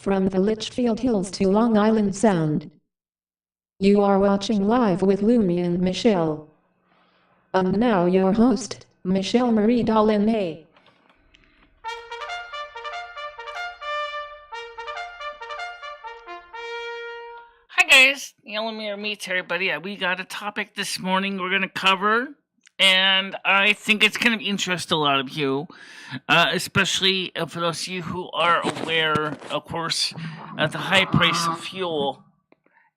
From the Litchfield Hills to Long Island Sound. You are watching Live with Lumi and Michelle. And now your host, MicheleMarieDalene. Hi guys, Yellamere meets everybody. We got a topic this morning we're going to cover, and I think it's going to interest a lot of you, especially for those of you who are aware, of course, of the high price of fuel.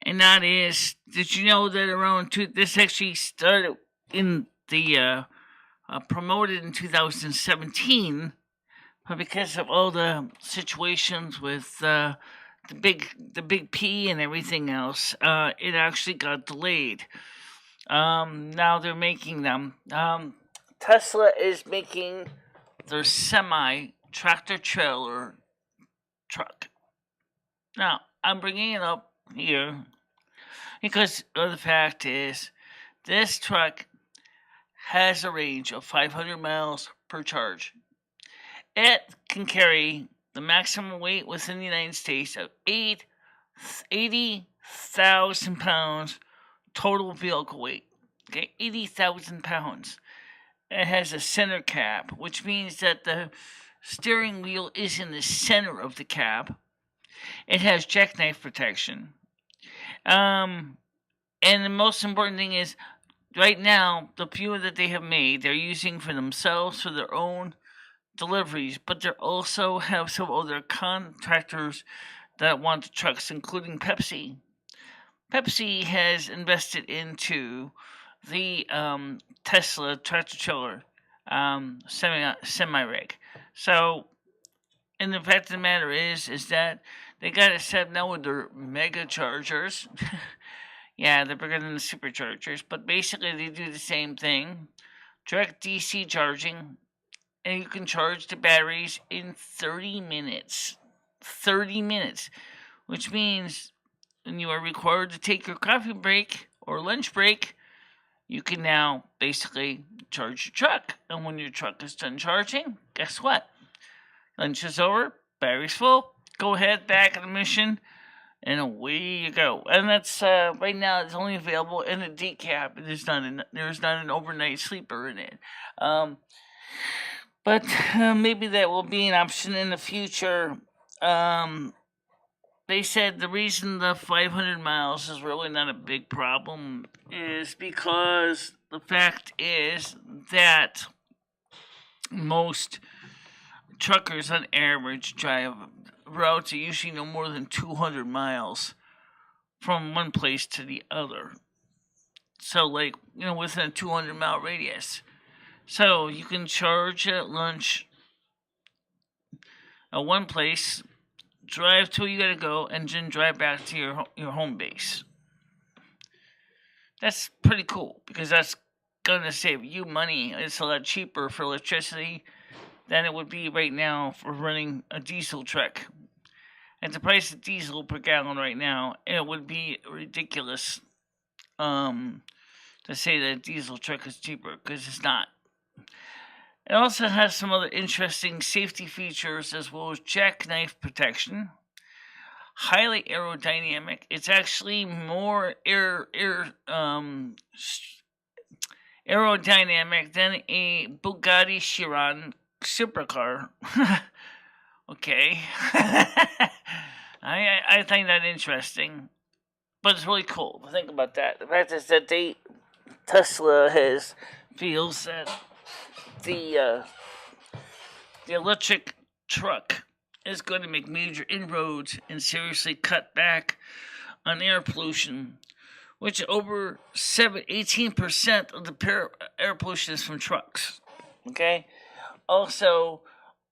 And that is, did you know that this actually started in the promoted in 2017, but because of all the situations with the big P and everything else, it actually got delayed. Now they're making them. Tesla is making their semi tractor trailer truck. Now I'm bringing it up here because the fact is this truck has a range of 500 miles per charge. It can carry the maximum weight within the United States of 80,000 pounds total vehicle weight. Okay, 80,000 pounds. It has a center cab, which means that the steering wheel is in the center of the cab. It has jackknife protection. And the most important thing is, right now, the fuel that they have made, they're using for themselves, for their own deliveries, but they also have some other contractors that want the trucks, including Pepsi. Pepsi has invested into the Tesla tractor trailer semi-rig. So, and the fact of the matter is that they got it set up now with their mega chargers. Yeah, they're bigger than the superchargers, but basically they do the same thing. Direct DC charging, and you can charge the batteries in 30 minutes. 30 minutes, which means when you are required to take your coffee break or lunch break, you can now basically charge your truck. And when your truck is done charging, guess what? Lunch is over, battery's full, go ahead, back in the mission, and away you go. And that's right now. It's only available in a decab. There's not an overnight sleeper in it. But maybe that will be an option in the future. They said the reason the 500 miles is really not a big problem is because the fact is that most truckers on average drive routes are usually no more than 200 miles from one place to the other. So, within a 200-mile radius. So, you can charge at lunch at one place, drive to where you gotta go, and then drive back to your home base. That's pretty cool, because that's gonna save you money. It's a lot cheaper for electricity than it would be right now for running a diesel truck. At the price of diesel per gallon right now, it would be ridiculous to say that a diesel truck is cheaper, because it's not. It also has some other interesting safety features as well as jackknife protection. Highly aerodynamic. It's actually more aerodynamic than a Bugatti Chiron supercar. Okay. I find that interesting. But it's really cool to think about that. The fact is that Tesla feels that the electric truck is going to make major inroads and seriously cut back on air pollution, which over 18% of the air pollution is from trucks. Okay? Also,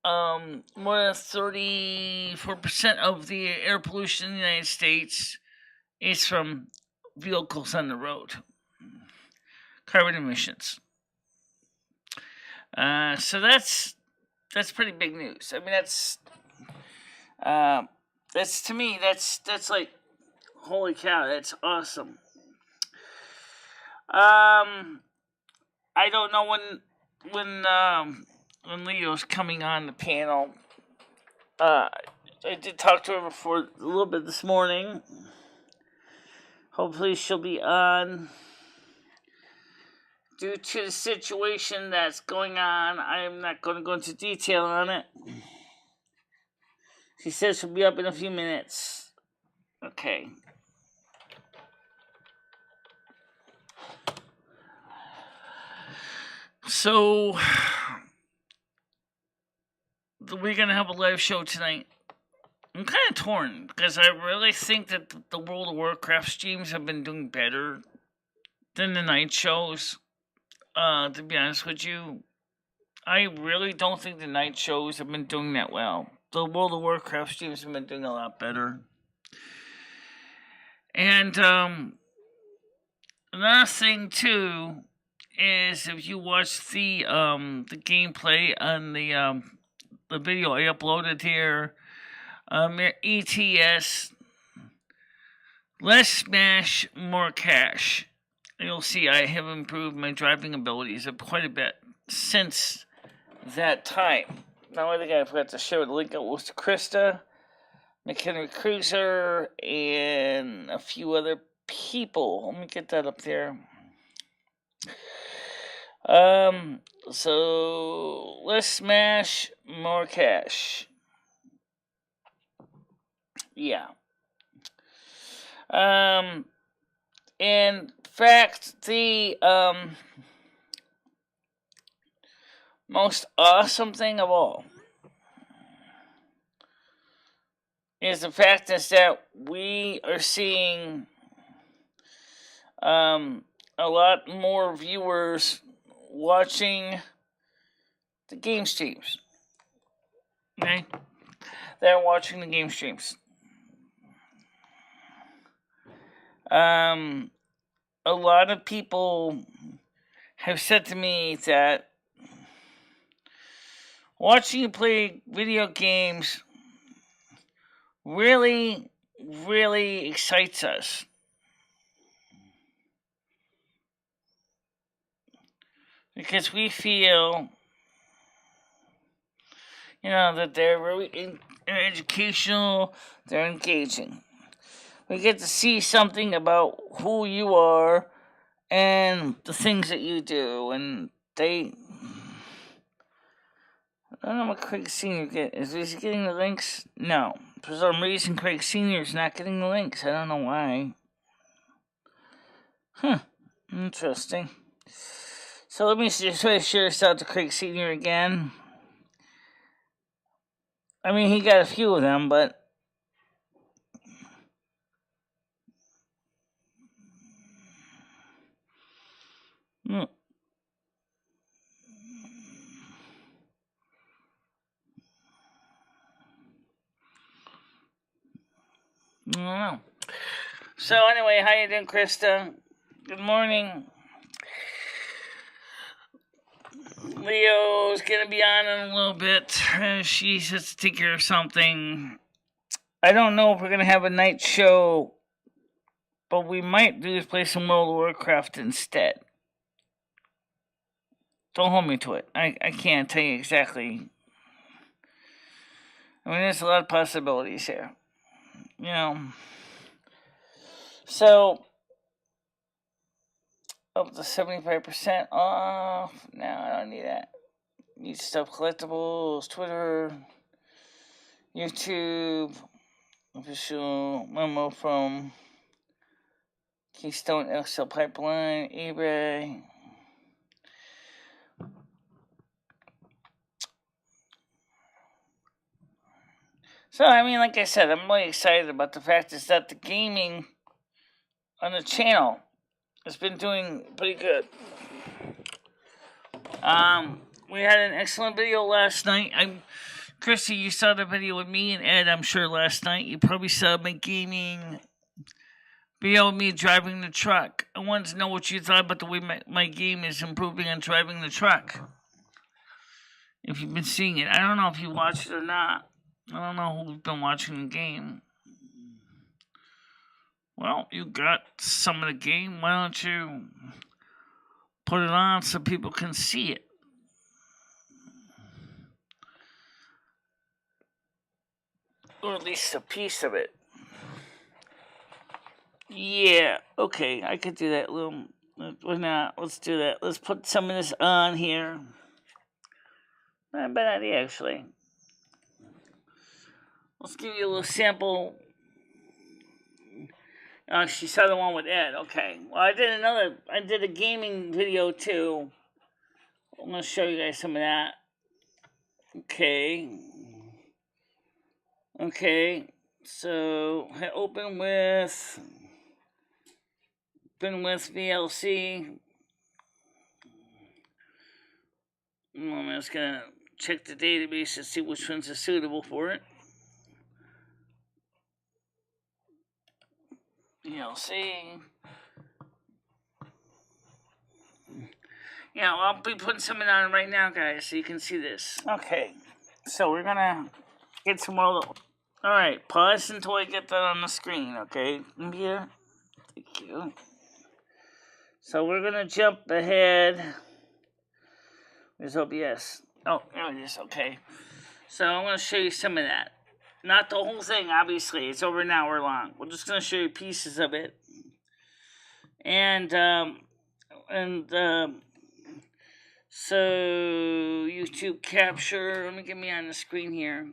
more than 34% of the air pollution in the United States is from vehicles on the road. Carbon emissions. So that's pretty big news. I mean, that's to me, that's like, holy cow, that's awesome. I don't know when Leo's coming on the panel. I did talk to her for a little bit this morning. Hopefully she'll be on. Due to the situation that's going on, I'm not going to go into detail on it. She says she'll be up in a few minutes. Okay. So, we're going to have a live show tonight. I'm kind of torn, because I really think that the World of Warcraft streams have been doing better than the night shows. To be honest with you, I really don't think the night shows have been doing that well. The World of Warcraft streams have been doing a lot better. And another thing too is if you watch the gameplay on the video I uploaded here, ETS, less smash, more cash. You'll see I have improved my driving abilities quite a bit since that time. Now I think I forgot to share the link. It was to Krista, McHenry Cruiser, and a few other people. Let me get that up there. So less smash, more cash. Yeah. In fact, the most awesome thing of all is the fact is that we are seeing a lot more viewers watching the game streams. Okay? They're watching the game streams. A lot of people have said to me that watching you play video games really, really excites us. Because we feel, that they're really educational, they're engaging. We get to see something about who you are and the things that you do, and I don't know what Craig Sr. Is he getting the links? No. For some reason, Craig Sr. is not getting the links. I don't know why. Interesting. So let me just try to share this out to Craig Sr. again. I mean, he got a few of them, but I don't know. So anyway, how you doing, Krista? Good morning. Leo's gonna be on in a little bit. She has to take care of something. I don't know if we're gonna have a night show, but we might do is play some World of Warcraft instead. Don't hold me to it. I can't tell you exactly. I mean, there's a lot of possibilities here. So, up to 75% off. No, I don't need that. Need stuff, collectibles, Twitter, YouTube, official memo from Keystone XL Pipeline, eBay. So, I mean, like I said, I'm really excited about the fact is that the gaming on the channel has been doing pretty good. We had an excellent video last night. Chrissy, you saw the video with me and Ed, I'm sure, last night. You probably saw my gaming video of me driving the truck. I wanted to know what you thought about the way my game is improving on driving the truck. If you've been seeing it. I don't know if you watched it or not. I don't know who's been watching the game. Well, you got some of the game. Why don't you put it on so people can see it? or at least a piece of it. Yeah, okay, I could do that. Why not? Let's do that. Let's put some of this on here. Not a bad idea, actually. Let's give you a little sample. She saw the one with Ed. Okay. Well, I did a gaming video too. I'm gonna show you guys some of that. Okay. Okay. So open with VLC. I'm just gonna check the database to see which ones are suitable for it. VLC. Yeah, well, I'll be putting something on right now, guys, so you can see this. Okay, so we're gonna get some more. All right, pause until I get that on the screen. Okay, here. Thank you. So we're gonna jump ahead. There's OBS. Oh, there it is. Okay. So I'm gonna show you some of that. Not the whole thing, obviously. It's over an hour long. We're just gonna show you pieces of it. So YouTube capture. Let me get me on the screen here.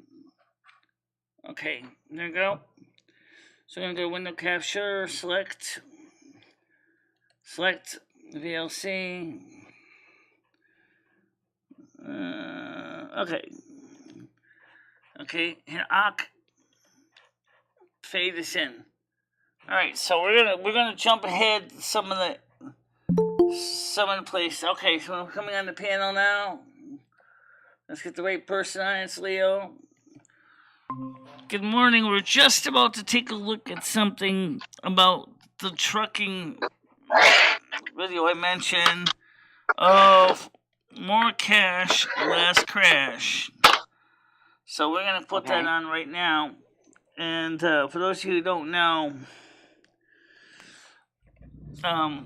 Okay, there we go. So I'm gonna go to window capture, select VLC. Okay, hit AUK. Fade this in. All right, so we're gonna jump ahead some of the place. Okay, so I'm coming on the panel now. Let's get the right person on. It's Leo. Good morning. We're just about to take a look at something about the trucking video I mentioned of more cash, less crash. So we're gonna put that on right now. And for those of you who don't know, all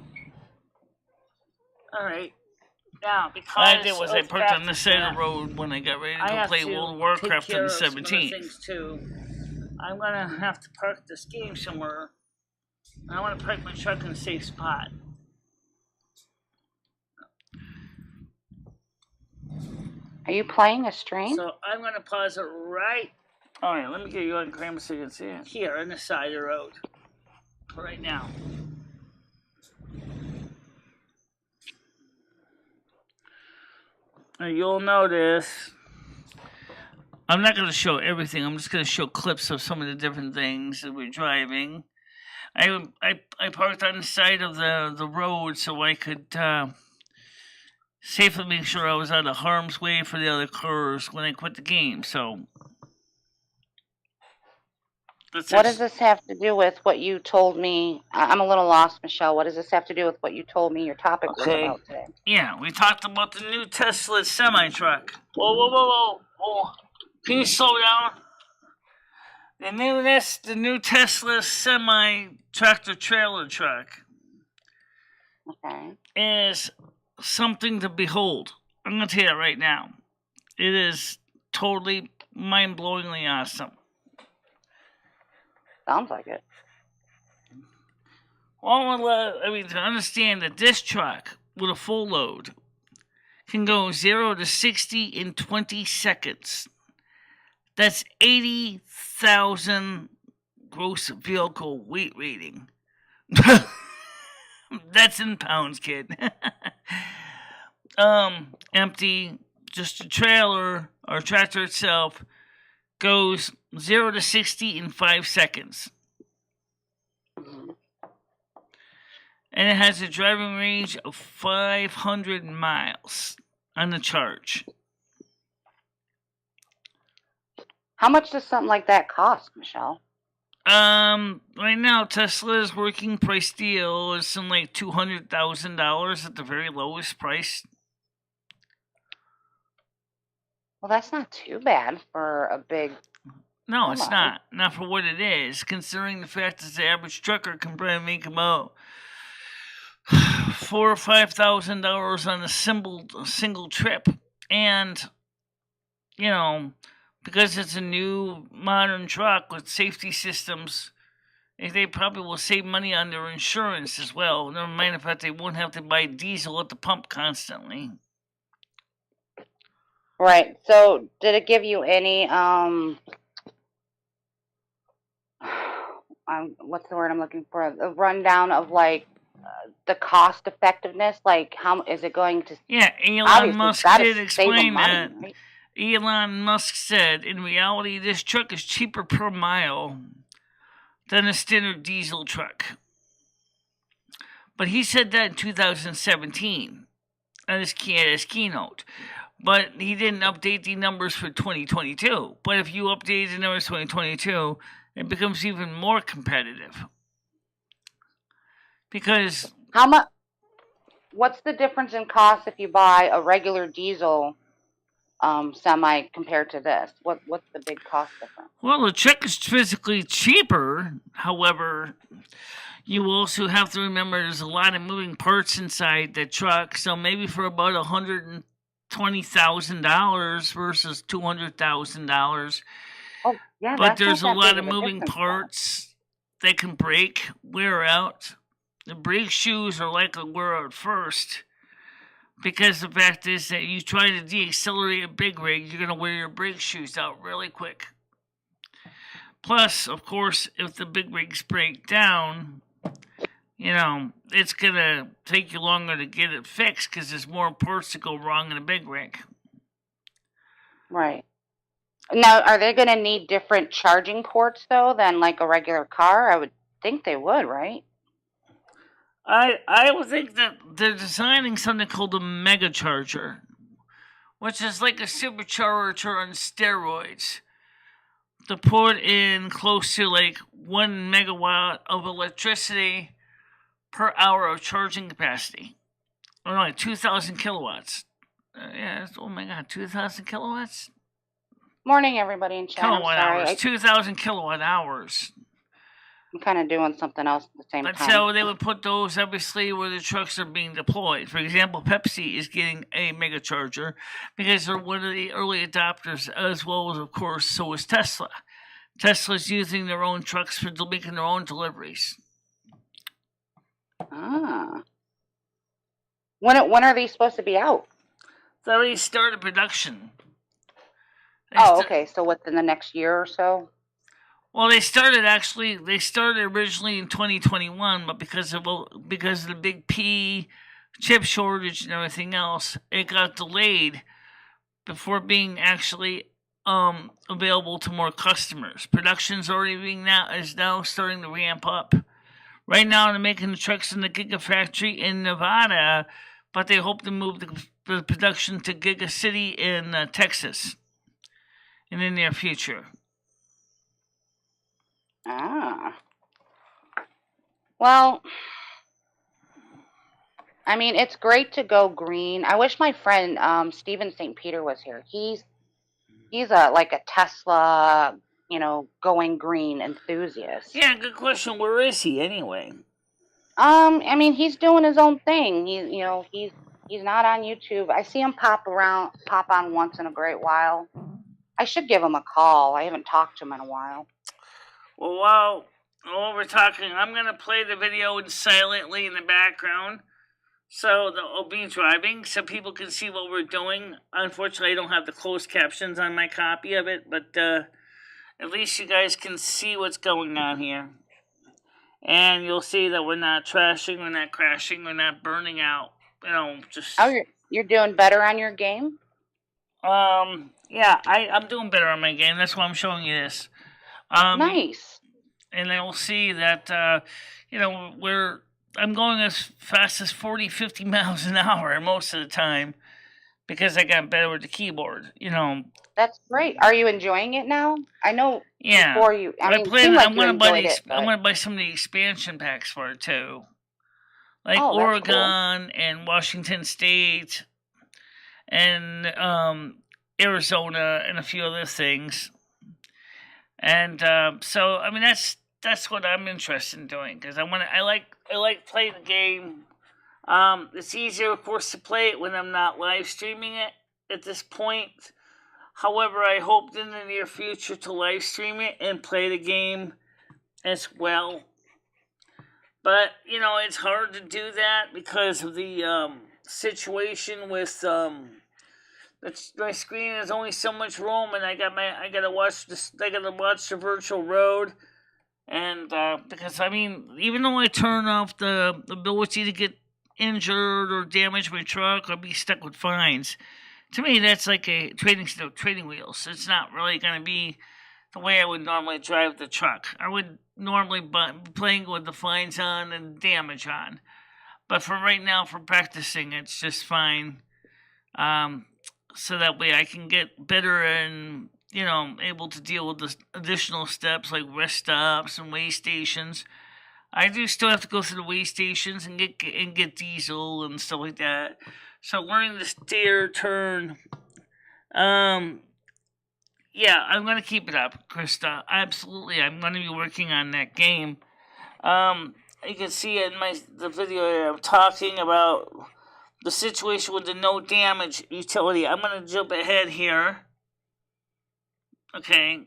right. Now, because what I did was I parked on this side of the road when I got ready to go play World of Warcraft on the 17th. I'm gonna have to park this game somewhere. I want to park my truck in a safe spot. Are you playing a stream? So I'm gonna pause it right. All right, let me get you on camera so you can see it. Here on the side of the road, right now. You'll notice I'm not going to show everything. I'm just going to show clips of some of the different things that we're driving. I parked on the side of the road so I could safely make sure I was out of harm's way for the other cars when I quit the game. So, what does this have to do with what you told me? I'm a little lost, Michelle. What does this have to do with what you told me your topic was about today? Yeah, we talked about the new Tesla semi-truck. Whoa. Can you slow down? The new Tesla semi-tractor trailer truck is something to behold. I'm going to tell you that right now. It is totally mind-blowingly awesome. Sounds like it. Well, to understand that this truck with a full load can go 0 to 60 in 20 seconds. That's 80,000 gross vehicle weight rating. That's in pounds, kid. Empty, just a trailer or tractor itself goes 0 to 60 in 5 seconds. And it has a driving range of 500 miles on the charge. How much does something like that cost, Michelle? Right now, Tesla's working price deal is something like $200,000 at the very lowest price. Well, that's not too bad for a big... No, it's not. Not for what it is, considering the fact that the average trucker can probably make about $4,000 or $5,000 on a single trip. And, because it's a new modern truck with safety systems. They probably will save money on their insurance as well. Never mind the fact they won't have to buy diesel at the pump constantly. Right. So, did it give you any what's the word I'm looking for? A rundown of like the cost effectiveness. Like, how is it going to? Yeah, Elon obviously, Musk gotta did save explain money, that. right? Elon Musk said, in reality, this truck is cheaper per mile than a standard diesel truck. But he said that in 2017 at his keynote. But he didn't update the numbers for 2022. But if you update the numbers for 2022, it becomes even more competitive. Because how much? What's the difference in cost if you buy a regular diesel semi compared to this? What's the big cost difference? Well, the truck is physically cheaper. However, you also have to remember there's a lot of moving parts inside the truck. So maybe for about $120,000 versus $200,000. Oh, yeah, but there's a lot of moving parts that can break, wear out. The brake shoes are likely to wear out first. Because the fact is that you try to deaccelerate a big rig, you're going to wear your brake shoes out really quick. Plus, of course, if the big rigs break down, it's going to take you longer to get it fixed because there's more parts that go wrong in a big rig. Right. Now, are they going to need different charging ports, though, than like a regular car? I would think they would, right? I would think that they're designing something called a mega charger, which is like a supercharger on steroids, to put in close to like 1 megawatt of electricity per hour of charging capacity. Or like 2,000 kilowatts. Oh my god, 2,000 kilowatts? Morning, everybody in chat. Kilowatt hours, 2,000 kilowatt hours. I'm kind of doing something else at the same time. So they would put those, obviously, where the trucks are being deployed. For example, Pepsi is getting a mega charger because they're one of the early adopters, as well as, of course, so is Tesla. Tesla's using their own trucks for making their own deliveries. When are these supposed to be out? They already started production. Okay. So within the next year or so? Well, they started originally in 2021, but because of the big P chip shortage and everything else, it got delayed before being actually available to more customers. Production's is now starting to ramp up. Right now, they're making the trucks in the Gigafactory in Nevada, but they hope to move the production to Giga City in Texas in the near future. Well, I mean, it's great to go green. I wish my friend Stephen St. Peter was here. He's like a Tesla, going green enthusiast. Yeah, good question. Where is he anyway? I mean, he's doing his own thing. He's not on YouTube. I see him pop on once in a great while. I should give him a call. I haven't talked to him in a while. Well, while we're talking, I'm going to play the video silently in the background. So I'll be driving so people can see what we're doing. Unfortunately, I don't have the closed captions on my copy of it, but at least you guys can see what's going on here. And you'll see that we're not trashing, we're not crashing, we're not burning out. Just... Oh, you're doing better on your game? Yeah, I'm doing better on my game. That's why I'm showing you this. Nice. And then we'll see that, I'm going as fast as 40, 50 miles an hour most of the time because I got better with the keyboard, That's great. Are you enjoying it now? I know before you... I'm going to buy some of the expansion packs for it, too. Like Oregon and Washington State and Arizona and a few other things. And so, I mean, that's what I'm interested in doing because I like playing the game. It's easier, of course, to play it when I'm not live streaming it at this point. However, I hope in the near future to live stream it and play the game as well. But, it's hard to do that because of the situation with my screen is only so much room, and I gotta watch the virtual road, and because even though I turn off the ability to get injured or damage my truck or be stuck with fines, to me that's like a trading wheels. It's not really gonna be the way I would normally drive the truck. I would normally be playing with the fines on and damage on, but for right now, for practicing, it's just fine. So that way I can get better and, able to deal with the additional steps like rest stops and weigh stations. I do still have to go through the weigh stations and get diesel and stuff like that. So learning the steer turn, yeah, I'm going to keep it up, Krista. Absolutely, I'm going to be working on that game. You can see in the video I'm talking about the situation with the no damage utility. I'm going to jump ahead here. Okay.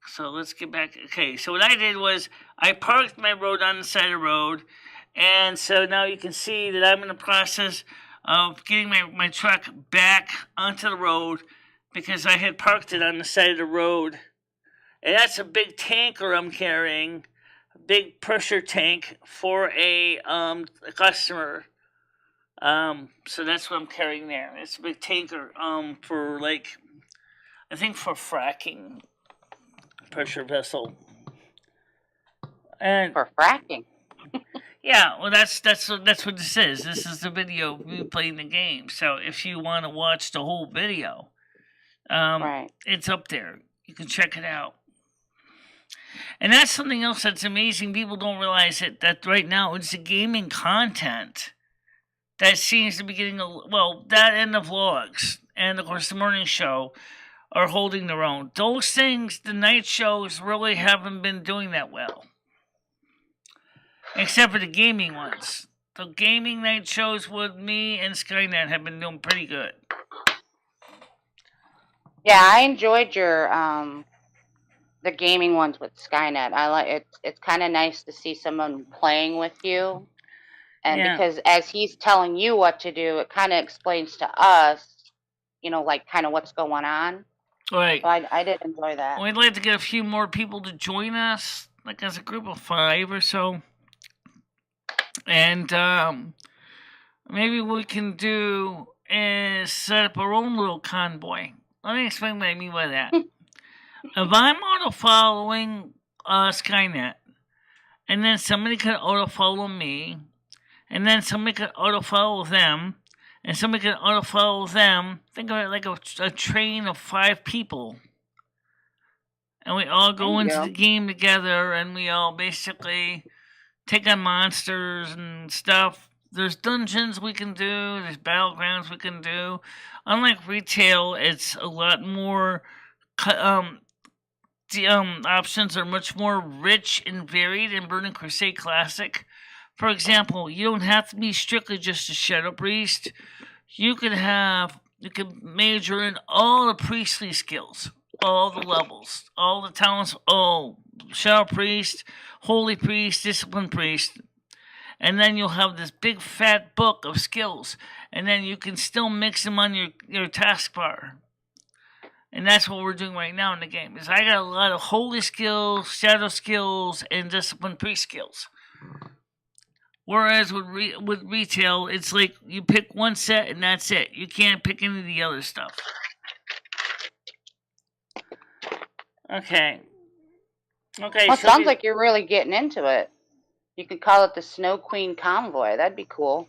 So let's get back. Okay, so what I did was I parked my road on the side of the road. And so now you can see that I'm in the process of getting my truck back onto the road because I had parked it on the side of the road. And that's a big tanker I'm carrying, a big pressure tank for a customer. So that's what I'm carrying there. It's a big tanker for I think for fracking pressure vessel. And For fracking. yeah, well that's what this is. This is the video of me playing the game. So if you want to watch the whole video, Right. it's up there. You can check it out. And that's something else that's amazing. People don't realize it, that right now it's the gaming content that seems to be getting that and the vlogs and of course the morning show are holding their own. Those things, the night shows really haven't been doing that well. Except for the gaming ones. The gaming night shows with me and Skynet have been doing pretty good. Yeah, I enjoyed your the gaming ones with Skynet. I like it. It's kind of nice to see someone playing with you, and because as he's telling you what to do, it kind of explains to us, kind of what's going on. Right. So I did enjoy that. We'd like to get a few more people to join us, like as a group of 5 or so. And maybe we can do is set up our own little convoy. Let me explain what I mean by that. If I'm auto-following Skynet, and then somebody could auto-follow me, and then somebody could auto-follow them, and somebody could auto-follow them, think of it like a train of 5 people. And we all go into the game together, and we all basically take on monsters and stuff. There's dungeons we can do. There's battlegrounds we can do. Unlike retail, it's a lot more. The options are much more rich and varied in Burning Crusade Classic. For example, you don't have to be strictly just a Shadow Priest. You can major in all the priestly skills, all the levels, all the talents. Shadow Priest, Holy Priest, Discipline Priest. And then you'll have this big fat book of skills. And then you can still mix them on your taskbar. And that's what we're doing right now in the game. Is I got a lot of holy skills, shadow skills, and discipline priest skills. Whereas with retail, it's like you pick one set and that's it. You can't pick any of the other stuff. Okay. Well, it sounds like you're really getting into it. You could call it the Snow Queen Convoy. That'd be cool.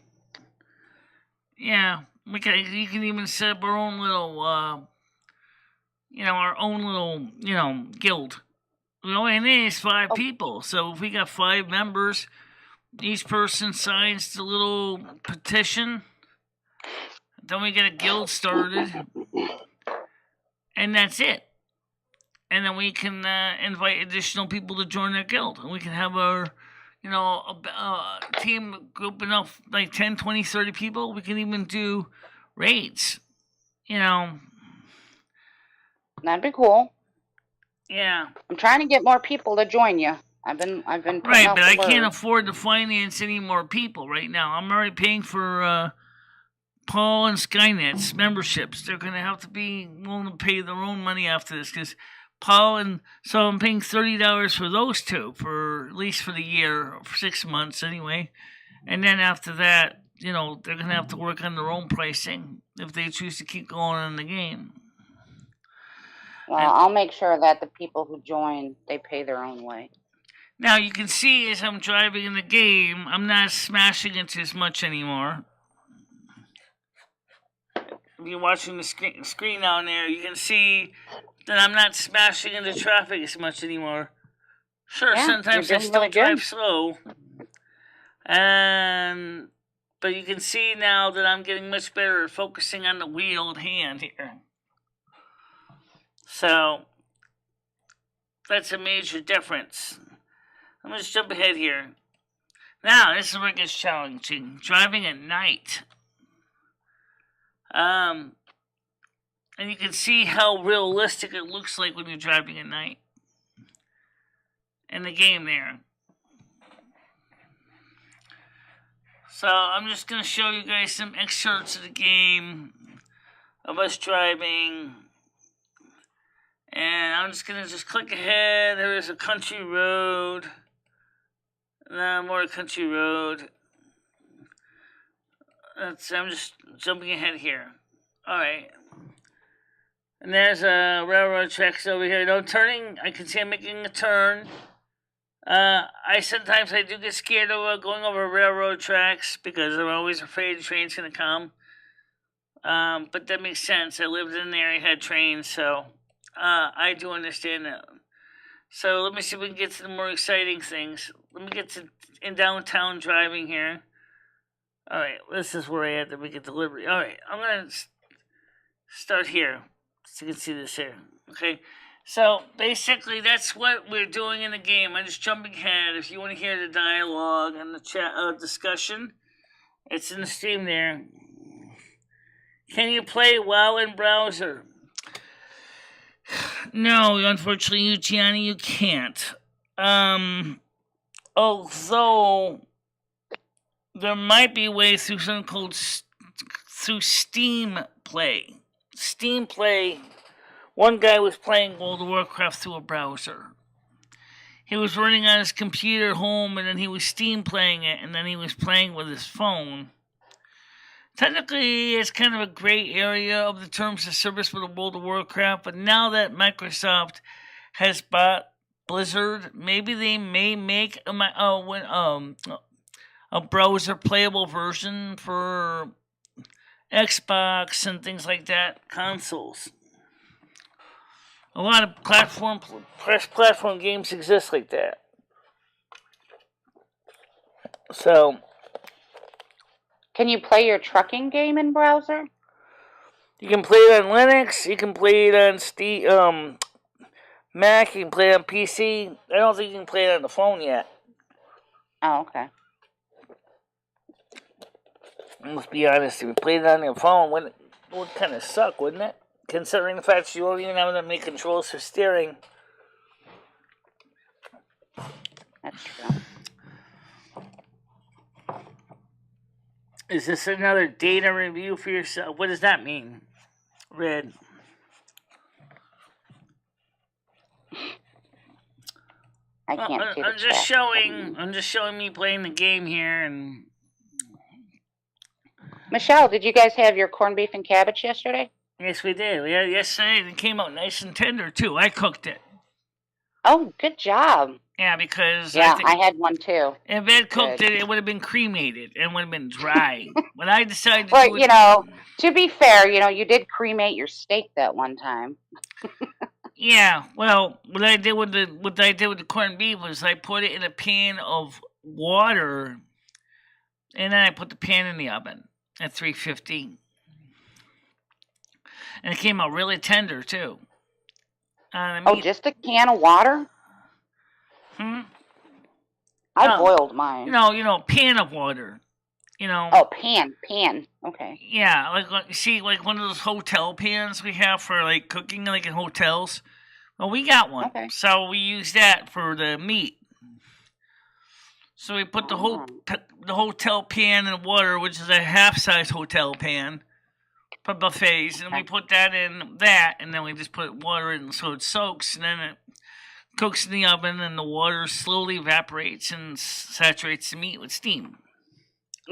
Yeah. You can even set up our own little, guild. We only need 5 people. So if we got 5 members, each person signs the little petition. Then we get a guild started. And that's it. And then we can invite additional people to join our guild. And we can have our, a team group enough, like 10, 20, 30 people. We can even do raids. That'd be cool. Yeah. I'm trying to get more people to join you. I've been putting Right, out but the I can't word. afford to finance any more people right now. I'm already paying for Paul and Skynet's memberships. They're going to have to be willing to pay their own money after this because so I'm paying $30 for those two for at least for the year, for 6 months anyway. And then after that, they're going to have to work on their own pricing if they choose to keep going in the game. Well, I'll make sure that the people who join, they pay their own way. Now, you can see as I'm driving in the game, I'm not smashing into as much anymore. If you're watching the screen down there, you can see that I'm not smashing into traffic as much anymore. Sure, sometimes I still drive slow. But you can see now that I'm getting much better at focusing on the wheel at hand here. So, that's a major difference. I'm going to jump ahead here. Now, this is where it gets challenging. Driving at night. And you can see how realistic it looks like when you're driving at night. In the game there. So, I'm just going to show you guys some excerpts of the game of us driving. And I'm just going to click ahead. There is a country road. More country road. I'm just jumping ahead here. Alright. And there's a railroad tracks over here. Turning, I can see I'm making a turn. Sometimes I do get scared of going over railroad tracks because I'm always afraid the train's going to come. But that makes sense. I lived in the area, had trains, so I do understand that. So let me see if we can get to the more exciting things. Let me get to in downtown driving here. Alright, this is where I had to make a delivery. Alright, I'm going to start here. So you can see this here. Okay, so basically that's what we're doing in the game. I'm just jumping ahead. If you want to hear the dialogue and the chat discussion, it's in the stream there. Can you play WoW in browser? No, unfortunately, Gianni, you can't. Although there might be a way through something called through Steam Play. Steam Play. One guy was playing World of Warcraft through a browser. He was running on his computer at home, and then he was Steam playing it, and then he was playing with his phone. Technically, it's kind of a gray area of the terms of service for the World of Warcraft, but now that Microsoft has bought Blizzard, maybe they may make a browser playable version for Xbox and things like that, consoles. A lot of platform games exist like that. So, can you play your trucking game in browser? You can play it on Linux. You can play it on Steam, Mac. You can play it on PC. I don't think you can play it on the phone yet. Oh, okay. Let's be honest. If you played it on your phone, it would kind of suck, wouldn't it? Considering the fact you don't even have that many controls for steering. That's true. Is this another data review for yourself? What does that mean? Red. I can't see the I'm just showing me playing the game here. And Michelle, did you guys have your corned beef and cabbage yesterday? Yes, we did. We had it yesterday, and it came out nice and tender too. I cooked it. Oh, good job. Yeah, because I had one too. If Ed cooked it, it would have been cremated and would have been dry. When I decided to do it, to be fair, you did cremate your steak that one time. Yeah, well, what I did with the corned beef was I put it in a pan of water, and then I put the pan in the oven at 350, and it came out really tender too. Just a can of water? I boiled mine. Pan of water. You know. Oh, pan. Okay. Yeah, like see, like one of those hotel pans we have for like cooking, like in hotels. Well, we got one, Okay. so we use that for the meat. So we put Oh. the hotel pan in water, which is a half-size hotel pan for buffets, and we put that in that, and then we just put water in so it soaks, and then it cooks in the oven, and the water slowly evaporates and saturates the meat with steam.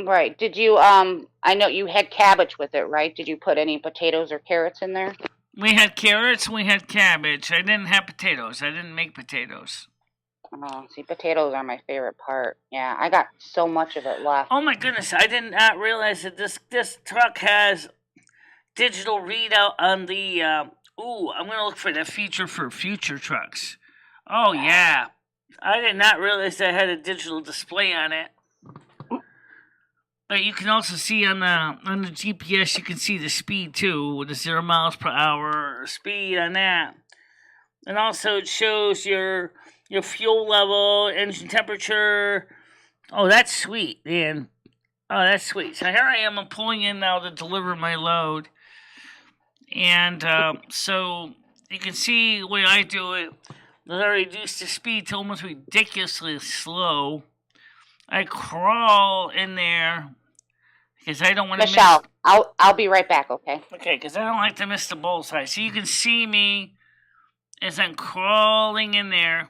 Right. Did you I know you had cabbage with it, right? Did you put any potatoes or carrots in there? We had carrots, we had cabbage. I didn't have potatoes. I didn't make potatoes. Oh, see, potatoes are my favorite part. Yeah, I got so much of it left. Oh my goodness, I did not realize that this truck has digital readout on the I'm gonna look for the feature for future trucks. Oh yeah. I did not realize that had a digital display on it. But you can also see on the GPS, you can see the speed too, with the 0 miles per hour speed on that. And also it shows your fuel level, engine temperature. Oh, that's sweet, man. Oh, that's sweet. So here I am. I'm pulling in now to deliver my load. And so you can see the way I do it. That I reduce the speed to almost ridiculously slow. I crawl in there because I don't want to Michelle, I'll be right back, okay? Okay, because I don't like to miss the bullseye. So you can see me as I'm crawling in there.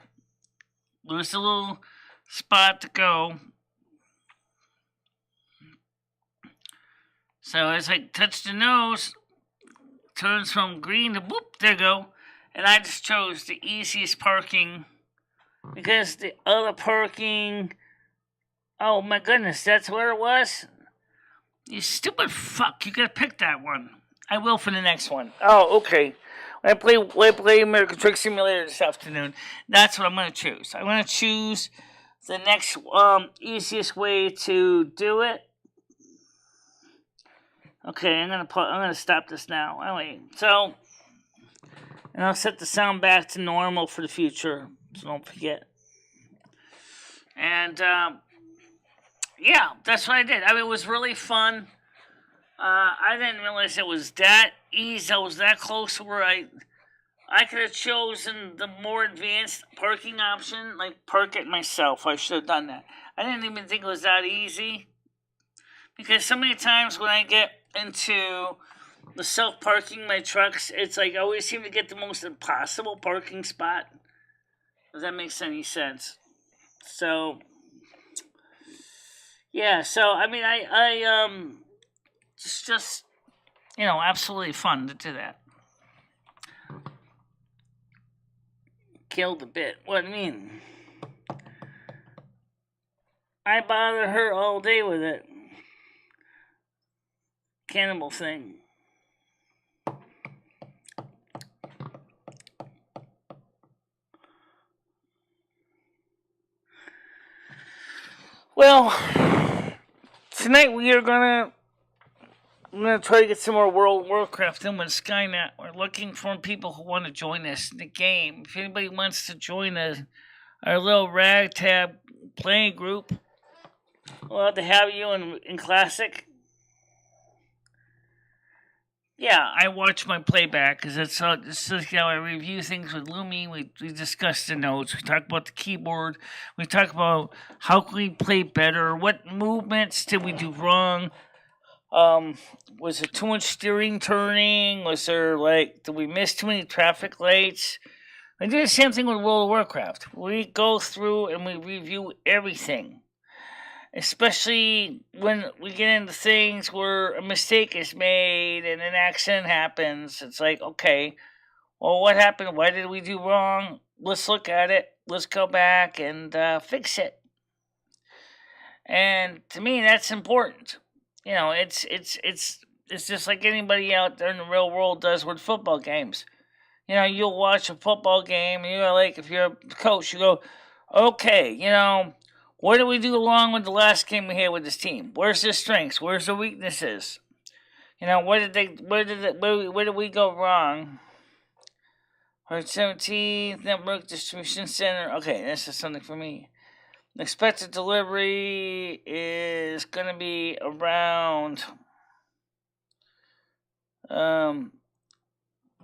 There's a little spot to go. So as I touch the nose, turns from green to whoop, there you go. And I just chose the easiest parking because the other parking, oh my goodness, that's where it was? You stupid fuck, you gotta pick that one. I will for the next one. Oh, okay. When I play American Truck Simulator this afternoon, that's what I'm gonna choose. I'm gonna choose the next easiest way to do it. Okay, I'm gonna stop this now. Anyway, so, and I'll set the sound back to normal for the future, so don't forget. And yeah, that's what I did. I mean, it was really fun. I didn't realize it was that easy. I was that close to where I could have chosen the more advanced parking option, like park it myself. I should have done that. I didn't even think it was that easy. Because so many times when I get into the self-parking my trucks, it's like I always seem to get the most impossible parking spot. Does that make any sense? So, yeah, so, I mean, it's just, absolutely fun to do that. Killed a bit. What do you mean? I bother her all day with it. Cannibal thing. Well, tonight I'm gonna try to get some more World of Warcraft in with Skynet. We're looking for people who want to join us in the game. If anybody wants to join our little ragtag playing group, we'll have to have you in Classic. Yeah, I watch my playback because it's how I review things with Lumi. We discuss the notes. We talk about the keyboard. We talk about how can we play better. What movements did we do wrong? Was there too much steering turning? Was there did we miss too many traffic lights? I do the same thing with World of Warcraft. We go through and we review everything. Especially when we get into things where a mistake is made and an accident happens. It's like, okay, well, what happened? Why did we do wrong? Let's look at it. Let's go back and fix it. And to me, that's important. It's just like anybody out there in the real world does with football games. You'll watch a football game and you're like, if you're a coach, you go, okay, what did we do wrong with the last game we had with this team? Where's the strengths? Where's the weaknesses? Where did we go wrong? 17th Network Distribution Center. Okay, this is something for me. Expected delivery is going to be around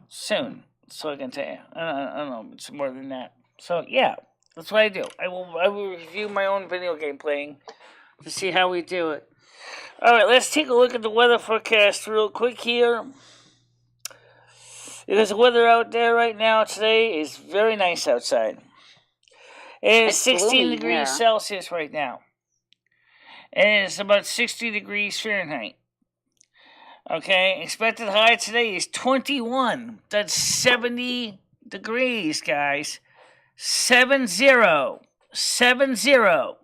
soon. So I can tell you. I don't know. It's more than that. So yeah, that's what I do. I will review my own video game playing to see how we do it. All right, let's take a look at the weather forecast real quick here. Because the weather out there right now today is very nice outside. It is 16 degrees Celsius right now. And it's about 60 degrees Fahrenheit. Okay, expected high today is 21. That's 70 degrees, guys. 70. 70.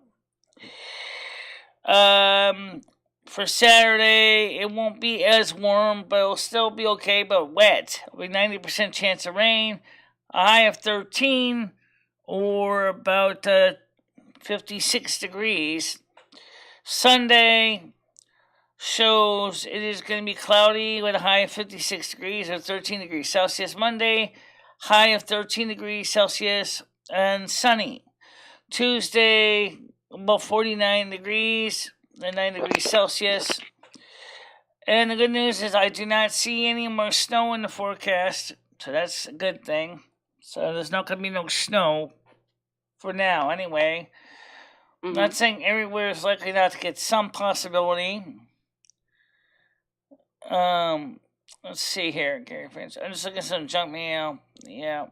For Saturday, it won't be as warm, but it'll still be okay, but wet. It'll be 90% chance of rain, a high of 13, or about 56 degrees. Sunday shows it is going to be cloudy with a high of 56 degrees or 13 degrees Celsius. Monday, high of 13 degrees Celsius and sunny. Tuesday, about 49 degrees and 9 degrees Celsius. And the good news is I do not see any more snow in the forecast, so that's a good thing. So there's not going to be no snow for now anyway. Mm-hmm. Not saying everywhere is likely not to get some possibility. Let's see here, Gary friends. I'm just looking at some junk mail. Yeah.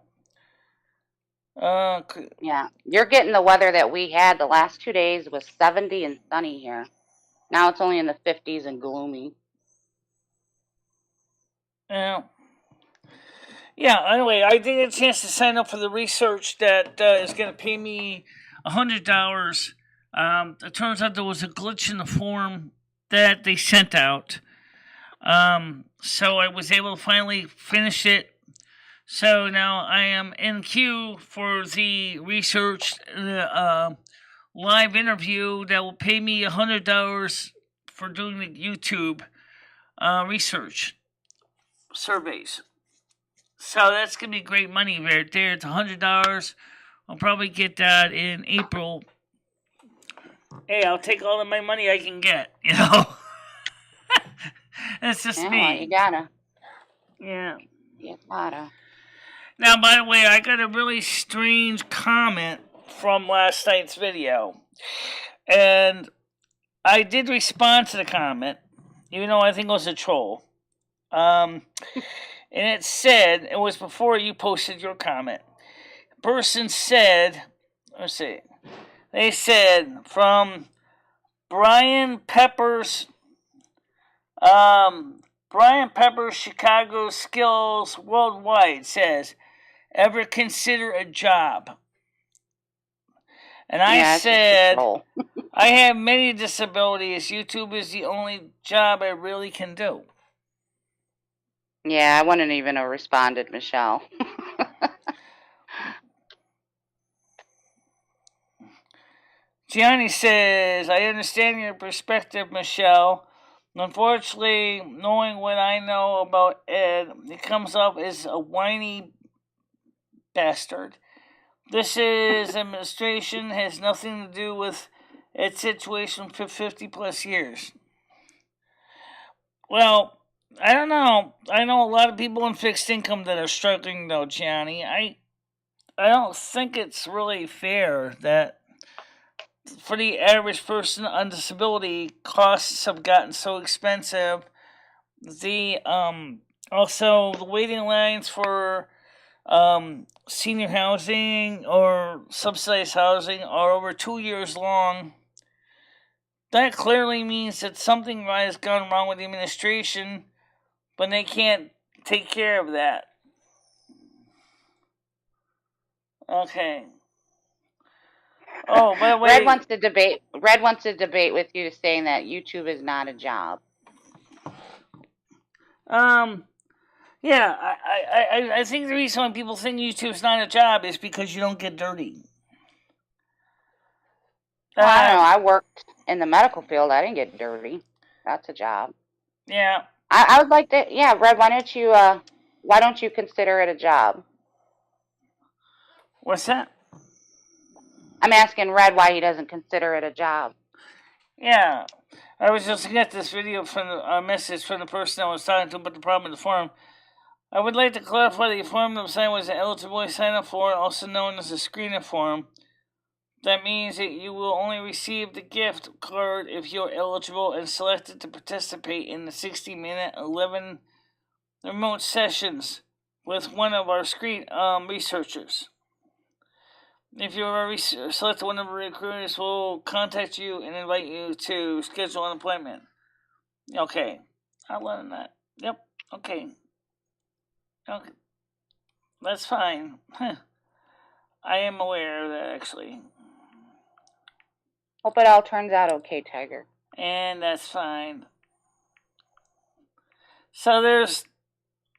Yeah, you're getting the weather that we had the last 2 days was 70 and sunny here. Now it's only in the 50s and gloomy. Yeah. Anyway, I did get a chance to sign up for the research that is going to pay me $100. It turns out there was a glitch in the form that they sent out. So I was able to finally finish it. So now I am in queue for the research live interview that will pay me $100 for doing the YouTube research surveys. So that's going to be great money right there. It's $100. I'll probably get that in April. Hey, I'll take all of my money I can get, you know. That's just me. You gotta. Yeah. You gotta. Now, by the way, I got a really strange comment from last night's video. And I did respond to the comment, even though I think it was a troll. And it said, it was before you posted your comment. The person said, let's see, they said from Brian Pepper's Chicago Skills Worldwide says, ever consider a job? And I said, I have many disabilities. YouTube is the only job I really can do. Yeah, I wouldn't even have responded, Michelle. Gianni says, I understand your perspective, Michelle. Unfortunately, knowing what I know about Ed, he comes up as a whiny bastard. This is administration has nothing to do with its situation for 50 plus years. Well, I don't know. I know a lot of people in fixed income that are struggling though, Gianni. I don't think it's really fair that for the average person on disability, costs have gotten so expensive. The also the waiting lines for senior housing or subsidized housing are over 2 years long. That clearly means that something has gone wrong with the administration, but they can't take care of that. Okay. Oh, by the way, Red wants to debate with you, saying that YouTube is not a job. Yeah, I think the reason why people think YouTube is not a job is because you don't get dirty. Well, I don't know. I worked in the medical field. I didn't get dirty. That's a job. Yeah. I would like to. Yeah, Red. Why don't you consider it a job? What's that? I'm asking Red why he doesn't consider it a job. Yeah. I was just looking at this video from a message from the person I was talking to about the problem in the forum. I would like to clarify that the form I'm signing was an eligibility sign-up form, also known as a screener form. That means that you will only receive the gift card if you're eligible and selected to participate in the 60-minute 11 remote sessions with one of our screen researchers. If you are selected, one of our recruiters will contact you and invite you to schedule an appointment. Okay, I'll learn that. Yep. Okay. That's fine. I am aware of that, actually. Hope it all turns out okay, Tiger. And that's fine. So there's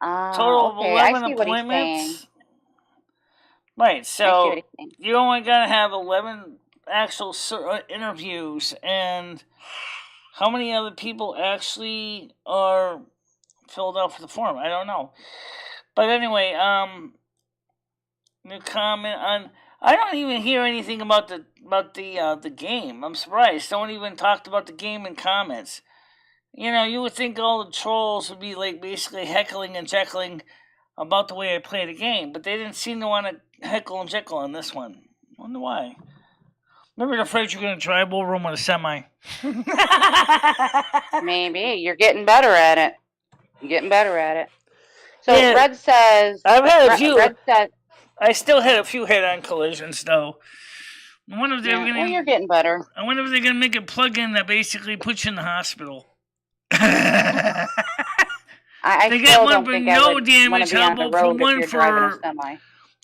total of 11 appointments. Right, so you only gotta have 11 actual interviews, and how many other people actually are filled out for the form? I don't know. But anyway, new comment on. I don't even hear anything about the game. I'm surprised. No one even talked about the game in comments. You know, you would think all the trolls would be like basically heckling and jeckling about the way I play the game, but they didn't seem to want to heckle and jekyll on this one. I wonder why. Maybe they're afraid you're going to drive over them with a semi. Maybe. You're getting better at it. So yeah, Red says... I've had a few... Red says, I still had a few head-on collisions, though. I wonder if you're getting better. I wonder if they're going to make a plug-in that basically puts you in the hospital. I they get one for no damage. How about one for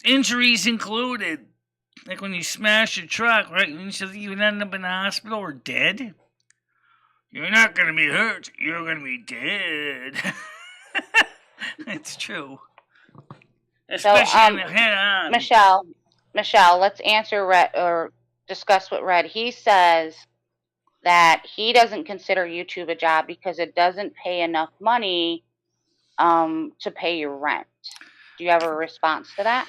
injuries included? Like when you smash your truck, right? So you end up in the hospital or dead. You're not going to be hurt. You're going to be dead. It's true. Especially in the head-on. Michelle, let's answer Red or discuss with Red. He says that he doesn't consider YouTube a job because it doesn't pay enough money to pay your rent. Do you have a response to that?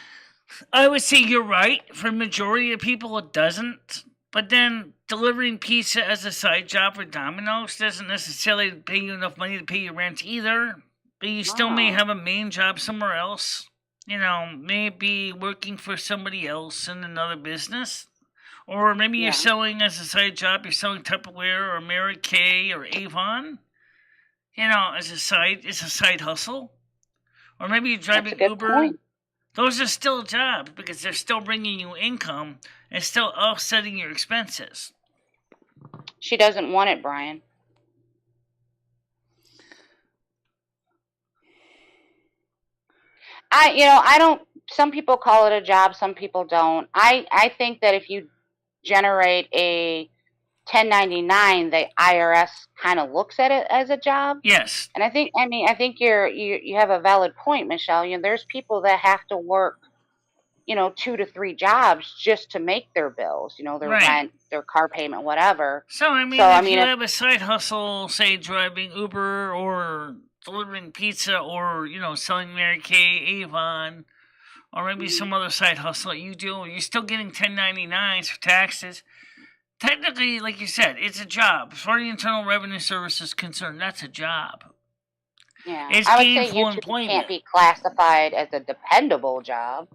I would say you're right. For the majority of people, it doesn't. But then delivering pizza as a side job for Domino's doesn't necessarily pay you enough money to pay your rent either. But you still may have a main job somewhere else. You know, maybe working for somebody else in another business. Or maybe you're selling as a side job, you're selling Tupperware or Mary Kay or Avon. You know, it's a side hustle. Or maybe you're driving Uber. Point. Those are still jobs because they're still bringing you income and still offsetting your expenses. She doesn't want it, Brian. I don't, some people call it a job, some people don't. I think that if you generate a 1099, the IRS kind of looks at it as a job. Yes. And I think you have a valid point, Michelle. You know, there's people that have to work, 2 to 3 jobs just to make their bills, their rent, their car payment, whatever. So, if you have a side hustle, say driving Uber or delivering pizza or, selling Mary Kay, Avon, or maybe some other side hustle that you do, you're still getting 1099s for taxes. Technically, like you said, it's a job. As far as the Internal Revenue Service is concerned, that's a job. Yeah, it's I would say gainful YouTube employment. Can't be classified as a dependable job.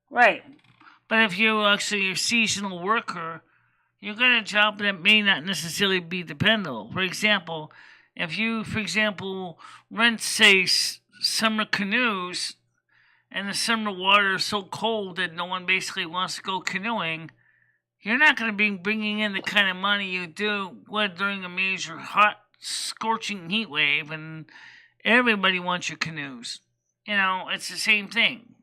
Right. But if you're actually a seasonal worker, you got a job that may not necessarily be dependable. For example, if you, rent, say, summer canoes, and the summer water is so cold that no one basically wants to go canoeing, you're not going to be bringing in the kind of money you do during a major hot, scorching heat wave, and everybody wants your canoes. It's the same thing.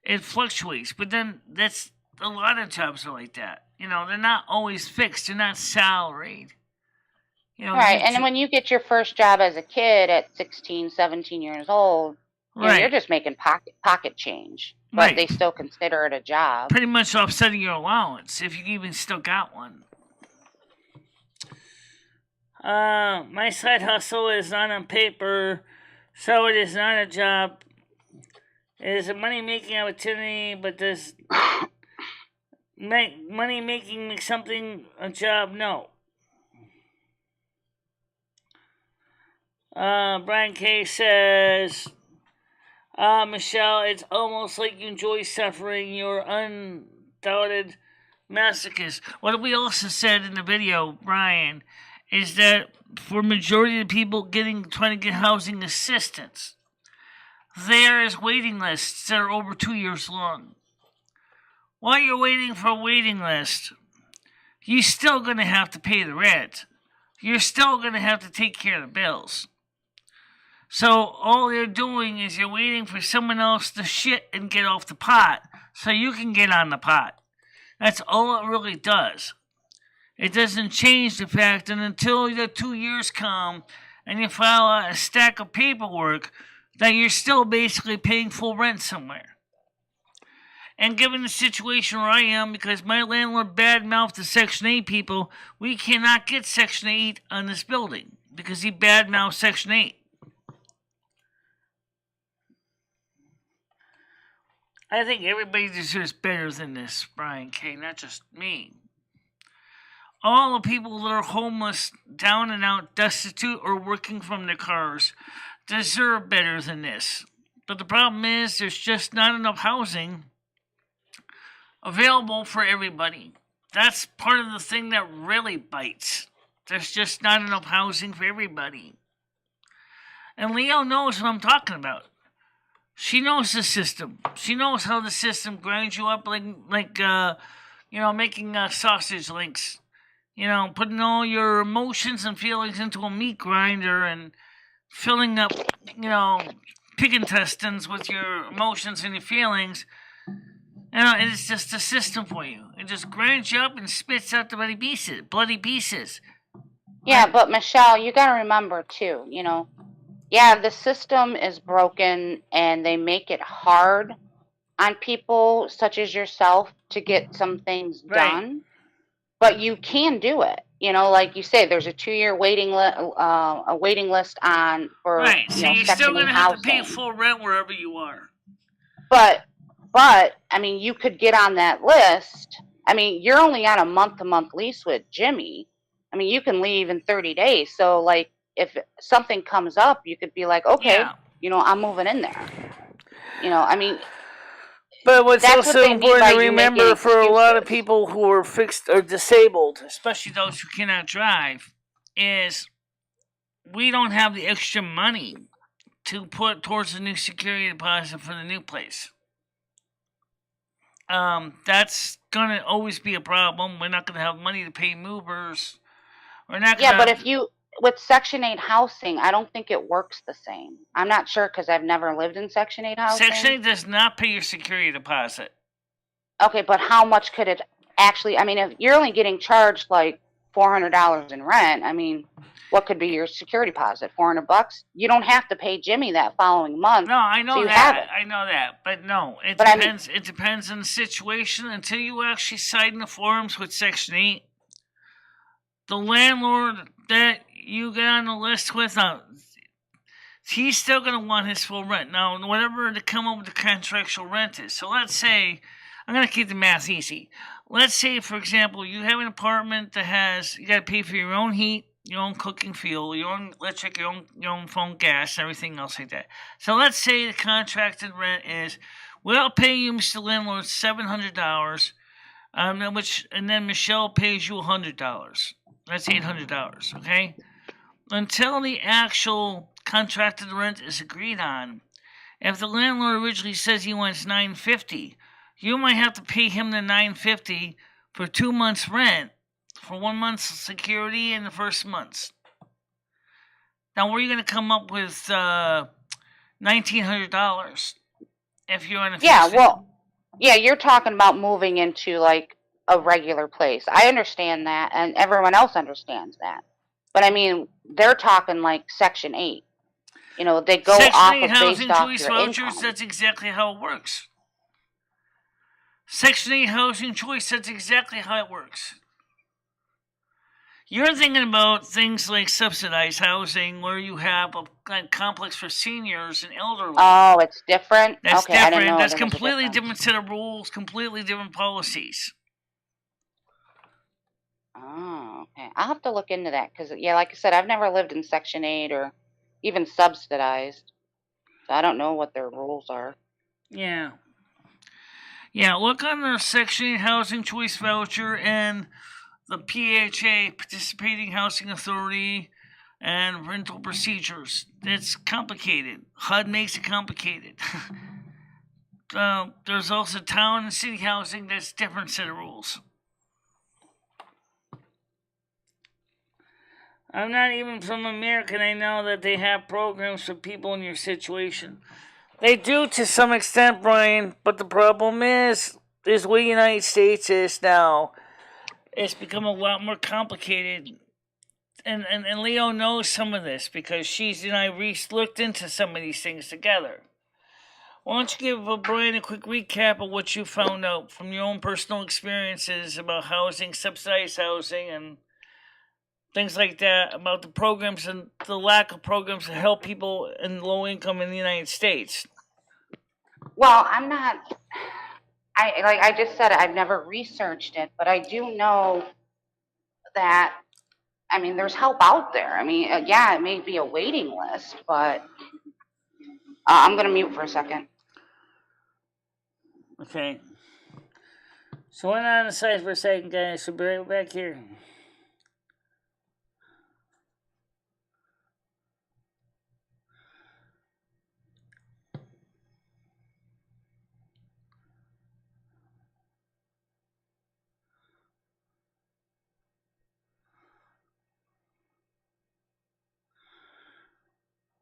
It fluctuates, but then that's a lot of jobs are like that. They're not always fixed. They're not salaried. Right, and when you get your first job as a kid at 16, 17 years old, you're just making pocket change. But they still consider it a job. Pretty much offsetting your allowance, if you even still got one. My side hustle is not on paper, so it is not a job. It is a money-making opportunity, but does money making something a job? No. Brian K says, Michelle, it's almost like you enjoy suffering. You're undoubted masochist. What we also said in the video, Brian, is that for majority of the people trying to get housing assistance, there is waiting lists that are over 2 years long. While you're waiting for a waiting list, you're still going to have to pay the rent. You're still going to have to take care of the bills. So all you're doing is you're waiting for someone else to shit and get off the pot so you can get on the pot. That's all it really does. It doesn't change the fact that until the 2 years come and you file a stack of paperwork, that you're still basically paying full rent somewhere. And given the situation where I am, because my landlord badmouthed the Section 8 people, we cannot get Section 8 on this building because he badmouthed Section 8. I think everybody deserves better than this, Brian K., not just me. All the people that are homeless, down and out, destitute, or working from their cars deserve better than this. But the problem is there's just not enough housing available for everybody. That's part of the thing that really bites. There's just not enough housing for everybody. And Leo knows what I'm talking about. She knows the system. She knows how the system grinds you up like making sausage links. Putting all your emotions and feelings into a meat grinder and filling up, pig intestines with your emotions and your feelings. It's just a system for you. It just grinds you up and spits out the bloody pieces. Yeah, but Michelle, you got to remember too, the system is broken and they make it hard on people such as yourself to get some things done. But you can do it. Like you say, there's a 2-year waiting list for right. So you're still going to have to pay full rent wherever you are. But you could get on that list. You're only on a month-to-month lease with Jimmy. You can leave in 30 days. So if something comes up, you could be like, okay, I'm moving in there. But what's also important to remember for a lot of people who are fixed or disabled, especially those who cannot drive, is we don't have the extra money to put towards the new security deposit for the new place. That's going to always be a problem. We're not going to have money to pay movers. But with Section 8 housing, I don't think it works the same. I'm not sure because I've never lived in Section 8 housing. Section 8 does not pay your security deposit. Okay, but how much could it actually... if you're only getting charged like $400 in rent, what could be your security deposit? $400? You don't have to pay Jimmy that following month. No, I know that. I know that. But no, it depends. It depends on the situation. Until you actually sign the forms with Section 8, the landlord that you get on the list with, he's still going to want his full rent. Now, whatever to come up with the contractual rent is. So let's say, I'm going to keep the math easy. Let's say, for example, you have an apartment that you got to pay for your own heat, your own cooking fuel, your own electric, your own phone, gas, and everything else like that. So let's say the contracted rent is, we'll pay you, Mr. Landlord, $700, and then Michelle pays you $100. That's $800, okay? Until the actual contracted rent is agreed on, if the landlord originally says he wants $950, you might have to pay him the $950 for 2 months' rent, for 1 month's security in the first months. Now, where are you going to come up with $1,900 if you're in a you're talking about moving into like a regular place. I understand that, and everyone else understands that. But they're talking like Section 8. They go Section off 8 of housing based off choice your vouchers, income. that's exactly how it works. Section 8 housing choice, that's exactly how it works. You're thinking about things like subsidized housing, where you have a complex for seniors and elderly. Oh, it's different? That's okay, different. I didn't know That's completely different set of rules, completely different policies. Oh, okay. I'll have to look into that because, yeah, like I said, I've never lived in Section 8 or even subsidized. So I don't know what their rules are. Yeah. Yeah, look on the Section 8 Housing Choice Voucher and the PHA, Participating Housing Authority, and rental procedures. It's complicated. HUD makes it complicated. There's also town and city housing. That's a different set of rules. I'm not even from America, and I know that they have programs for people in your situation. They do to some extent, Brian, but the problem is the United States is now. It's become a lot more complicated. And Leo knows some of this because she's and I looked into some of these things together. Why don't you give Brian a quick recap of what you found out from your own personal experiences about housing, subsidized housing, and things like that, about the programs and the lack of programs to help people in low income in the United States? Well, I'm not. Like I just said, I've never researched it, but I do know that. I mean, there's help out there. I mean, yeah, it may be a waiting list, but I'm gonna mute for a second. Okay. So we're on the side for a second, guys. So be right back here.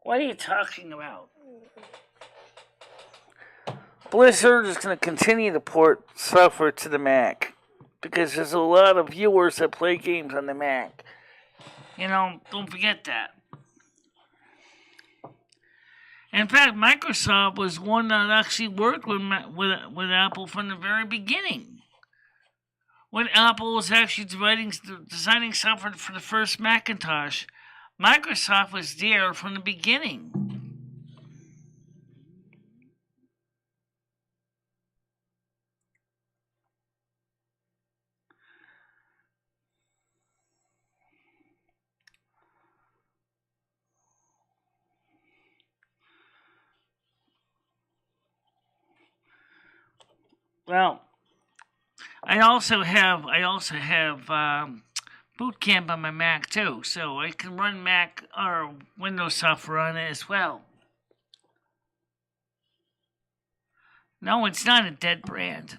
What are you talking about? Blizzard is going to continue to port software to the Mac because there's a lot of viewers that play games on the Mac. Don't forget that. In fact, Microsoft was one that actually worked with Apple from the very beginning. When Apple was actually designing software for the first Macintosh, Microsoft was there from the beginning. Well, I also have Boot Camp on my Mac too, so I can run Mac or Windows software on it as well. No, it's not a dead brand.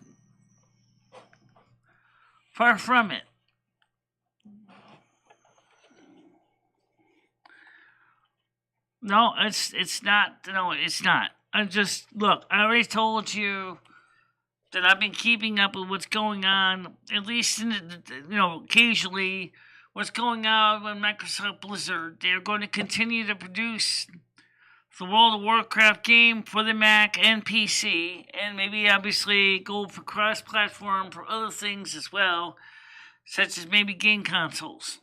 Far from it. No, it's not. No, it's not. I already told you that I've been keeping up with what's going on, at least occasionally, what's going on with Microsoft Blizzard. They're going to continue to produce the World of Warcraft game for the Mac and PC, and maybe obviously go for cross-platform for other things as well, such as maybe game consoles.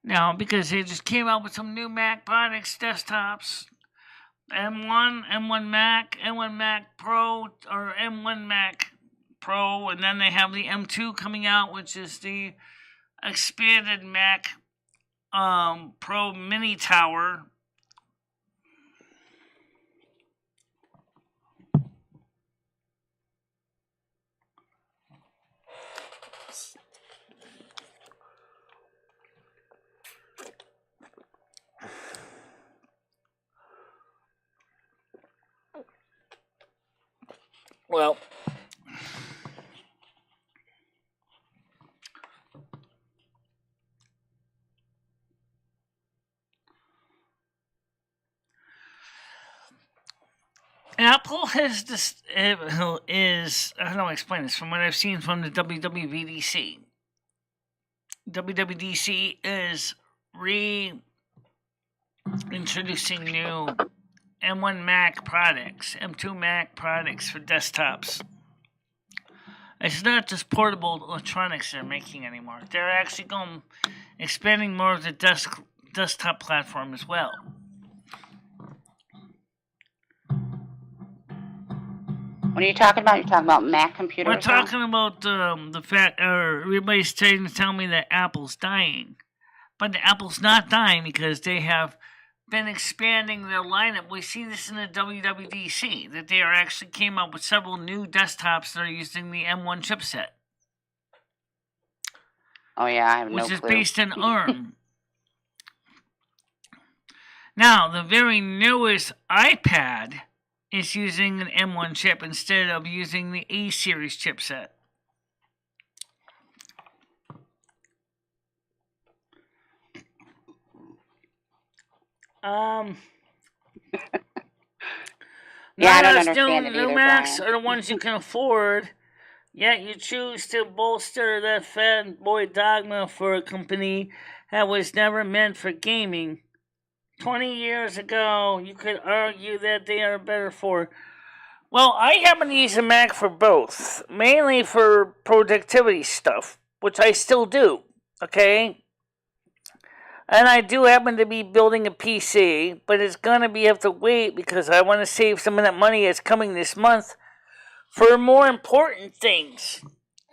Now, because they just came out with some new Mac products, desktops, M1 Mac, M1 Mac Pro, or M1 Mac Pro, and then they have the M2 coming out, which is the expanded Mac Pro Mini Tower. Well, Apple has this I don't know how to explain this from what I've seen from the WWDC. WWDC is reintroducing new M1 Mac products, M2 Mac products for desktops. It's not just portable electronics they're making anymore. They're actually expanding more of the desktop platform as well. What are you talking about? You're talking about Mac computers? We're talking about the fact, everybody's trying to tell me that Apple's dying. But Apple's not dying because they have been expanding their lineup. We see this in the WWDC, that they actually came up with several new desktops that are using the M1 chipset. Oh, yeah, I have no clue. Which is based in ARM. Now, the very newest iPad is using an M1 chip instead of using the A series chipset. Yeah, I don't Not as understand it new either, Macs Brian. are the ones you can afford, yet you choose to bolster that fanboy dogma for a company that was never meant for gaming. 20 years ago, you could argue that they are better for... Well, I happen to use a Mac for both, mainly for productivity stuff, which I still do, okay? And I do happen to be building a PC, but it's going to have to wait because I want to save some of that money that's coming this month for more important things.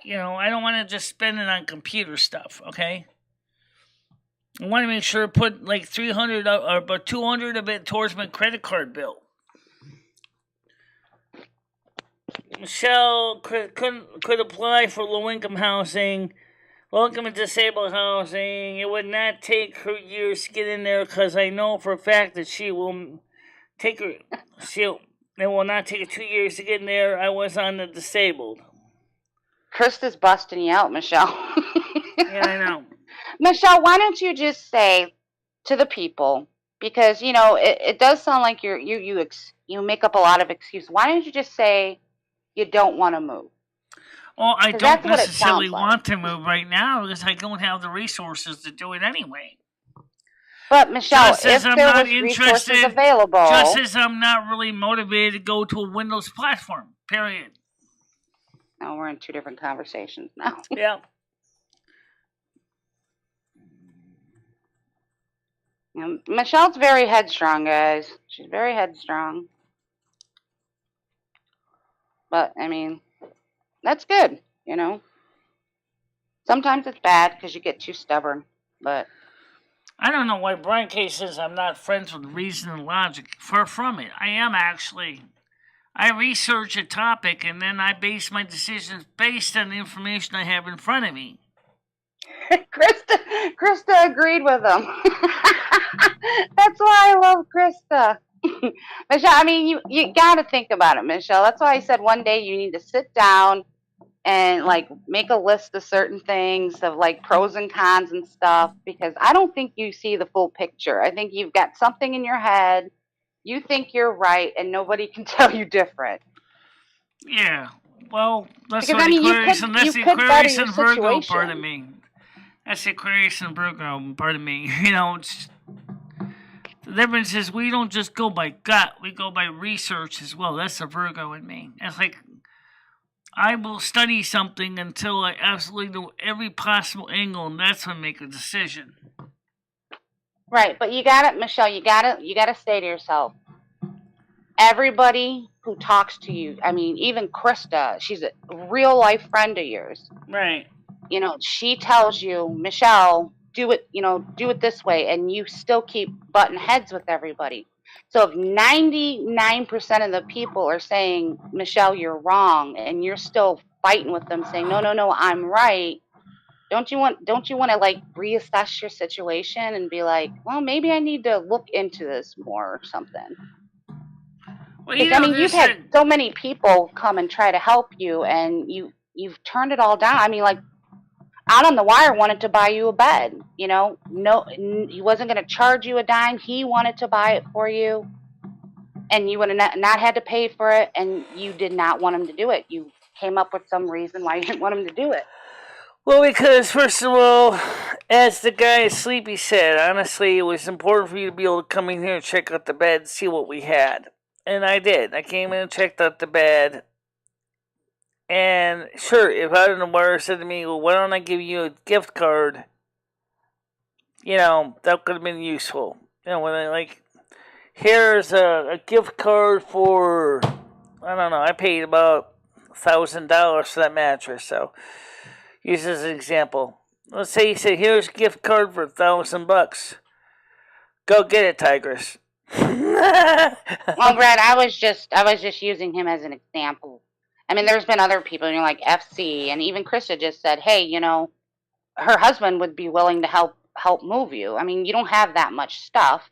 You know, I don't want to just spend it on computer stuff, okay? I want to make sure I put like $300 or about $200 of it towards my credit card bill. Michelle could apply for low-income housing. Welcome to disabled housing. It would not take her years to get in there because I know for a fact that she will take her. It will not take her 2 years to get in there. I was on the disabled. Krista's busting you out, Michelle. Yeah, I know. Michelle, why don't you just say to the people, because you know it does sound like you make up a lot of excuses. Why don't you just say you don't want to move? Well, I don't necessarily want to move right now because I don't have the resources to do it anyway. But Michelle, if there was resources available, just as I'm not really motivated to go to a Windows platform. Period. No, we're in two different conversations now. Yeah. Michelle's very headstrong, guys. She's very headstrong. But, I mean, that's good, you know. Sometimes it's bad because you get too stubborn, but... I don't know why Brian K. says I'm not friends with reason and logic. Far from it. I am actually. I research a topic and then I base my decisions based on the information I have in front of me. Krista agreed with him. That's why I love Krista. Michelle, I mean, you got to think about it, Michelle. That's why I said one day you need to sit down and, like, make a list of certain things of, like, pros and cons and stuff, because I don't think you see the full picture. I think you've got something in your head. You think you're right, and nobody can tell you different. Yeah. Well, that's because, what I mean, Aquarius and that's the Aquarius and Virgo situation. part of me. That's the Aquarius and Virgo part of me. You know, the difference is we don't just go by gut, we go by research as well. That's the Virgo in me. It's like I will study something until I absolutely know every possible angle, and that's when I make a decision. Right, but you got it, Michelle. You got to say to yourself, everybody who talks to you. I mean, even Krista, she's a real life friend of yours. Right. You know, she tells you, Michelle, do it. You know, do it this way, and you still keep butting heads with everybody. So if 99% of the people are saying, Michelle, you're wrong, and you're still fighting with them, saying, no, I'm right. Don't you want to, like, reassess your situation and be like, well, maybe I need to look into this more or something? Well, you know, I mean, you've had so many people come and try to help you, and you've turned it all down. I mean, like, Out on the Wire wanted to buy you a bed. You know, no, he wasn't going to charge you a dime. He wanted to buy it for you, and you would have not had to pay for it, and you did not want him to do it. You came up with some reason why you didn't want him to do it. Well, because, first of all, as the guy Sleepy said, honestly, it was important for you to be able to come in here and check out the bed and see what we had. And I did. I came in and checked out the bed. And sure, if out of nowhere said to me, well, why don't I give you a gift card? That could have been useful. When I here's a gift card for, I don't know, I paid about $1,000 for that mattress. So, use as an example. Let's say you say, here's a gift card for $1,000. Go get it, Tigress. Well, Brad, I was just using him as an example. I mean, there's been other people, like FC, and even Krista just said, hey, her husband would be willing to help move you. I mean, you don't have that much stuff.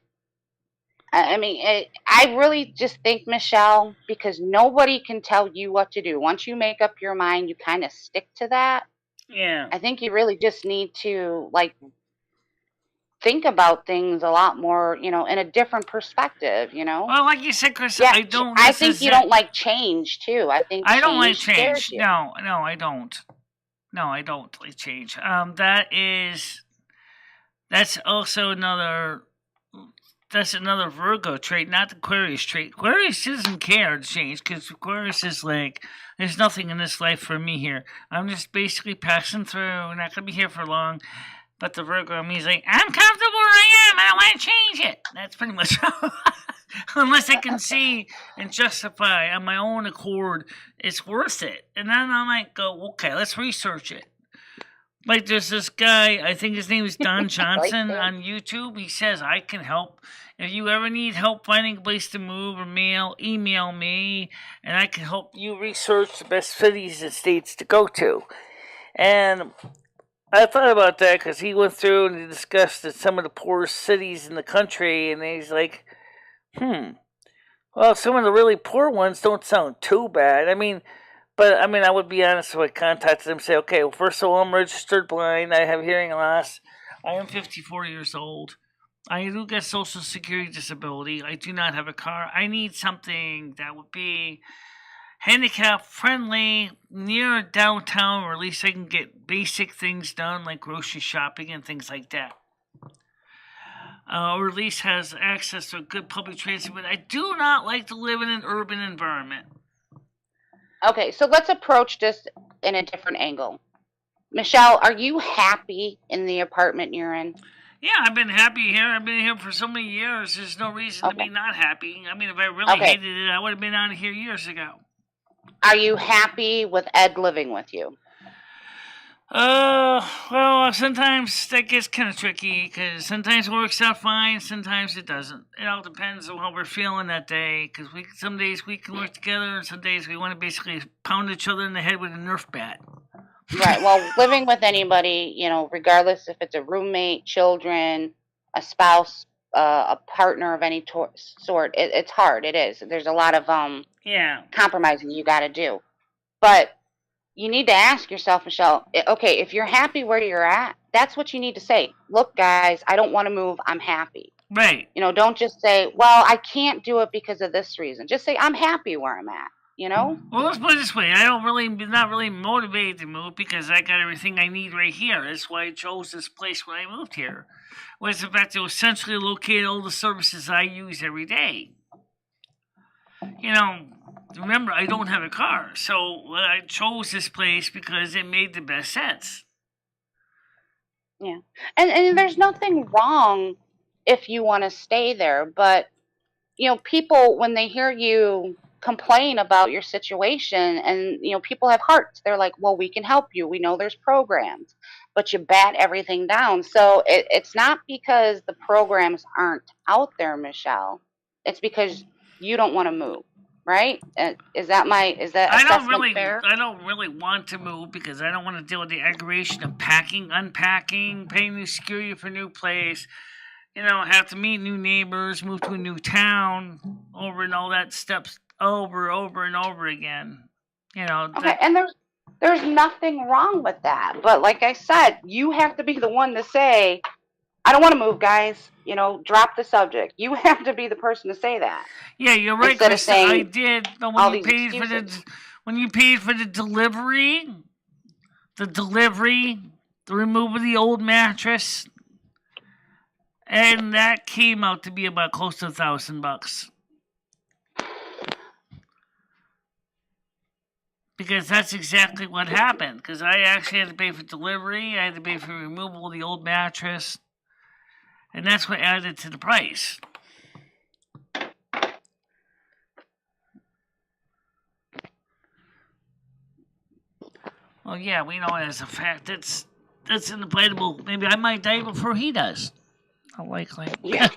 I mean, I really just think, Michelle, because nobody can tell you what to do. Once you make up your mind, you kind of stick to that. Yeah. I think you really just need to, think about things a lot more, in a different perspective, Well, like you said, Chris, yeah, I think you don't like change, too. I think I don't like change. change. No, I don't. No, I don't like change. That's also another Virgo trait, not the Aquarius trait. Aquarius doesn't care to change because Aquarius is like, there's nothing in this life for me here. I'm just basically passing through. I'm not going to be here for long. But the Virgo in me is like, I'm comfortable where I am. I don't want to change it. That's pretty much unless I can see and justify on my own accord it's worth it. And then I might go, okay, let's research it. Like there's this guy, I think his name is Don Johnson on YouTube. He says, I can help. If you ever need help finding a place to move or email me, and I can help you research the best cities and states to go to. And I thought about that because he went through and he discussed some of the poorest cities in the country, and he's like, well, some of the really poor ones don't sound too bad. I would be honest if I contacted them and say, okay, well, first of all, I'm registered blind. I have hearing loss. I am 54 years old. I do get Social Security disability. I do not have a car. I need something that would be handicap friendly, near downtown, or at least I can get basic things done like grocery shopping and things like that. Or at least has access to good public transit. But I do not like to live in an urban environment. Okay, so let's approach this in a different angle. Michelle, are you happy in the apartment you're in? Yeah, I've been happy here. I've been here for so many years. There's no reason to be not happy. I mean, if I really hated it, I would have been out of here years ago. Are you happy with Ed living with you? Well, sometimes that gets kind of tricky because sometimes it works out fine, sometimes it doesn't. It all depends on how we're feeling that day because some days we can work together and some days we want to basically pound each other in the head with a Nerf bat. Right. Well, living with anybody, regardless if it's a roommate, children, a spouse, a partner of any sort, it's hard. It is. There's a lot of compromising you got to do. But you need to ask yourself, Michelle, okay, if you're happy where you're at, that's what you need to say. Look, guys, I don't want to move. I'm happy. Right. Don't just say, well, I can't do it because of this reason. Just say, I'm happy where I'm at. Well, let's put it this way. Not really motivated to move because I got everything I need right here. That's why I chose this place when I moved here. Was the fact that it was centrally located all the services I use every day. Remember, I don't have a car, so I chose this place because it made the best sense. Yeah. And there's nothing wrong if you want to stay there, but, people, when they hear you complain about your situation and, people have hearts, they're like, well, we can help you. We know there's programs, but you bat everything down. So it's not because the programs aren't out there, Michelle. It's because you don't want to move. Right? Is that assessment fair? I don't really want to move because I don't want to deal with the aggravation of packing, unpacking, paying new security for a new place. Have to meet new neighbors, move to a new town, over and all that steps over and over again. Okay, and there's nothing wrong with that. But like I said, you have to be the one to say, I don't want to move, guys. Drop the subject. You have to be the person to say that. Yeah, you're right, Chris. I did. But when you paid for the delivery, the removal of the old mattress, and that came out to be about close to $1,000. Because that's exactly what happened. Because I actually had to pay for delivery. I had to pay for removal of the old mattress. And that's what added to the price. Well, yeah, we know it as a fact. That's inevitable. Maybe I might die before he does. Unlikely. Yeah.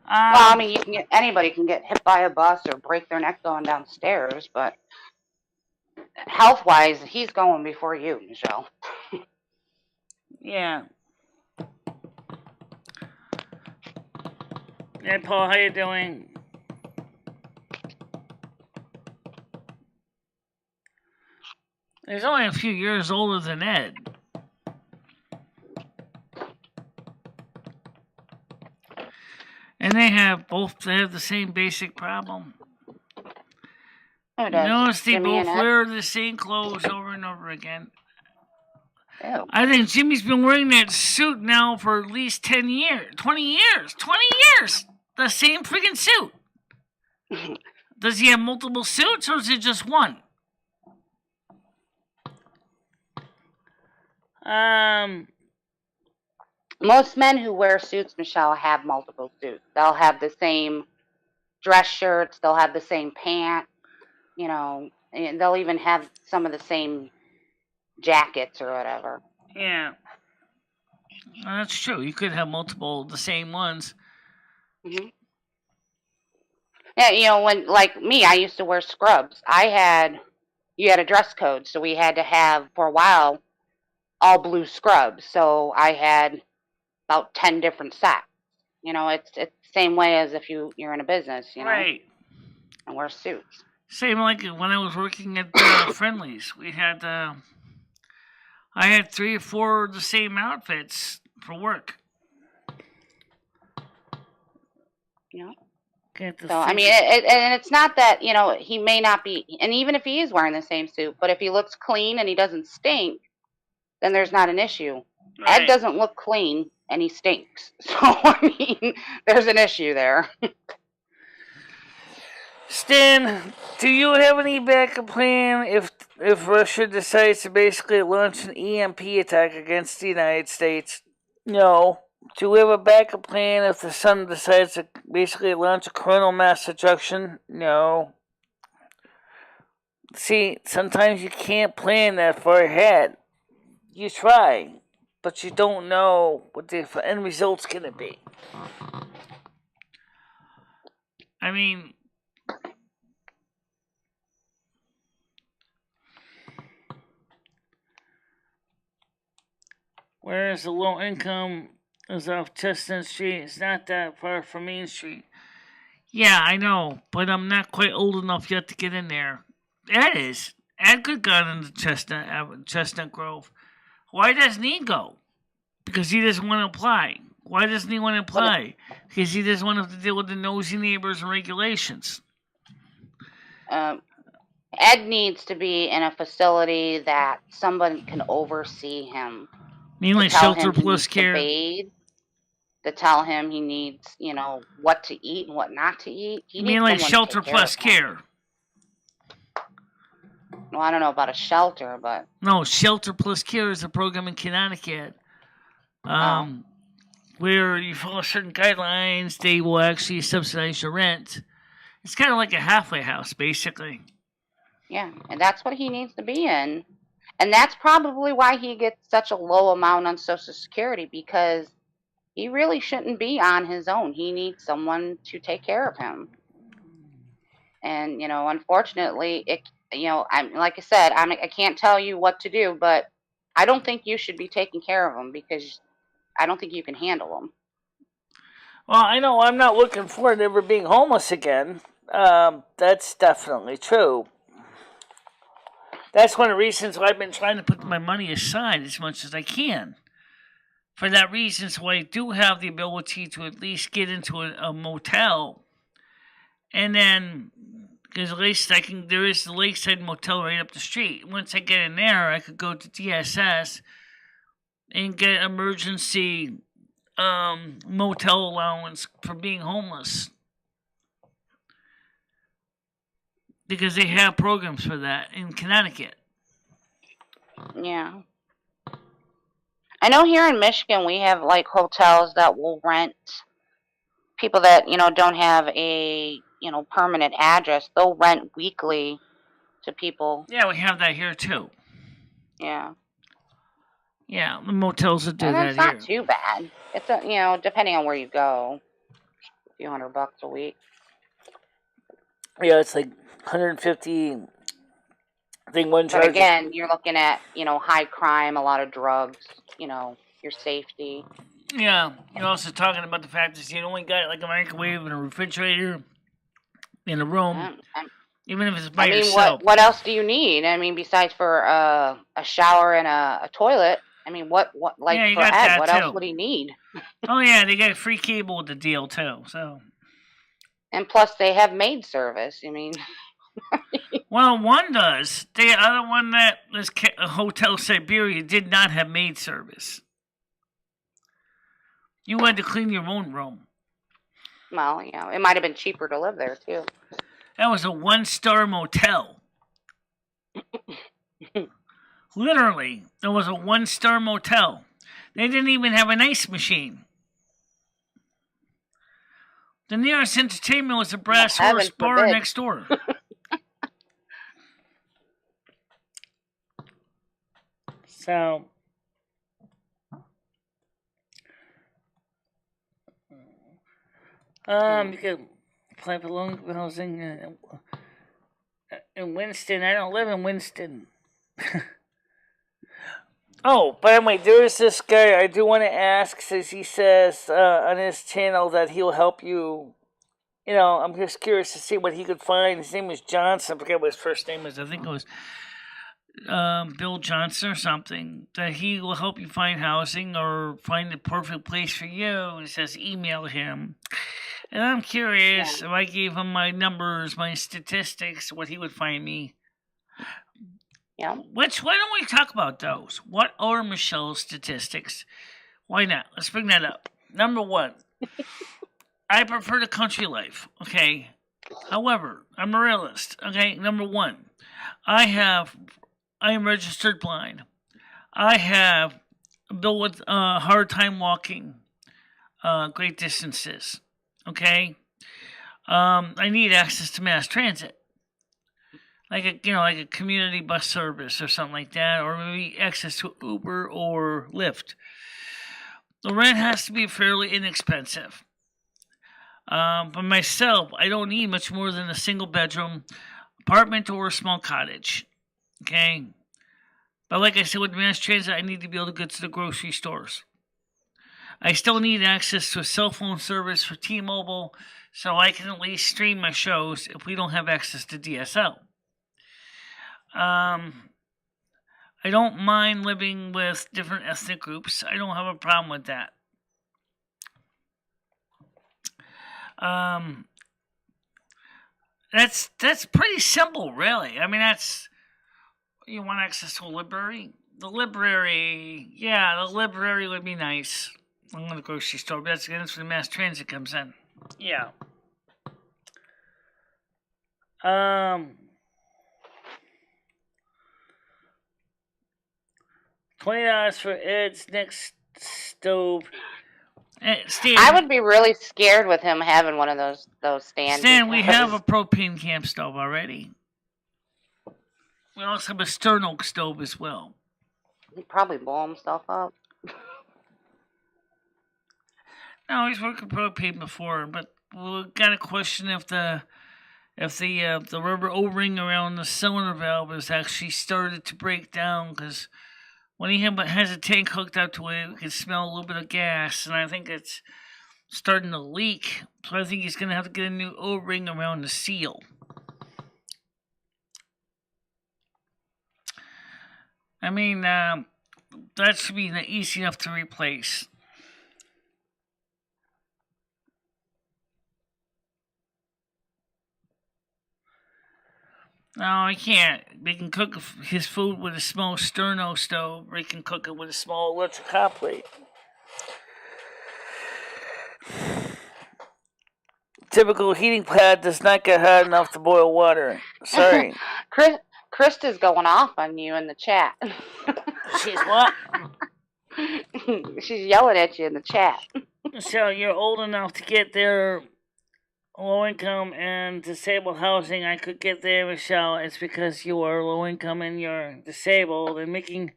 Well, I mean, anybody can get hit by a bus or break their neck going downstairs, but health-wise, he's going before you, Michelle. Yeah. Hey, Paul, how you doing? He's only a few years older than Ed. And they have the same basic problem. Who does? Notice they Jimmy both and Ed? wear the same clothes over and over again. Ew. I think Jimmy's been wearing that suit now for at least 10 years. 20 years. 20 years! The same freaking suit. Does he have multiple suits or is it just one? Most men who wear suits, Michelle, have multiple suits. They'll have the same dress shirts. They'll have the same pant. You know, and they'll even have some of the same jackets or whatever. Yeah. Well, that's true. You could have multiple of the same ones. Mm-hmm. Yeah, you know, when, like me, I used to wear scrubs. You had a dress code, so we had to have, for a while, all blue scrubs. So I had about 10 different sets. You know, it's the same way as if you're in a business, you know, Right. and wear suits. Same like when I was working at Friendly's. We had, I had 3 or 4 of the same outfits for work. You know? So, I mean, and it's not that, you know, he may not be, and even if he is wearing the same suit, but if he looks clean and he doesn't stink, then there's not an issue. Right. Ed doesn't look clean and he stinks. So, I mean, there's an issue there. Stan, do you have any backup plan if Russia decides to basically launch an EMP attack against the United States? No. Do we have a backup plan if the sun decides to basically launch a coronal mass ejection? No. See, sometimes you can't plan that far ahead. You try, but you don't know what the end result's going to be. I mean, whereas the low income is off Chestnut Street, it's not that far from Main Street. Yeah, I know, but I'm not quite old enough yet to get in there. Ed is. Ed could go into Chestnut Grove. Why doesn't he go? Because he doesn't want to apply. Why doesn't he want to apply? Because he doesn't want to have to deal with the nosy neighbors and regulations. Ed needs to be in a facility that somebody can oversee him. Mainly shelter plus care. To tell him he needs, you know, what to eat and what not to eat. Mainly shelter plus care. Well, I don't know about a shelter, but... No, Shelter Plus Care is a program in Connecticut. Where you follow certain guidelines, they will actually subsidize your rent. It's kind of like a halfway house, basically. Yeah, and that's what he needs to be in. And that's probably why he gets such a low amount on Social Security, because he really shouldn't be on his own. He needs someone to take care of him. And, you know, unfortunately, like I said, I can't tell you what to do, but I don't think you should be taking care of him because I don't think you can handle him. Well, I know I'm not looking forward to ever being homeless again. That's definitely true. That's one of the reasons why I've been trying to put my money aside as much as I can. For that reason, so I do have the ability to at least get into a motel. And then, because at least there is the Lakeside Motel right up the street. Once I get in there, I could go to DSS and get emergency motel allowance for being homeless. because they have programs for that in Connecticut. Yeah. I know here in Michigan we have like hotels that will rent people that, don't have a, permanent address. They'll rent weekly to people. Yeah, we have that here too. Yeah. Yeah, the motels that do And that it's not here. too bad. It's depending on where you go, a few $100 a week. Yeah, it's like 150. I think one charge. But again, you're looking at, high crime, a lot of drugs, your safety. Yeah, you're also talking about the fact that you only got like a microwave and a refrigerator in a room, even if it's by yourself. What else do you need? Besides for a shower and a toilet. What like for Ed, what else would he need? Oh yeah, they got free cable with the deal too. So. And plus, they have maid service. Well, one does. The other one, that was Hotel Siberia, did not have maid service. You had to clean your own room. Well, it might have been cheaper to live there too. That was a 1-star motel. Literally, it was a 1-star motel. They didn't even have an ice machine. The nearest entertainment was a brass horse bar next door. So, you could apply for loan housing in Winston. I don't live in Winston. Oh, by the way, there is this guy I do want to ask, since he says on his channel that he'll help you. I'm just curious to see what he could find. His name was Johnson. I forget what his first name is. I think it was Bill Johnson or something. That he will help you find housing or find the perfect place for you. He says email him. And I'm curious if I gave him my numbers, my statistics, what he would find me. Yeah. Why don't we talk about those? What are Michelle's statistics? Why not? Let's bring that up. Number one, I prefer the country life. Okay. However, I'm a realist. Okay. Number one, I am registered blind. I have a bill with hard time walking great distances. Okay. I need access to mass transit. Like a community bus service or something like that, or maybe access to Uber or Lyft. The rent has to be fairly inexpensive. But myself, I don't need much more than a single bedroom apartment or a small cottage. Okay? But like I said, with mass transit, I need to be able to get to the grocery stores. I still need access to a cell phone service for T-Mobile, so I can at least stream my shows if we don't have access to DSL. I don't mind living with different ethnic groups. I don't have a problem with that. That's pretty simple, really. You want access to a library? The library would be nice. I'm going to grocery store, but that's where the mass transit comes in. Yeah. $20 for Ed's next stove. Stan, I would be really scared with him having one of those stands. Stan, we have a propane camp stove already. We also have a stern oak stove as well. He'd probably blow himself up. No, he's worked with propane before, but we got a question if the rubber O-ring around the cylinder valve has actually started to break down, because when he has a tank hooked up to it, we can smell a little bit of gas, and I think it's starting to leak. So I think he's going to have to get a new O-ring around the seal. That should be easy enough to replace. No, he can't. They can cook his food with a small sterno stove, or he can cook it with a small electric hot plate. typical heating pad does not get hot enough to boil water. Sorry. Krista's going off on you in the chat. She's what? She's yelling at you in the chat. So you're old enough to get their low income and disabled housing. I could get there, Michelle. It's because you are low income and you're disabled and making.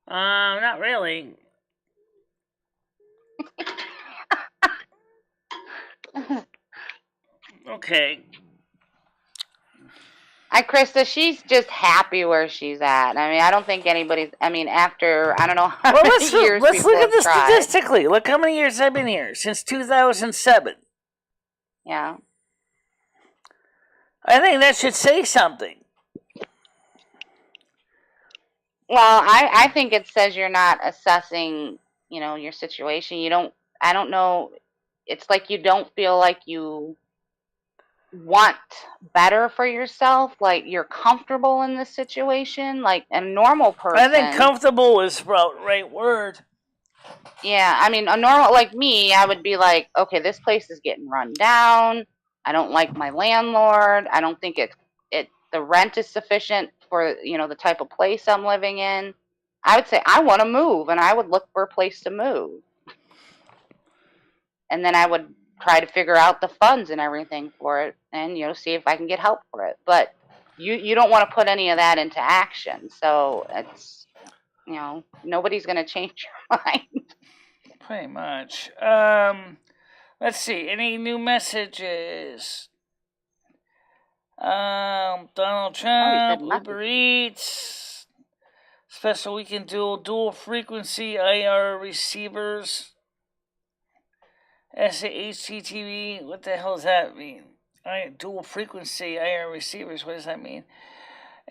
Not really. Okay. Krista, she's just happy where she's at. I mean, I don't think anybody's. I mean, after I don't know how Well, many years. let's look at this tried. statistically. Look how many years I've been here since 2007. Yeah. I think that should say something. Well, I think it says you're not assessing, your situation. I don't know. It's like you don't feel like you want better for yourself, like you're comfortable in this situation, like a normal person. I think comfortable is the right word. Yeah, I mean, a normal, like me, I would be like, okay, this place is getting run down. I don't like my landlord. I don't think the rent is sufficient for, the type of place I'm living in. I would say I want to move, and I would look for a place to move. And then I would try to figure out the funds and everything for it and, see if I can get help for it. But you don't want to put any of that into action. So it's, nobody's going to change your mind. Pretty much. Let's see. Any new messages? Donald Trump, Uber Eats, special weekend dual frequency IR receivers. SHTTV, what the hell does that mean? Dual frequency IR receivers, what does that mean?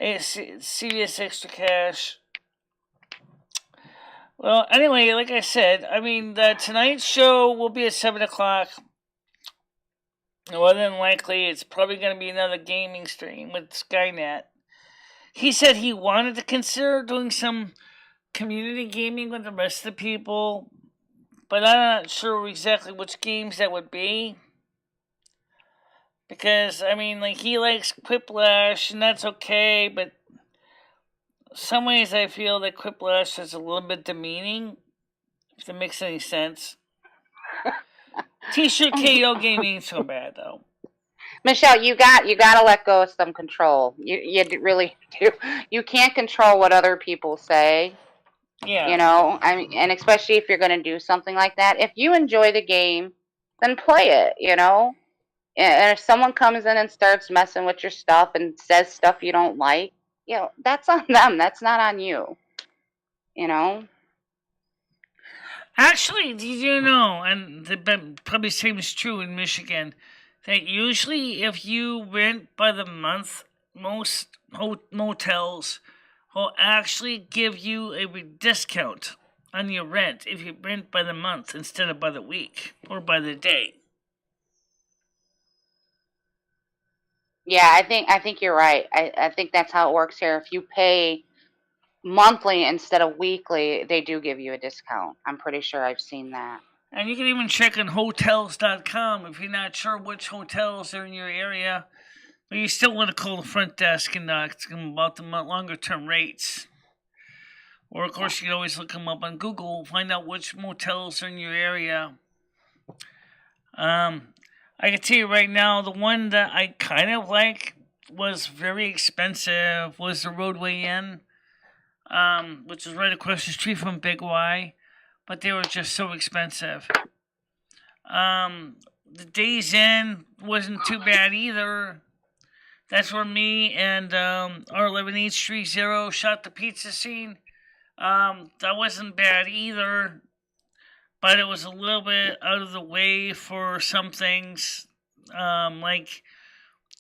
CVS Extra Cash. Well, anyway, like I said, tonight's show will be at 7 o'clock. More than likely, it's probably going to be another gaming stream with Skynet. He said he wanted to consider doing some community gaming with the rest of the people, but I'm not sure exactly which games that would be. Because, he likes Quiplash, and that's okay, but some ways I feel that Quiplash is a little bit demeaning, if that makes any sense. T-shirt KO game ain't so bad, though. Michelle, you got to let go of some control. You really do. You can't control what other people say. Yeah. And especially if you're going to do something like that. If you enjoy the game, then play it, And if someone comes in and starts messing with your stuff and says stuff you don't like, that's on them. That's not on you. Actually, did you know, and probably the same is true in Michigan, that usually if you rent by the month, most motels will actually give you a discount on your rent if you rent by the month instead of by the week or by the day. Yeah, I think you're right. I think that's how it works here. If you pay monthly instead of weekly, they do give you a discount. I'm pretty sure I've seen that. And you can even check on hotels.com if you're not sure which hotels are in your area. But you still want to call the front desk and ask them about the longer term rates. Or, of course, you can always look them up on Google, find out which motels are in your area. I can tell you right now, the one that I kind of like was very expensive was the Roadway Inn, which is right across the street from Big Y, but they were just so expensive. The Days Inn wasn't too bad either. That's where me and R11830 shot the pizza scene. That wasn't bad either, but it was a little bit out of the way for some things, like,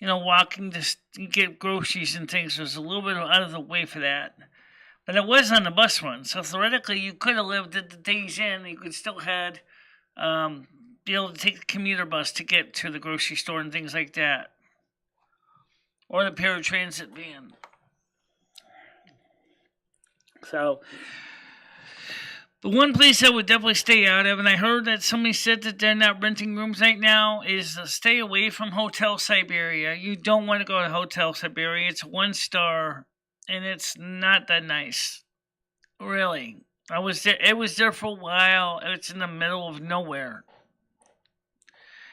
walking to get groceries and things was a little bit out of the way for that. But it was on the bus run, so theoretically you could have lived at the Days Inn. You could still had be able to take the commuter bus to get to the grocery store and things like that, or the paratransit van. So, The one place I would definitely stay out of, and I heard that somebody said that they're not renting rooms right now, is stay away from Hotel Siberia. You don't want to go to Hotel Siberia. It's 1 star, and it's not that nice. Really. I was there. It was there for a while. It's in the middle of nowhere.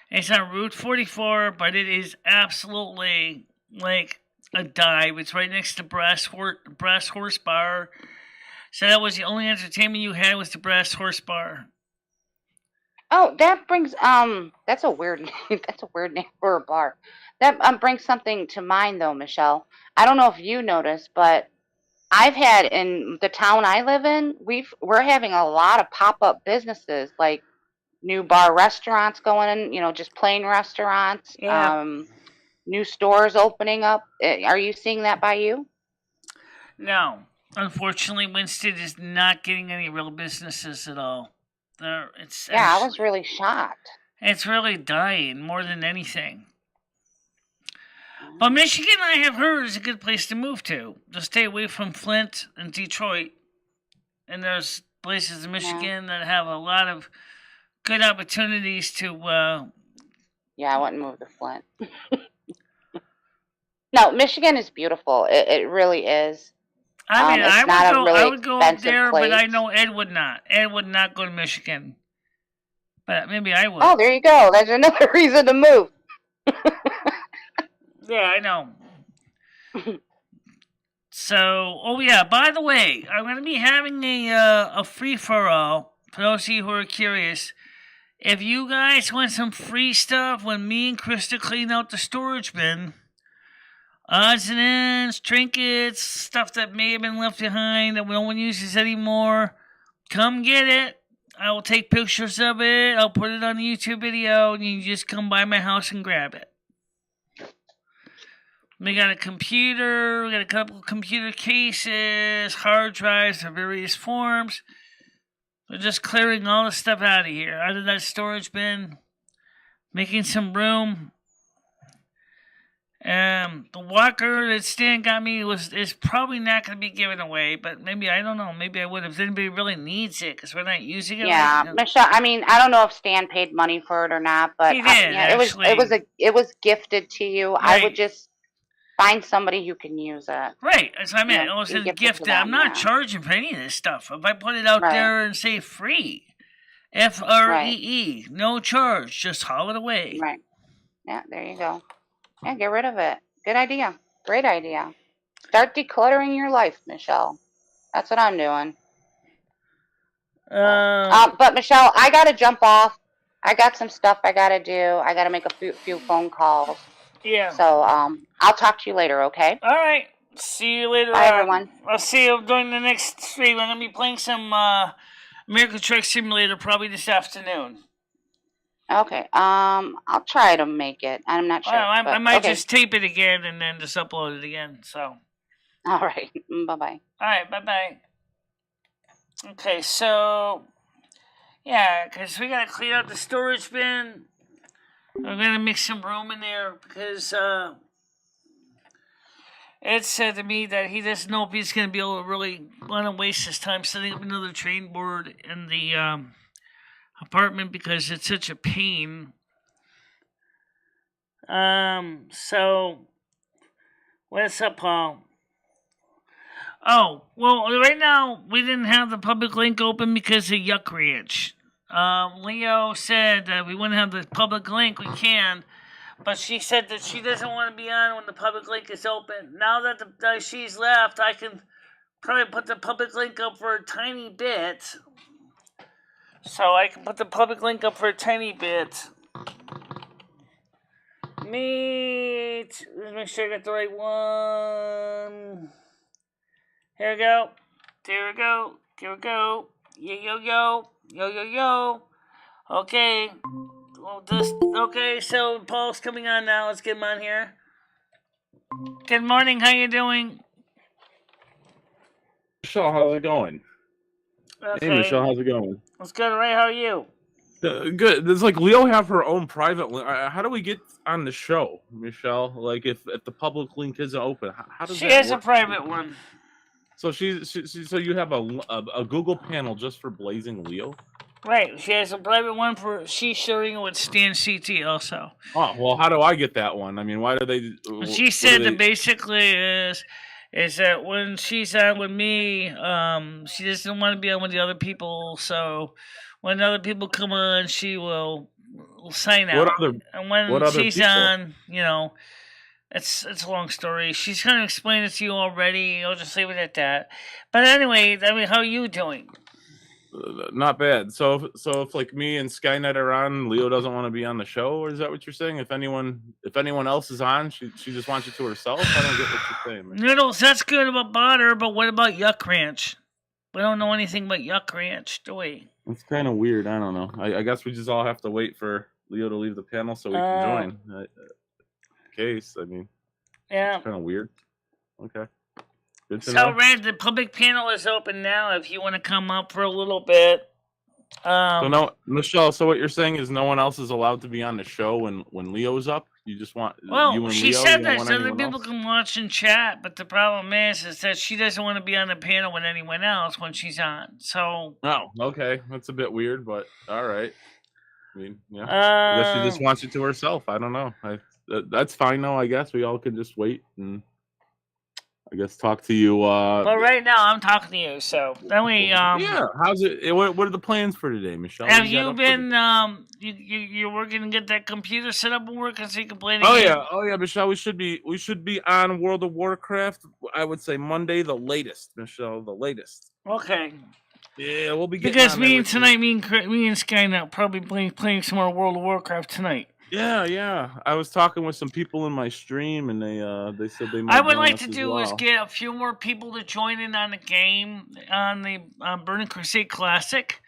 It's on Route 44, but it is absolutely like a dive. It's right next to Brass Horse Bar. So that was the only entertainment you had was the Brass Horse Bar. Oh, that brings that's a weird name. That's a weird name for a bar. That brings something to mind though, Michelle. I don't know if you noticed, but I've had in the town I live in, we're having a lot of pop-up businesses like new bar restaurants going in, just plain restaurants, Yeah. new stores opening up. Are you seeing that by you? No. Unfortunately, Winston is not getting any real businesses at all. I was really shocked. It's really dying more than anything. But Michigan, I have heard, is a good place to move to. Just stay away from Flint and Detroit. And there's places in Michigan that have a lot of good opportunities to... Yeah, I wouldn't move to Flint. No, Michigan is beautiful. It really is. I mean, I would go up there, place. but I know Ed would not. Ed would not go to Michigan. But maybe I would. Oh, there you go. That's another reason to move. Yeah, I know. So, by the way, I'm going to be having a free-for-all, for those of you who are curious. If you guys want some free stuff when me and Krista clean out the storage bin, odds and ends, trinkets, stuff that may have been left behind that no one uses anymore, come get it. I will take pictures of it. I'll put it on the YouTube video, and you can just come by my house and grab it. We got a computer, we got a couple computer cases, hard drives of various forms. We're just clearing all the stuff out of here, out of that storage bin, making some room. The walker that Stan got me is probably not going to be given away, but maybe, I don't know, maybe I would if anybody really needs it, because we're not using it. Yeah, Michelle, I mean, I don't know if Stan paid money for it or not, but he did, it was gifted to you. Right. I would just find somebody who can use it. Right, that's what I meant. It was a gift. I'm not charging for any of this stuff. If I put it out there and say free, FREE, no charge, just haul it away. Right. Yeah, there you go. Yeah, get rid of it. Good idea. Great idea. Start decluttering your life, Michelle. That's what I'm doing. But Michelle, I gotta jump off. I got some stuff I gotta do. I gotta make a few phone calls. Yeah. So I'll talk to you later, okay? All right. See you later. Bye, everyone. I'll see you during the next stream. I'm gonna be playing some American Truck Simulator probably this afternoon. Okay. I'll try to make it. I'm not sure. I might just tape it again and then just upload it again. So. All right. Bye-bye. All right. Bye-bye. Okay. So, yeah, because we got to clean out the storage bin. We're going to make some room in there because Ed said to me that he doesn't know if he's going to be able to really want to waste his time setting up another train board in the apartment because it's such a pain. So, what's up, Paul? Oh, well, right now, we didn't have the public link open because of Yuck Ranch. Leo said that we wouldn't have the public link. We can, but she said that she doesn't want to be on when the public link is open. Now that she's left, I can probably put the public link up for a tiny bit. So I can put the public link up for a tiny bit. Let's make sure I got the right one. Here we go. There we go. Here we go. Yo. Okay. Okay, so Paul's coming on now. Let's get him on here. Good morning. How you doing? Michelle, how's it going? Okay. Hey, Michelle, how's it going? It's good, right? How are you? Good. Does Leo have her own private link? How do we get on the show, Michelle? Like, if the public link isn't open, how does she that has work? a private one. So so you have a Google panel just for Blazing Leo? Right. She has a private one for she's sharing it with Stan CT also. Oh well, how do I get that one? I mean, why do they? She said that basically is that when she's on with me, she doesn't want to be on with the other people. So when other people come on, she will sign out. And when she's people? on, it's a long story. She's kind of explained it to you already. I'll just leave it at that. But anyway, how are you doing? Not bad. So if like me and Skynet are on, Leo doesn't want to be on the show, or is that what you're saying? If anyone else is on, she just wants you to herself. I don't get what you're saying. Noodles, that's good about Bonner, but what about Yuck Ranch? We don't know anything about Yuck Ranch, do we? It's kind of weird. I don't know. I guess we just all have to wait for Leo to leave the panel so we can join. Case, I mean, yeah, it's kind of weird. Okay. So, Red, the public panel is open now if you want to come up for a little bit. So no, Michelle, so what you're saying is no one else is allowed to be on the show when Leo's up? You just want you and she Leo, said that so other people can watch and chat, but the problem is that she doesn't want to be on the panel with anyone else when she's on. So okay. That's a bit weird, but all right. I mean, yeah. I guess she just wants it to herself. I don't know. That's fine though, I guess. We all can just wait and I guess talk to you. Well, right now I'm talking to you, so then we. Yeah, how's it? What are the plans for today, Michelle? Have you been? You're working to get that computer set up and working so you can play the game? Oh yeah, Michelle. We should be on World of Warcraft. I would say Monday, the latest, Michelle, the latest. Okay. Yeah, we'll be getting because me and Skynet probably playing some more World of Warcraft tonight. Yeah. I was talking with some people in my stream, and they said they might. I would like to do is get a few more people to join in on the game on the Burning Crusade Classic,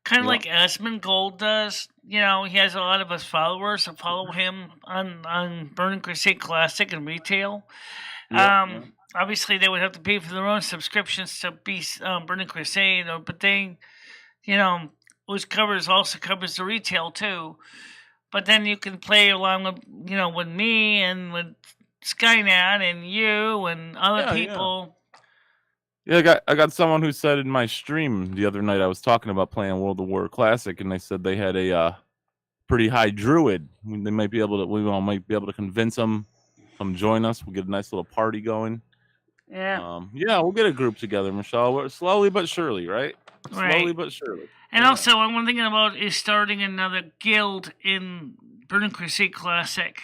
kind of like Asmongold does. He has a lot of us followers that follow him on Burning Crusade Classic and retail. Obviously, they would have to pay for their own subscriptions to be Burning Crusade, but they, which also covers the retail too. But then you can play along with, with me and with Skynet and you and other people. Yeah, I got someone who said in my stream the other night I was talking about playing World of War Classic, and they said they had a pretty high druid. We might be able to convince them to come join us. We'll get a nice little party going. Yeah. We'll get a group together, Michelle. We're slowly but surely, right? Slowly but surely. And also, what I'm thinking about is starting another guild in Burning Crusade Classic.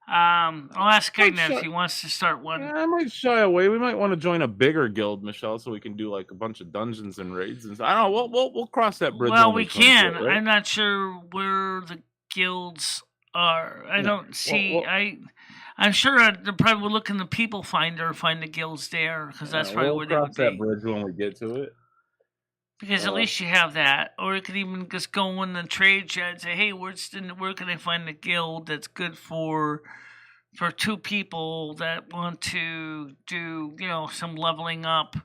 I'll ask Skynet if he wants to start one. Yeah, I might shy away. We might want to join a bigger guild, Michelle, so we can do like a bunch of dungeons and raids. And I don't know. We'll cross that bridge. Well, we can. Right? I'm not sure where the guilds are. I don't see. I'm sure they're probably looking the People Finder, find the guilds there, because that's probably where they would be. We'll cross that bridge when we get to it. Because at least you have that, or you could even just go in the trade chat and say, "Hey, where can I find a guild that's good for two people that want to do some leveling up,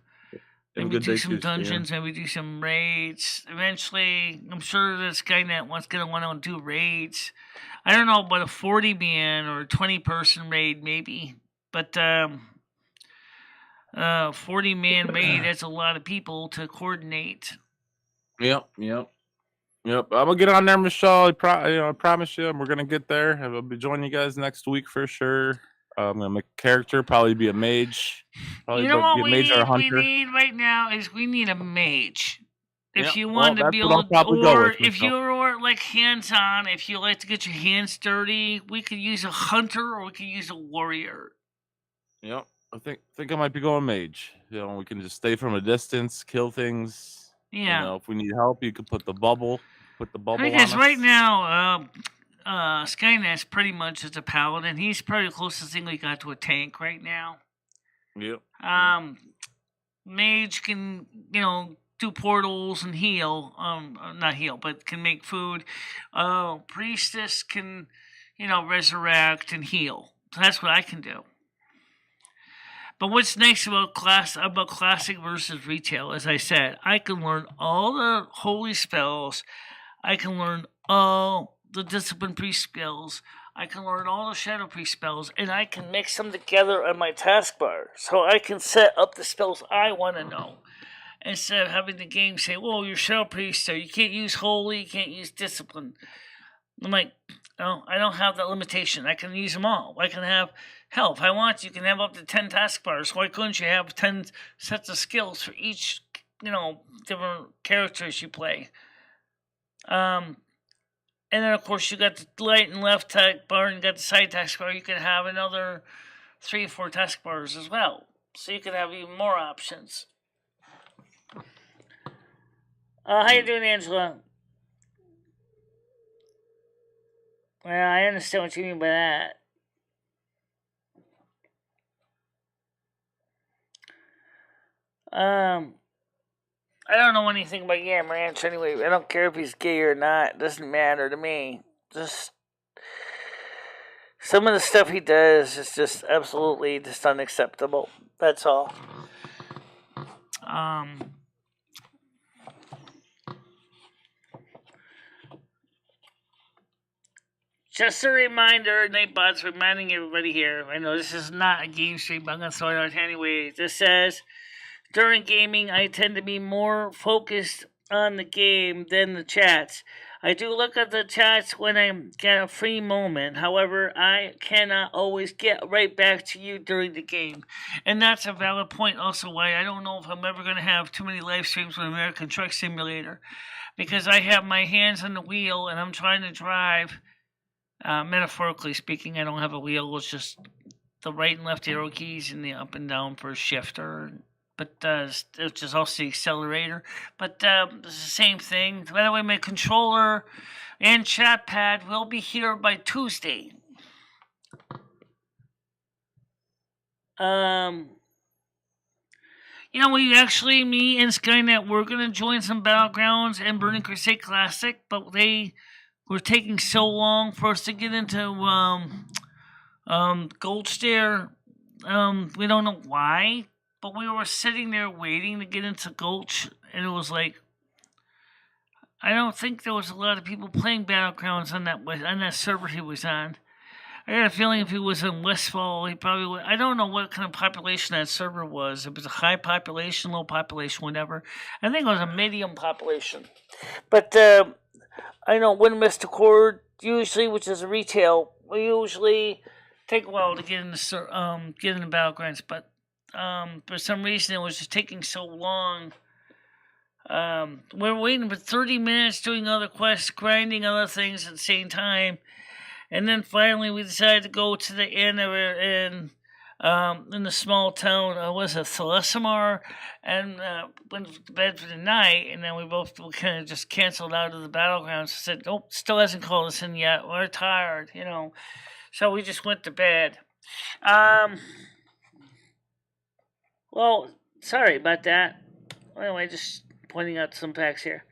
maybe do some dungeons, maybe do some raids. Eventually, I'm sure that Skynet going to want to do raids. I don't know about a 40-man or a 20-person raid, maybe, but 40-man raid, that's a lot of people to coordinate. Yep. I'm gonna get on there, Michelle. I promise you, we're gonna get there. I'll be joining you guys next week for sure. I'm gonna make a character, probably be a mage. What we need right now is we need a mage. If you want to be able to, or if you're like hands-on, if you like to get your hands dirty, we could use a hunter or we could use a warrior. Yep. I think I might be going mage. We can just stay from a distance, kill things. Yeah. If we need help, you can put the bubble because on right now, Skynet's pretty much is a paladin. He's probably the closest thing we got to a tank right now. Yep. Mage can, do portals and heal. Not heal, but can make food. Priestess can, resurrect and heal. So that's what I can do. But what's nice about classic versus retail, as I said, I can learn all the holy spells. I can learn all the discipline priest skills. I can learn all the Shadow Priest spells, and I can mix them together on my taskbar. So I can set up the spells I want to know. Instead of having the game say, well, you're Shadow Priest, so you can't use Holy, you can't use Discipline. I'm like, no, I don't have that limitation. I can use them all. I can have, hell, if I want, you can have up to 10 taskbars. Why couldn't you have 10 sets of skills for each, different characters you play? And then, of course, you got the right and left taskbar, and you got the side taskbar. You can have another 3 or 4 taskbars as well. So you can have even more options. How you doing, Angela? Well, I understand what you mean by that. I don't know anything about Yam Ranch anyway. I don't care if he's gay or not. It doesn't matter to me. Just some of the stuff he does is just absolutely just unacceptable. That's all. Just a reminder, Nightbot's reminding everybody here. I know this is not a game stream, but I'm going to throw it out anyway. This says, during gaming, I tend to be more focused on the game than the chats. I do look at the chats when I get a free moment. However, I cannot always get right back to you during the game. And that's a valid point also why I don't know if I'm ever going to have too many live streams with American Truck Simulator. Because I have my hands on the wheel and I'm trying to drive. Metaphorically speaking, I don't have a wheel. It's just the right and left arrow keys and the up and down for a shifter. But it's just also the accelerator. But it's the same thing. By the way, my controller and chat pad will be here by Tuesday. Me and Skynet, we're going to join some Battlegrounds and Burning Crusade Classic, but they were taking so long for us to get into Gold Stair. We don't know why. But we were sitting there waiting to get into Gulch, and it was like, I don't think there was a lot of people playing Battlegrounds on that server he was on. I got a feeling if he was in Westfall, he probably would. I don't know what kind of population that server was. It was a high population, low population, whatever. I think it was a medium population. But I know when Mr. Cord, usually, which is a retail, we usually take a while to get into Battlegrounds, but for some reason it was just taking so long. We were waiting for 30 minutes doing other quests, grinding other things at the same time. And then finally we decided to go to the inn in the small town, Thelesimar, and went to bed for the night. And then we both kind of just canceled out of the Battlegrounds and said, nope, still hasn't called us in yet. We're tired, So we just went to bed. Well, sorry about that. Anyway, just pointing out some facts here.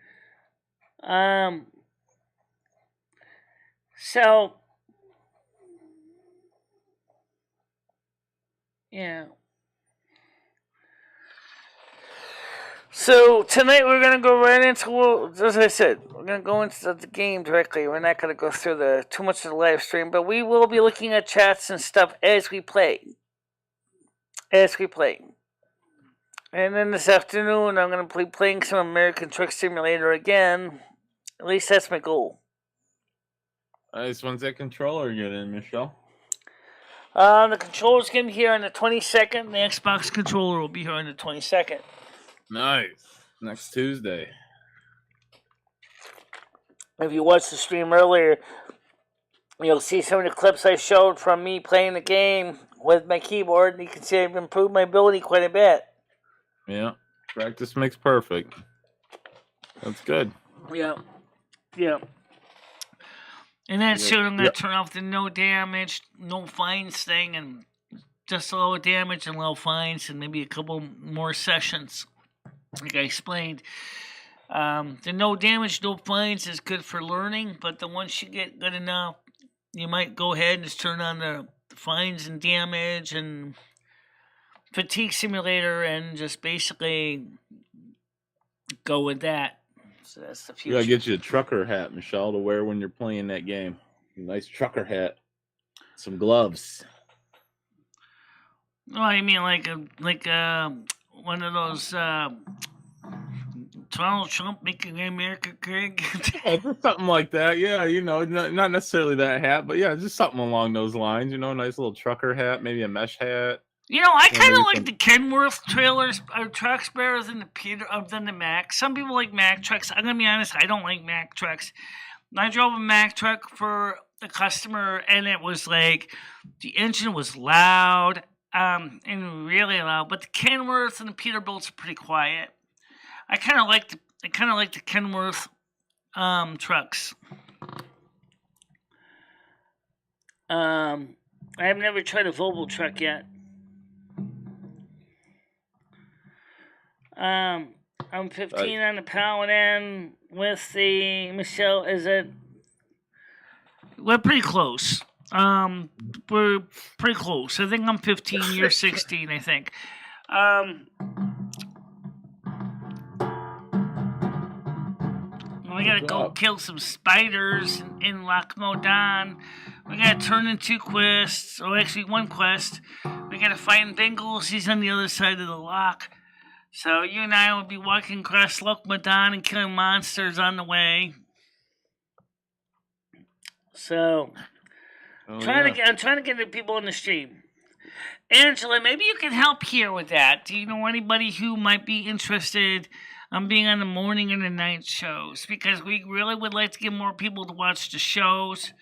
Yeah. So tonight we're going to go right into, as I said, we're going to go into the game directly. We're not going to go through too much of the live stream, but we will be looking at chats and stuff as we play. And then this afternoon, I'm going to be playing some American Truck Simulator again. At least that's my goal. Nice. When's that controller get in, Michelle? The controller's going to be here on the 22nd. The Xbox controller will be here on the 22nd. Nice. Next Tuesday. If you watched the stream earlier, you'll see some of the clips I showed from me playing the game with my keyboard. And you can see I've improved my ability quite a bit. Yeah, practice makes perfect. That's good. Yeah. And then soon I'm going to turn off the no damage, no fines thing, and just low damage and low fines, and maybe a couple more sessions, like I explained. The no damage, no fines is good for learning, but once you get good enough, you might go ahead and just turn on the fines and damage and fatigue simulator and just basically go with that. So that's the future. You gotta get you a trucker hat, Michelle, to wear when you're playing that game. A nice trucker hat. some gloves. Oh, you mean like one of those Donald Trump making America great? Yeah, just something like that. Yeah, not necessarily that hat, but yeah, just something along those lines. A nice little trucker hat, maybe a mesh hat. I kind of maybe like the Kenworth trailers or trucks better than the Mack. Some people like Mack trucks. I'm gonna be honest, I don't like Mack trucks. I drove a Mack truck for a customer, and it was like the engine was loud, and really loud. But the Kenworth and the Peterbilts are pretty quiet. I kind of like the Kenworth trucks. I've never tried a Volvo truck yet. I'm 15 on the Paladin with the Michelle. We're pretty close. We're pretty close. I think I'm 15. You're 16. I think. We gotta go kill some spiders in Loch Modan. We gotta turn in 2 quests. Oh, actually 1 quest. We gotta find Bengals. He's on the other side of the loch. So you and I will be walking across Loch Modan and killing monsters on the way. So I'm trying to get the people on the stream. Angela, maybe you can help here with that. Do you know anybody who might be interested in being on the morning and the night shows? Because we really would like to get more people to watch the shows.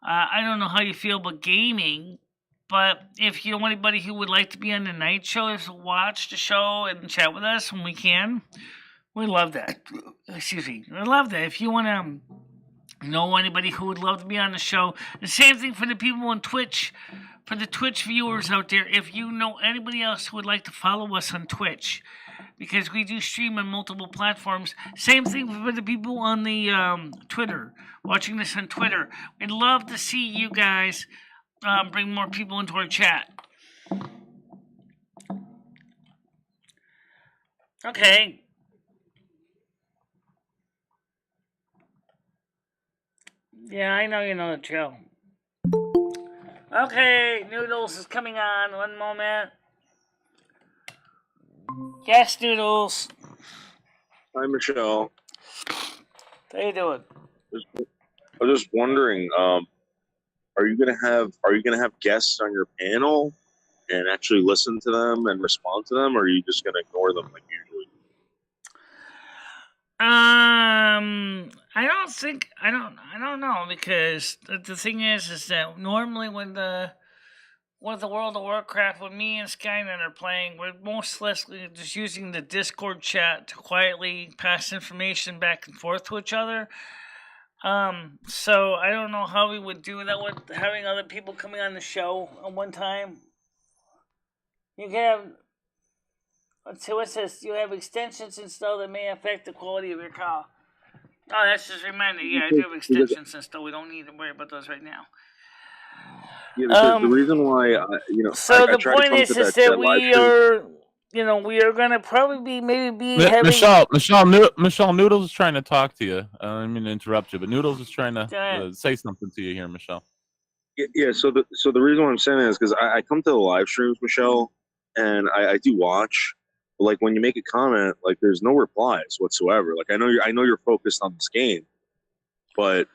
I don't know how you feel about gaming, but if you know anybody who would like to be on the night shows, watch the show and chat with us when we can, we love that. Excuse me. I love that. If you want to know anybody who would love to be on the show, the same thing for the people on Twitch. For the Twitch viewers out there, if you know anybody else who would like to follow us on Twitch, because we do stream on multiple platforms. Same thing for the people on the Twitter, watching this on Twitter. We'd love to see you guys bring more people into our chat. Okay. Yeah, I know you know the drill. Okay, Noodles is coming on. 1 moment. Yes, Noodles. Hi, Michelle. How you doing? I was just wondering, are you gonna have guests on your panel and actually listen to them and respond to them, or are you just gonna ignore them like usually? I don't know, because the thing is that normally when the World of Warcraft, when me and Skynet are playing, we're most likely just using the Discord chat to quietly pass information back and forth to each other. So I don't know how we would do that with having other people coming on the show at one time. You can have, let's see, what's this? You have extensions installed that may affect the quality of your call. Oh, that's just a reminder. Yeah, I do have extensions installed. We don't need to worry about those right now. Yeah, because the reason why, So the point is that we are, we are going to probably be having... Michelle, Noodles is trying to talk to you. I didn't mean to interrupt you, but Noodles is trying to say something to you here, Michelle. Yeah. So the reason why I'm saying that is because I come to the live streams, Michelle, and I do watch. But like when you make a comment, like there's no replies whatsoever. Like I know you're focused on this game, but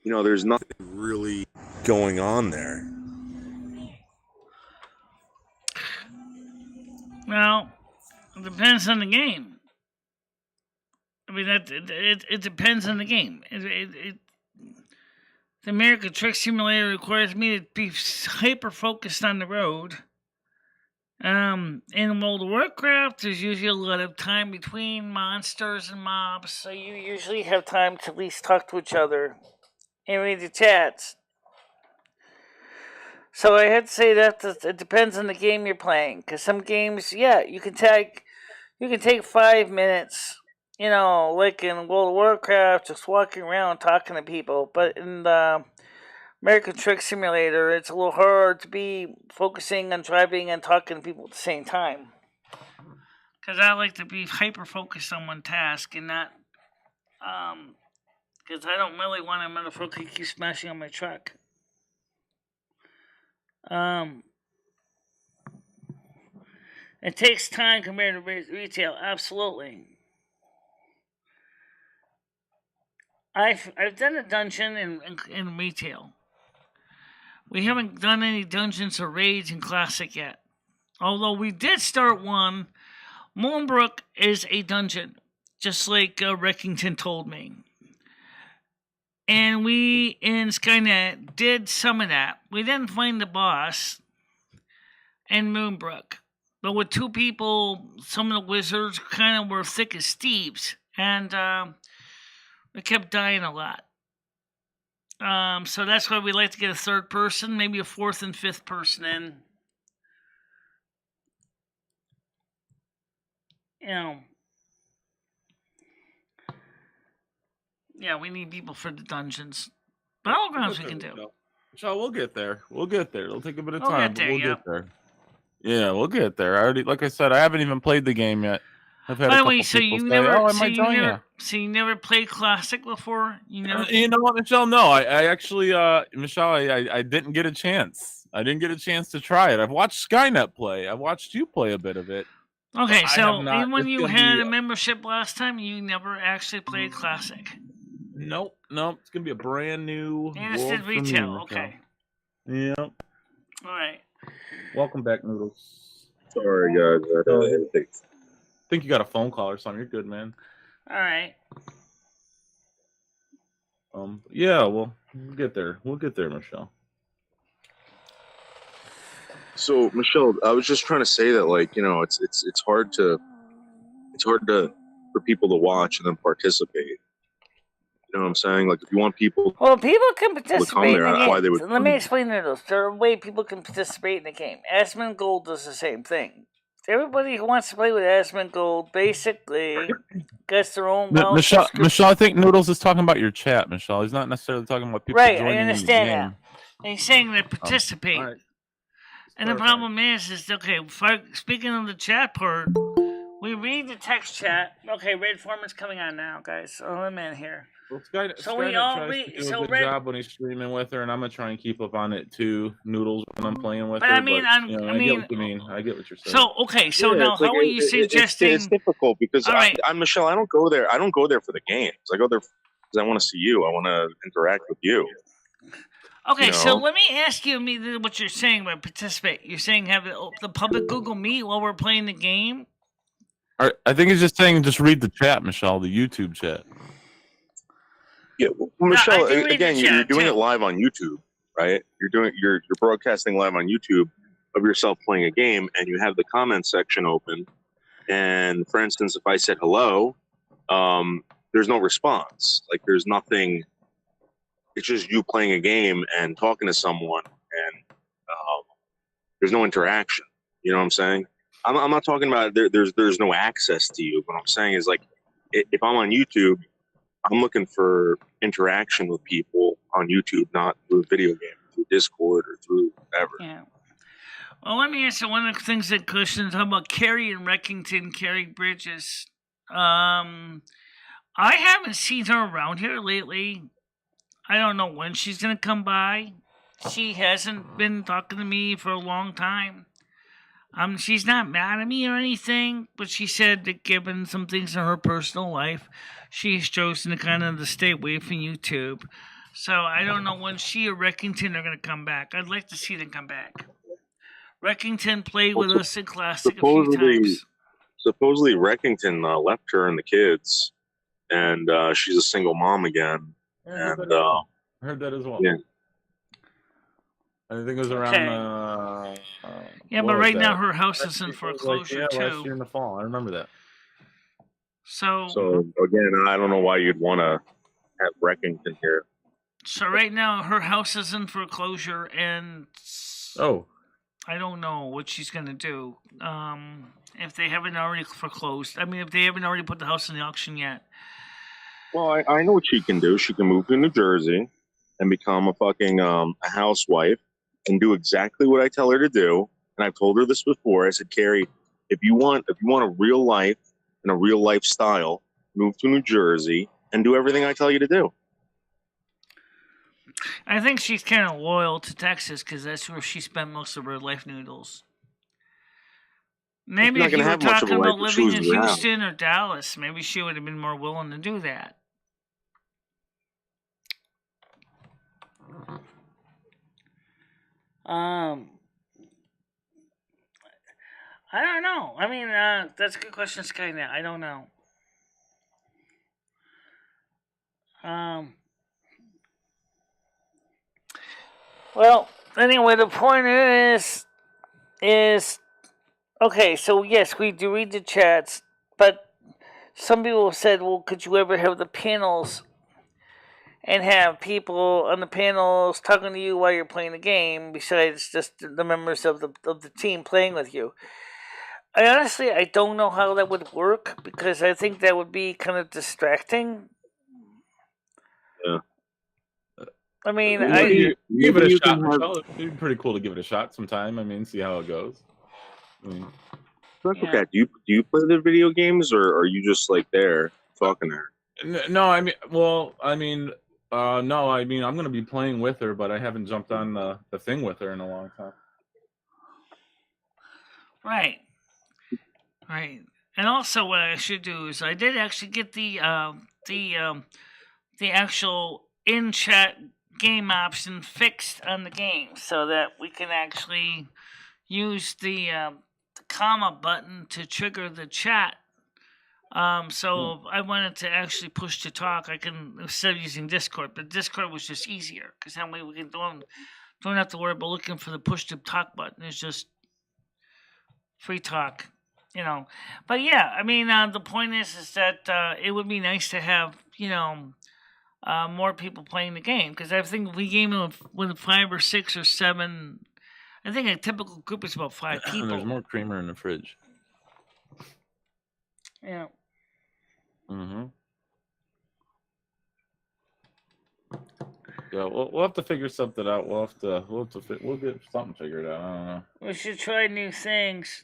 there's nothing really going on there. Well, it depends on the game. I mean, it depends on the game. The American Truck Simulator requires me to be hyper focused on the road. In World of Warcraft, there's usually a lot of time between monsters and mobs, so you usually have time to at least talk to each other and read the chats. So I had to say that it depends on the game you're playing, because some games, you can take 5 minutes, like in World of Warcraft, just walking around talking to people. But in the American Truck Simulator, it's a little hard to be focusing on driving and talking to people at the same time. Because I like to be hyper focused on one task and not, because I don't really want to motherfucker keep smashing on my truck. It takes time compared to retail. Absolutely. I've done a dungeon in retail. We haven't done any dungeons or raids in Classic yet. Although we did start one. Moonbrook is a dungeon, just like Reckington told me. And we in Skynet did some of that. We didn't find the boss in Moonbrook. But with two people, some of the wizards kind of were thick as thieves. And we kept dying a lot. So that's why we like to get a third person, maybe a fourth and fifth person in. Yeah, we need people for the dungeons. Battlegrounds we can do. So we'll get there. We'll get there. It'll take a bit of We'll time, get there, but we'll yep. get there. Yeah, we'll get there. I already, like I said, I haven't even played the game yet. I've had By a the couple way, so people you say, never, "Oh, I so might you join never, you." so you never played Classic before? You never. You know what, Michelle? No, I actually, Michelle, I didn't get a chance. I didn't get a chance to try it. I've watched Skynet play. I watched you play a bit of it. Okay, I so have not. even when It's you gonna had be- a membership last time, you never actually played Classic. Nope. It's gonna be a brand new You just world did for me, retail. Michelle. Okay. Yep. All right. Welcome back, Noodles. Sorry, guys. I think you got a phone call or something. You're good, man. All right. Yeah, well, we'll get there. We'll get there, Michelle. So, Michelle, I was just trying to say that, like, you know, it's hard for people to watch and then participate. You know what I'm saying? Like, if you want people, Well, people can participate in the there, why they game. would So let me explain this. There are ways people can participate in the game. Asmongold does the same thing. Everybody who wants to play with Asmongold basically gets their own Michelle, I think Noodles is talking about your chat, Michelle. He's not necessarily talking about people right, joining I understand in the that. game. And he's saying they participate. All right. And the problem is okay, speaking of the chat part, we read the text chat. Okay, Red Foreman's coming on now, guys. So I'm in here. Well, Skynet we all tries read. to do So a good job when he's streaming with her, and I'm gonna try and keep up on it too, Noodles, when I'm playing with But her. I mean, I get what you mean. I get what you're saying. So okay, so now it's like, how are you suggesting? It's difficult because All right. I'm Michelle. I don't go there for the games. I go there because I want to see you. I want to interact with you. Okay, You so know? let me ask you what you're saying about participate. You're saying have the public Google Meet while we're playing the game? I think he's just saying just read the chat, Michelle, the YouTube chat. Yeah, well, Michelle. I do read Again, the you're chat, doing too. it live on YouTube, right? You're broadcasting live on YouTube of yourself playing a game, and you have the comment section open. And for instance, if I said hello, there's no response. Like there's nothing. It's just you playing a game and talking to someone, and there's no interaction. You know what I'm saying? I'm not talking about there's no access to you. What I'm saying is, like, if I'm on YouTube, I'm looking for interaction with people on YouTube, not through a video game, through Discord or through whatever. Yeah. Well, let me answer one of the things that questions about Carrie and Reckington, Carrie Bridges. I haven't seen her around here lately. I don't know when she's going to come by. She hasn't been talking to me for a long time. She's not mad at me or anything, but she said that given some things in her personal life, she's chosen to kind of stay away from YouTube. So I don't know when she or Reckington are going to come back. I'd like to see them come back. Reckington played with us in Classic a few times. Supposedly, Reckington left her and the kids, and she's a single mom again. I heard that as well. Yeah. I think it was around. Yeah, but right now her house is in foreclosure too. Last year in the fall, I remember that. So again, I don't know why you'd want to have Reckington here. So right now her house is in foreclosure, and I don't know what she's gonna do. If they haven't already foreclosed, if they haven't already put the house in the auction yet. Well, I know what she can do. She can move to New Jersey and become a fucking a housewife and do exactly what I tell her to do. And I've told her this before. I said, Carrie, if you want a real life and a real lifestyle, move to New Jersey and do everything I tell you to do. I think she's kind of loyal to Texas because that's where she spent most of her life, Noodles. Maybe not if you gonna were have much of a talking life about if she living was in around. Houston or Dallas, maybe she would have been more willing to do that. I don't know. I mean, that's a good question, Skynet. I don't know. Well, anyway, the point is okay. So yes, we do read the chats, but some people said, "Well, could you ever have the panels and have people on the panels talking to you while you're playing the game, besides just the members of the team playing with you?" I don't know how that would work because I think that would be kind of distracting. Yeah. I mean, give it a shot, Michelle. It'd be pretty cool to give it a shot sometime. I mean, see how it goes. Okay. Do you play the video games, or are you just like there talking to her? No, I mean, no, I mean, I'm going to be playing with her, but I haven't jumped on the thing with her in a long time. Right. And also, what I should do is I did actually get the actual in-chat game option fixed on the game, so that we can actually use the comma button to trigger the chat. So if I wanted to actually push to talk, I can, instead of using Discord, but Discord was just easier because that way we can don't have to worry about looking for the push to talk button. It's just free talk, But yeah, I mean, the point is that it would be nice to have more people playing the game, because I think we game with 5 or 6 or 7. I think a typical group is about 5 people. There's more creamer in the fridge. Yeah. Mm-hmm. Yeah, we'll have to figure something out. We'll get something figured out. I don't know. We should try new things.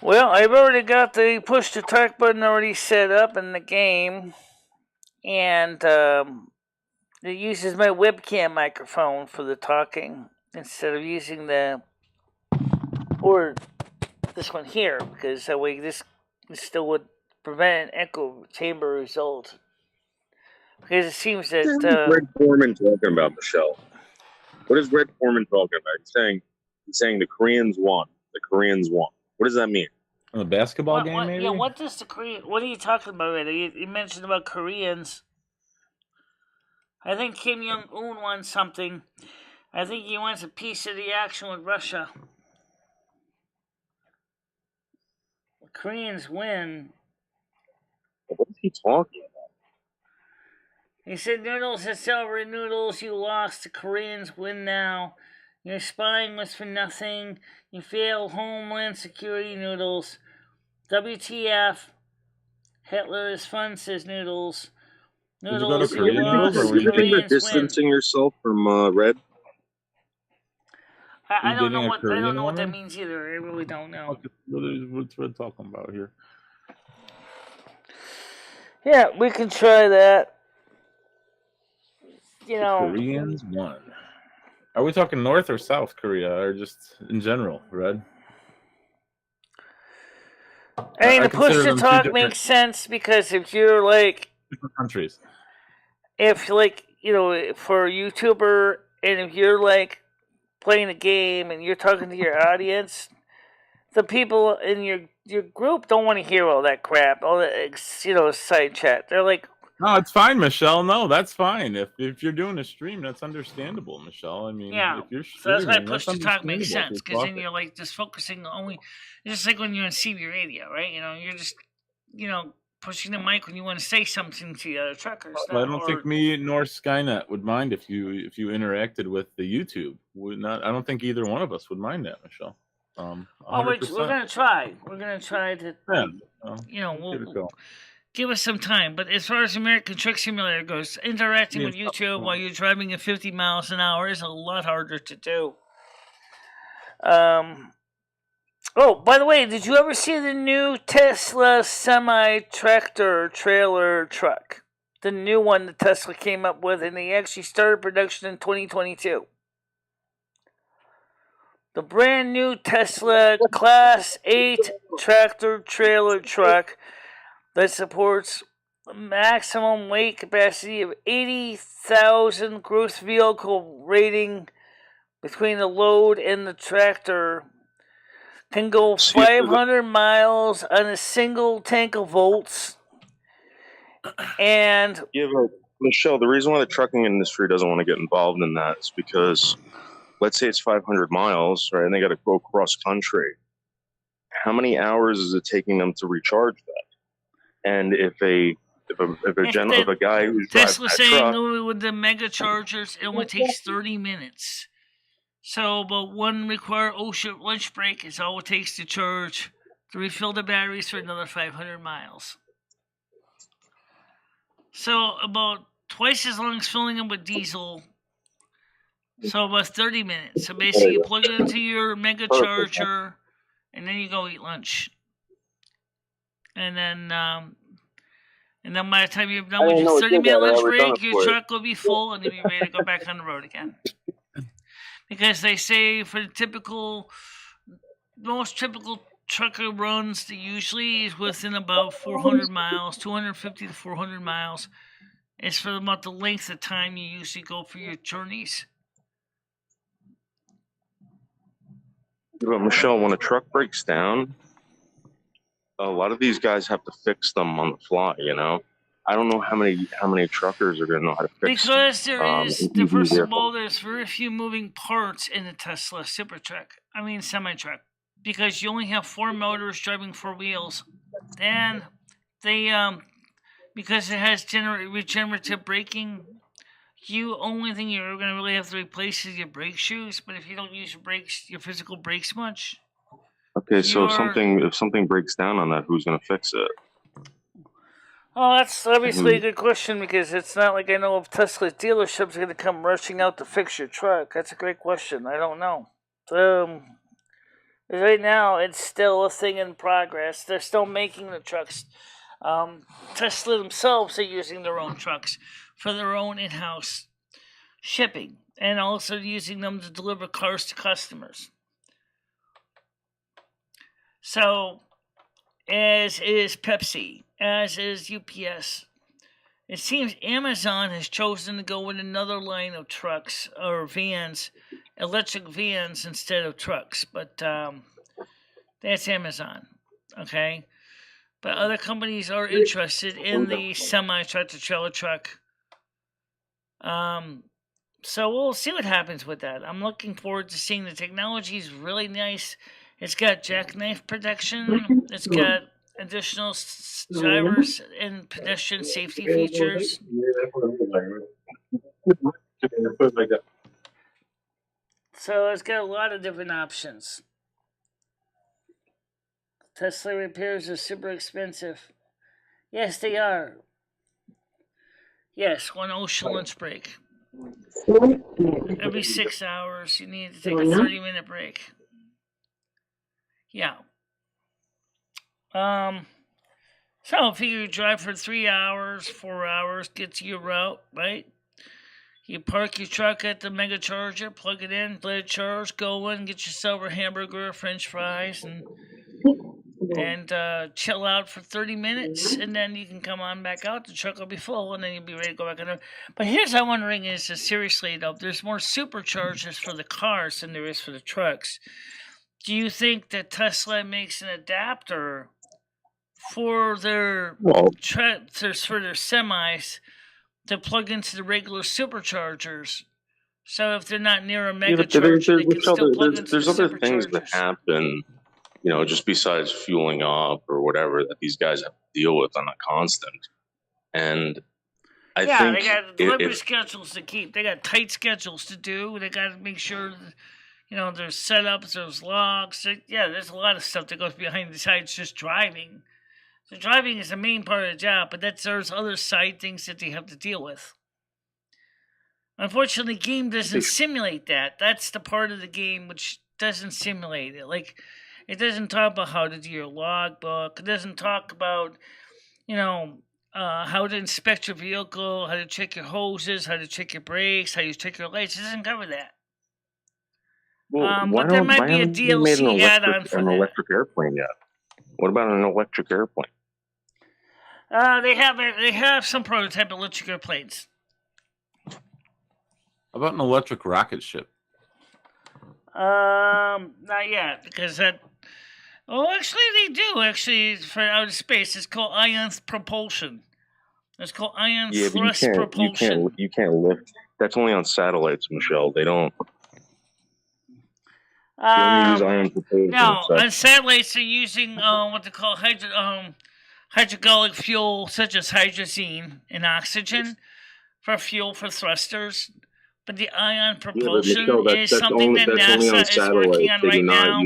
Well, I've already got the push to talk button already set up in the game, and it uses my webcam microphone for the talking instead of using this one here, because that way this still would prevent an echo chamber result. Because it seems that What is Red Foreman talking about, Michelle? What is Red Foreman talking about? He's saying the Koreans won. The Koreans won. What does that mean? A basketball game, maybe? Yeah, what does the Korean? What are you talking about, right? You mentioned about Koreans. I think Kim Jong-un won something. I think he wants a piece of the action with Russia. The Koreans win. What is he talking about? He said, "Noodles, it's over. Noodles, you lost. The Koreans win now. Your spying was for nothing. You failed Homeland Security, Noodles. WTF. Hitler is fun," says Noodles. Noodles, you lost. Do you think you're distancing yourself from Red? I don't know what that means either. I really don't know. What's Red talking about here? Yeah, we can try that. Koreans won. Are we talking North or South Korea, or just in general, Red? I mean, the push to talk makes sense, because if you're like different countries, if for a YouTuber, and if you're like playing a game and you're talking to your audience, the people in your group don't want to hear all that crap, all that side chat. They're like, "No, it's fine, Michelle. No, that's fine. If you're doing a stream, that's understandable, Michelle. I mean, yeah. If you're streaming, so that's why push to talk makes sense, because then you're like just focusing only. It's just like when you're on CB radio, right? You're just pushing the mic when you want to say something to the other truckers. I don't think me nor Skynet would mind if you interacted with the YouTube. I don't think either one of us would mind that, Michelle. We're gonna try. We're gonna try to. We'll give us some time. But as far as American Truck Simulator goes, interacting with YouTube while you're driving at 50 miles an hour is a lot harder to do. Oh, by the way, did you ever see the new Tesla semi-tractor trailer truck? the new one that Tesla came up with, and they actually started production in 2022. The brand new Tesla Class 8 tractor trailer truck that supports a maximum weight capacity of 80,000 gross vehicle rating between the load and the tractor can go 500 miles on a single tank of volts. And Michelle, the reason why the trucking industry doesn't want to get involved in that is because, let's say it's 500 miles, right, and they got to go cross country. How many hours is it taking them to recharge that? And if a guy who's Tesla driving saying truck, with the mega chargers, it only takes 30 minutes. So, but one required ocean lunch break is all it takes to charge to refill the batteries for another 500 miles. So, about twice as long as filling them with diesel. So, about 30 minutes. So, basically, you plug it into your mega charger, and then you go eat lunch. And then by the time you're done with your 30-minute lunch break, your truck will be full, and then you'll be ready to go back on the road again. Because they say for the most typical trucker runs, that usually is within about 400 miles, 250 to 400 miles. It's for about the length of time you usually go for your journeys. But Michelle, when a truck breaks down, a lot of these guys have to fix them on the fly, you know? I don't know how many truckers are going to know how to fix them. Because first of all, there's very few moving parts in a Tesla semi-truck. Because you only have 4 motors driving 4 wheels. And because it has regenerative braking, only thing you're going to really have to replace is your brake shoes. But if you don't use your physical brakes much. Okay, so if something breaks down on that, who's going to fix it? Oh, that's obviously a good question, because it's not like I know if Tesla dealerships are going to come rushing out to fix your truck. That's a great question. I don't know. Right now, it's still a thing in progress. They're still making the trucks. Tesla themselves are using their own trucks for their own in-house shipping, and also using them to deliver cars to customers. So, as is Pepsi, as is UPS. It seems Amazon has chosen to go with another line of trucks or vans, electric vans instead of trucks. But that's Amazon, okay? But other companies are interested in the semi-tractor trailer truck. So we'll see what happens with that. I'm looking forward to seeing the technology is really nice. It's got jackknife protection. It's got additional drivers and pedestrian safety features. So it's got a lot of different options. Tesla repairs are super expensive. Yes, they are. Yes, 1 ocean lunch break. Every 6 hours, you need to take a 30-minute break. Yeah. So if you drive for 3 hours, 4 hours, get to your route, right? You park your truck at the mega charger, plug it in, let it charge, go in, get yourself a hamburger, French fries, and chill out for 30 minutes, and then you can come on back out. The truck will be full, and then you'll be ready to go back on there. But here's what I'm wondering is, seriously though, there's more superchargers for the cars than there is for the trucks. Do you think that Tesla makes an adapter for their semis to plug into the regular superchargers? So if they're not near a mega charger, they can still plug into the superchargers. There's other things that happen, you know, just besides fueling up or whatever, that these guys have to deal with on a constant. And I think they got delivery schedules to keep. They got tight schedules to do. They got to make sure that, you know, there's setups, there's logs. There's a lot of stuff that goes behind besides just driving. So driving is the main part of the job, but there's other side things that they have to deal with. Unfortunately, the game doesn't simulate that. That's the part of the game which doesn't simulate it. Like, it doesn't talk about how to do your logbook. It doesn't talk about, you know, how to inspect your vehicle, how to check your hoses, how to check your brakes, how you check your lights. It doesn't cover that. Well, But there might be a DLC add-on for that. electric airplane yet? What about an electric airplane? They have some prototype electric airplanes. How about an electric rocket ship? Not yet, because that. Oh, actually, they do. Actually, for outer space, it's called ion propulsion. It's called ion thrust propulsion. You can't lift. That's only on satellites, Michelle. They don't. They only use ion propulsion. No, on satellites they're using what they call hydraulic fuel, such as hydrazine and oxygen, for fuel for thrusters. But the ion propulsion is something that NASA is working on right now.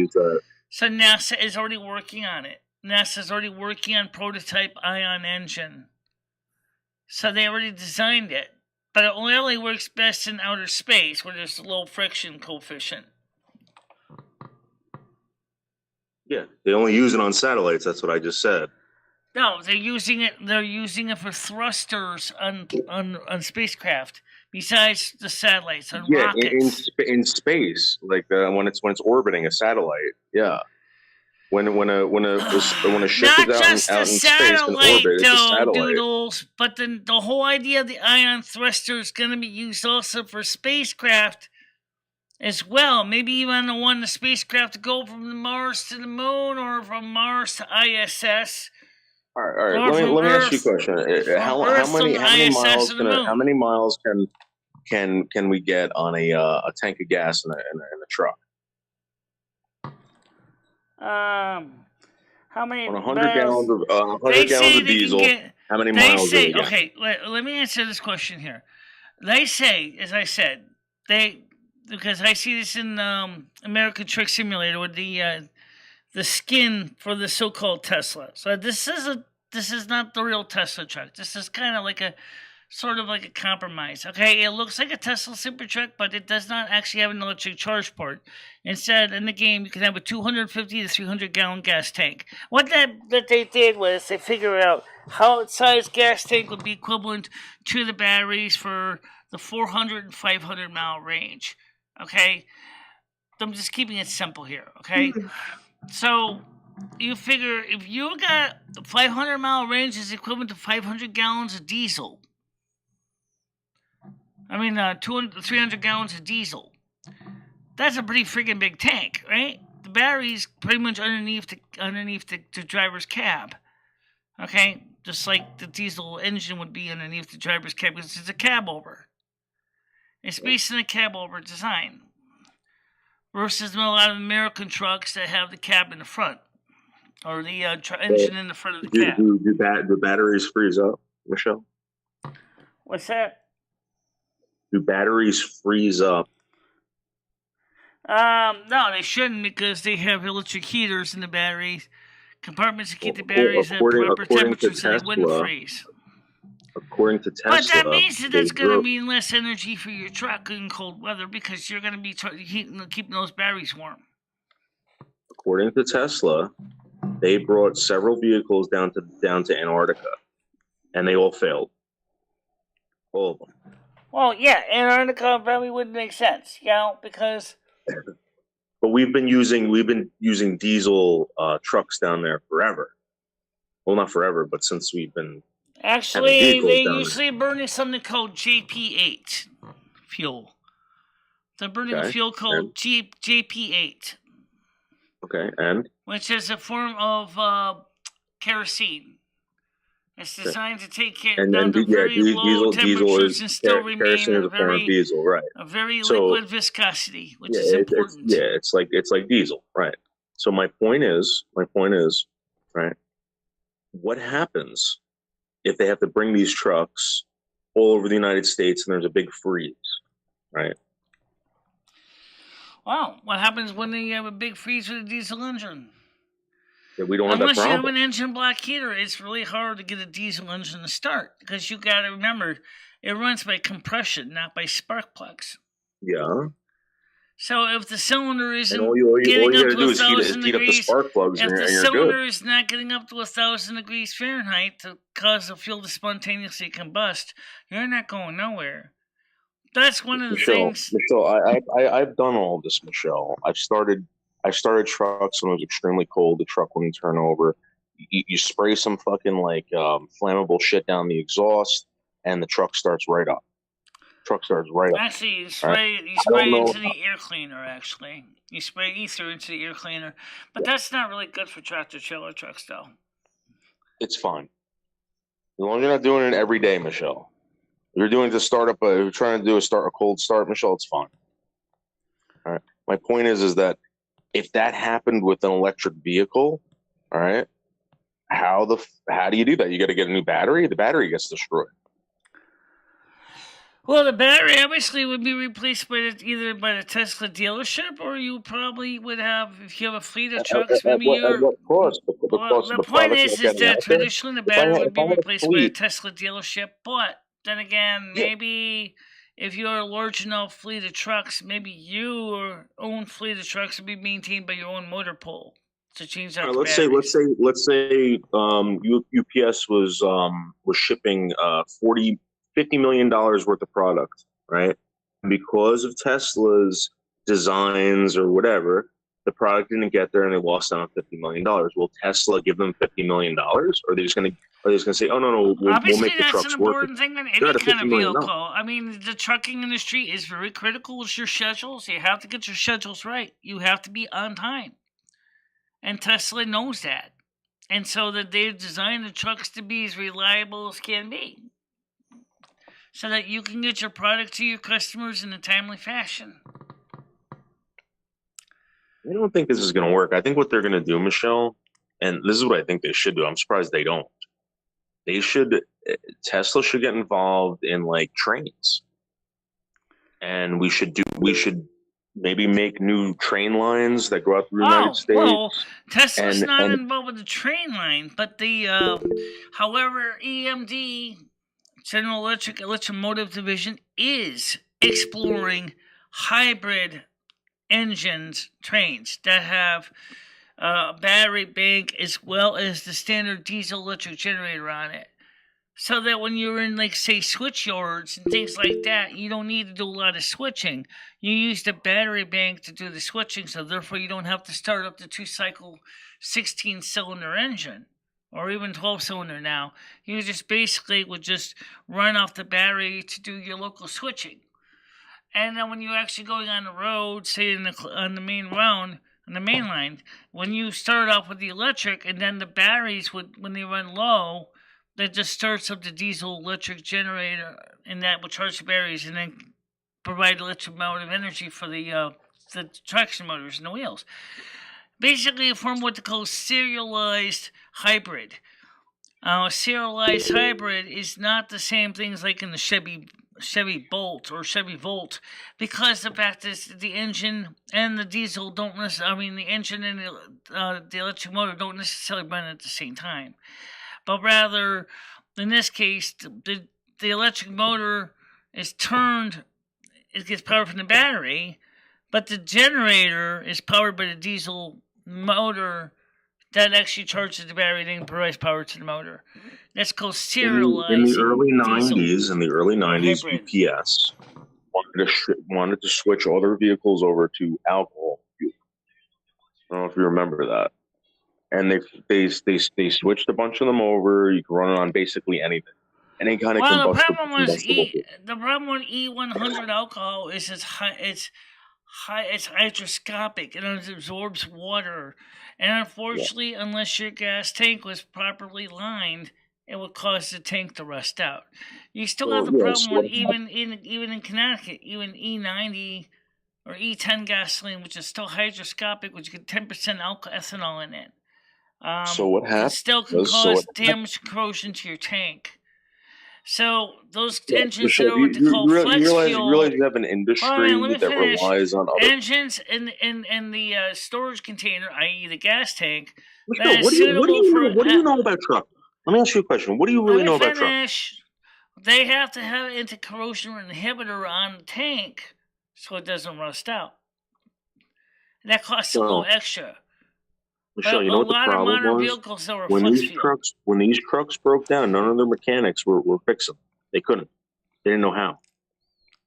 So NASA is already working on it. NASA is already working on prototype ion engine. So they already designed it. But it only works best in outer space, where there's a low friction coefficient. Yeah, they only use it on satellites. That's what I just said. No, they're using it. They're using it for thrusters on spacecraft. Besides the satellites on rockets. in space, like when it's orbiting a satellite. Yeah, when a ship not is just out in space in orbit, it's a satellite. Doodles, but then the whole idea of the ion thruster is going to be used also for spacecraft as well. Maybe even the spacecraft to go from Mars to the moon, or from Mars to ISS. All right. Let me ask you a question. How many miles can we get on a tank of gas in a truck? How many? On 100 gallons of diesel. How many miles do we get? Okay, let me answer this question here. They say, as I said, because I see this in American Truck Simulator with the skin for the so-called Tesla. So this is not the real Tesla truck. This is kind of like a sort of like a compromise. Okay, it looks like a Tesla Supertruck, but it does not actually have an electric charge port. Instead, in the game, you can have a 250 to 300 gallon gas tank. What that they did was they figured out how size gas tank would be equivalent to the batteries for the 400 and 500 mile range. Okay, I'm just keeping it simple here. Okay, so you figure if you got 500 mile range is equivalent to 500 gallons of diesel. 300 gallons of diesel. That's a pretty freaking big tank, right? The battery's pretty much underneath the driver's cab. Okay, just like the diesel engine would be underneath the driver's cab, because it's a cab over. It's based on a cab over design, versus a lot of American trucks that have the cab in the front, or the engine in the front of the cab. Do batteries freeze up, Michelle? What's that? Do batteries freeze up? No, they shouldn't, because they have electric heaters in the batteries, compartments to keep the batteries at proper temperature so they wouldn't freeze. According to Tesla, but that means that's going to mean less energy for your truck in cold weather, because you're going to be keeping those batteries warm. According to Tesla, they brought several vehicles down to Antarctica, and they all failed. All of them. Well, yeah, Antarctica probably wouldn't make sense, because. But we've been using diesel trucks down there forever. Well, not forever, but since we've been. Actually, they usually burn something called JP8 fuel. They're burning a fuel called JP8. Okay, and? Which is a form of kerosene. It's designed to take it down to very low temperatures and still remain a very liquid viscosity, which is important. It's like diesel, right? So my point is, right? What happens if they have to bring these trucks all over the United States and there's a big freeze, right? Well, what happens when they have a big freeze with a diesel engine? Yeah, we don't have that problem. Unless you have an engine block heater, it's really hard to get a diesel engine to start, because you got to remember it runs by compression, not by spark plugs. Yeah. So if the cylinder And isn't all you getting up got to to do is 1,000 heat up the degrees, spark plugs, if and the you're good. cylinder is not getting up to 1,000 degrees Fahrenheit to cause the fuel to spontaneously combust, you're not going nowhere. That's one of the things. Michelle, I've done all this, Michelle. I started trucks when it was extremely cold. The truck wouldn't turn over. You spray some fucking like flammable shit down the exhaust, and the truck starts right up. Actually, you spray into the air cleaner. Actually, you spray ether into the air cleaner, but that's not really good for tractor trailer trucks, though. It's fine, as long as you're not doing it every day, Michelle. If you're doing it to start up, if you're trying to do a cold start, Michelle, it's fine. All right. My point is that if that happened with an electric vehicle, all right, how do you do that? You got to get a new battery. The battery gets destroyed. Well, the battery obviously would be replaced either by the Tesla dealership, or you probably would have, if you have a fleet of trucks, maybe you're. What cost? The point is that traditionally the battery would be replaced by a Tesla dealership, but then again, maybe if you're a large enough fleet of trucks, maybe your own fleet of trucks would be maintained by your own motor pool to change out. Let's say UPS was shipping $50 million worth of product, right? And because of Tesla's designs or whatever, the product didn't get there and they lost out on $50 million. Will Tesla give them $50 million? Or are they just going to say, oh, no, we'll make the trucks work? Obviously, that's an important thing in any kind of vehicle. I mean, the trucking industry is very critical with your schedules. You have to get your schedules right. You have to be on time. And Tesla knows that. And so that they've designed the trucks to be as reliable as can be, so that you can get your product to your customers in a timely fashion. I don't think this is going to work. I think what they're going to do, Michelle, and this is what I think they should do. I'm surprised they don't. Tesla should get involved in like trains, and we should maybe make new train lines that go out through the United States. Well, Tesla's not involved with the train line, but however, EMD, General Electric Electromotive Division, is exploring hybrid engines trains that have a battery bank as well as the standard diesel electric generator on it, so that when you're in, like, say, switch yards and things like that, you don't need to do a lot of switching. You use the battery bank to do the switching, so therefore you don't have to start up the 2-cycle 16-cylinder engine, or even 12-cylinder now. You just basically would just run off the battery to do your local switching. And then when you're actually going on the road, say on the main line, when you start off with the electric, and then the batteries when they run low, that just starts up the diesel electric generator, and that will charge the batteries and then provide electromotive energy for the traction motors and the wheels. Basically, a form of what they call serialized hybrid. Serialized hybrid is not the same thing as like in the Chevy Bolt or Chevy Volt, because the fact is the engine and the diesel don't necessarily, the engine and the electric motor don't necessarily run at the same time. But rather, in this case, the electric motor is turned, it gets power from the battery, but the generator is powered by the diesel motor that actually charges the battery and provides power to the motor. That's called serialized. In the early 90s, UPS wanted to switch all their vehicles over to alcohol fuel. I don't know if you remember that. And they switched a bunch of them over. You can run it on basically anything. Any kind of combustible. The problem with E100 alcohol is it's hydroscopic and it absorbs water. And unfortunately, unless your gas tank was properly lined, it would cause the tank to rust out. You still have the problem with even in Connecticut, even E90 or E10 gasoline, which is still hydroscopic, which get 10% ethanol in it. So what happens? It still can cause damage and corrosion to your tank. So those engines that are what they call flex fuel. You realize you have an industry that relies on other engines in the storage container, i.e., the gas tank. What do you know about trucks? Let me ask you a question. What do you really know about trucks? They have to have an anti-corrosion inhibitor on the tank so it doesn't rust out. And that costs a little extra. Michelle, But you know a what the lot of problem modern was? vehicles that were When flex these fuel. trucks broke down, none of their mechanics were fixing them. They couldn't. They didn't know how.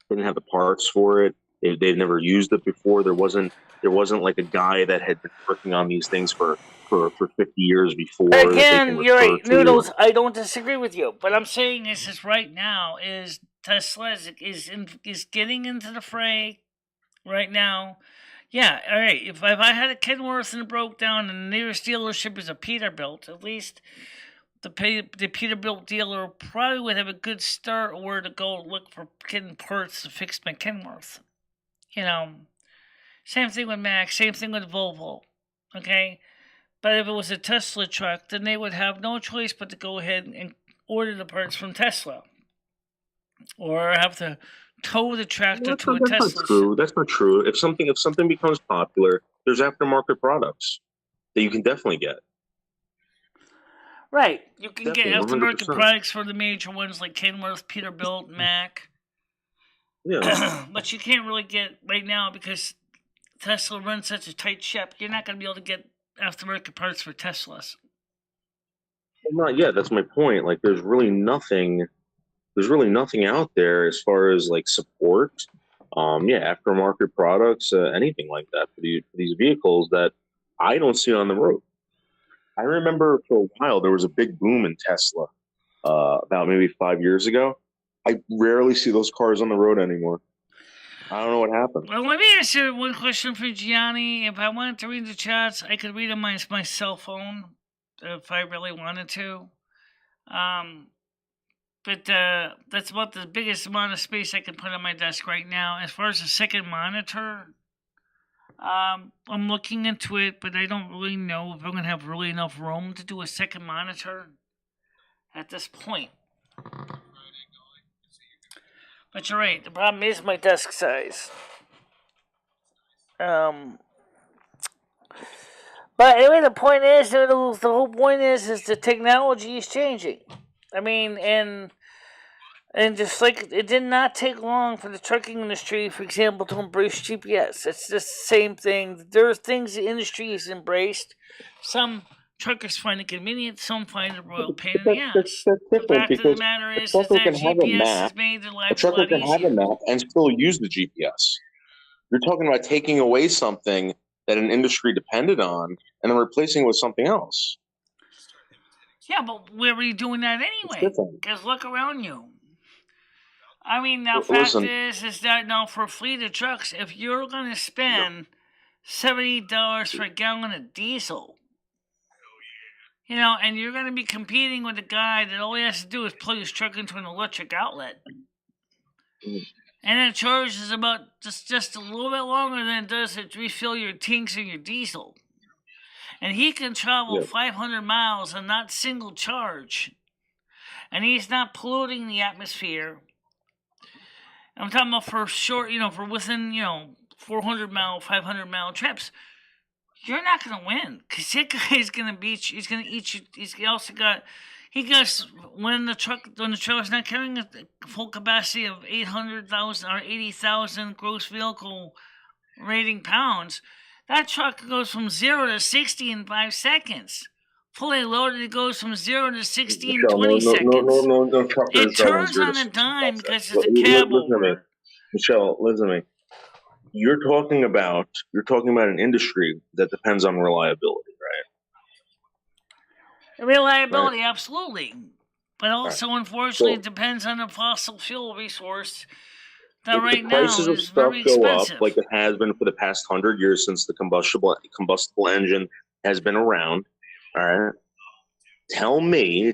They didn't have the parts for it. They've never used it before. There wasn't like a guy that had been working on these things for 50 years before. Again, you're right, Noodles. I don't disagree with you, but I'm saying is right now is Tesla is getting into the fray right now. Yeah, all right. If I had a Kenworth and it broke down, and the nearest dealership is a Peterbilt, at least the Peterbilt dealer probably would have a good start where to go look for getting parts to fix my Kenworth. You know, same thing with Mac, same thing with Volvo. Okay, but if it was a Tesla truck, then they would have no choice but to go ahead and order the parts from Tesla, or have to tow the tractor to a Tesla. That's not true. That's not true. If something becomes popular, there's aftermarket products that you can definitely get. Right, you can Definitely, get aftermarket 100%. products for the major ones like Kenworth, Peterbilt, Mac. Yeah. But you can't really get right now because Tesla runs such a tight ship. You're not going to be able to get aftermarket parts for Teslas. Well, not yet. That's my point. Like, there's really nothing out there as far as like support. Aftermarket products, anything like that for these vehicles that I don't see on the road. I remember for a while there was a big boom in Tesla about maybe 5 years ago. I rarely see those cars on the road anymore. I don't know what happened. Well, let me ask you one question for Gianni. If I wanted to read the chats, I could read on my cell phone if I really wanted to. But that's about the biggest amount of space I can put on my desk right now. As far as a second monitor, I'm looking into it, but I don't really know if I'm going to have really enough room to do a second monitor at this point. But you're right. The problem is my desk size. But anyway, the point is, the whole point is the technology is changing. I mean, and just like it did not take long for the trucking industry, for example, to embrace GPS. It's just the same thing. There are things the industry has embraced. Some truckers find it convenient. Some find it a royal pain in the ass. The fact of the matter is that GPS has made their lives a lot easier. A trucker can have a map and still use the GPS. You're talking about taking away something that an industry depended on and then replacing it with something else. Yeah, but where are you doing that anyway? Because look around you. I mean, the fact is that now for a fleet of trucks, if you're going to spend $70 for a gallon of diesel, and you're going to be competing with a guy that all he has to do is plug his truck into an electric outlet, and it charges about just a little bit longer than it does to refill your tanks and your diesel. And he can travel 500 miles on not single charge. And he's not polluting the atmosphere. I'm talking about for short, for within, 400-mile, 500-mile trips. You're not going to win. Because that guy's going to beat you. He's going to eat you. When the trailer's not carrying a full capacity of 800,000 or 80,000 gross vehicle rating pounds, that truck goes from 0 to 60 in 5 seconds. Fully loaded, it goes from 0 to 60 in 20 seconds. No it turns on a dime because it's a cab over. Michelle, listen to me. You're talking about an industry that depends on reliability, right? Reliability, right. Absolutely. But also, unfortunately, it depends on the fossil fuel resource. That right now prices of stuff go up like it has been for the past 100 years since the combustible engine has been around. All right. Tell me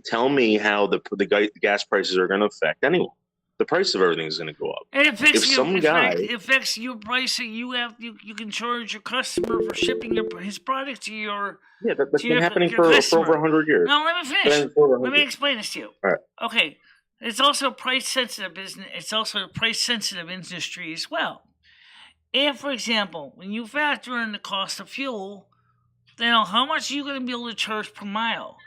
how the gas prices are going to affect anyone. The price of everything is going to go up. And it affects your price that you can charge your customer for shipping his product to your that's been happening for over 100 years. No, let me finish. Let me explain this to you. All right. Okay. It's also a price-sensitive business. It's also a price-sensitive industry as well. If, for example, when you factor in the cost of fuel, then how much are you going to be able to charge per mile?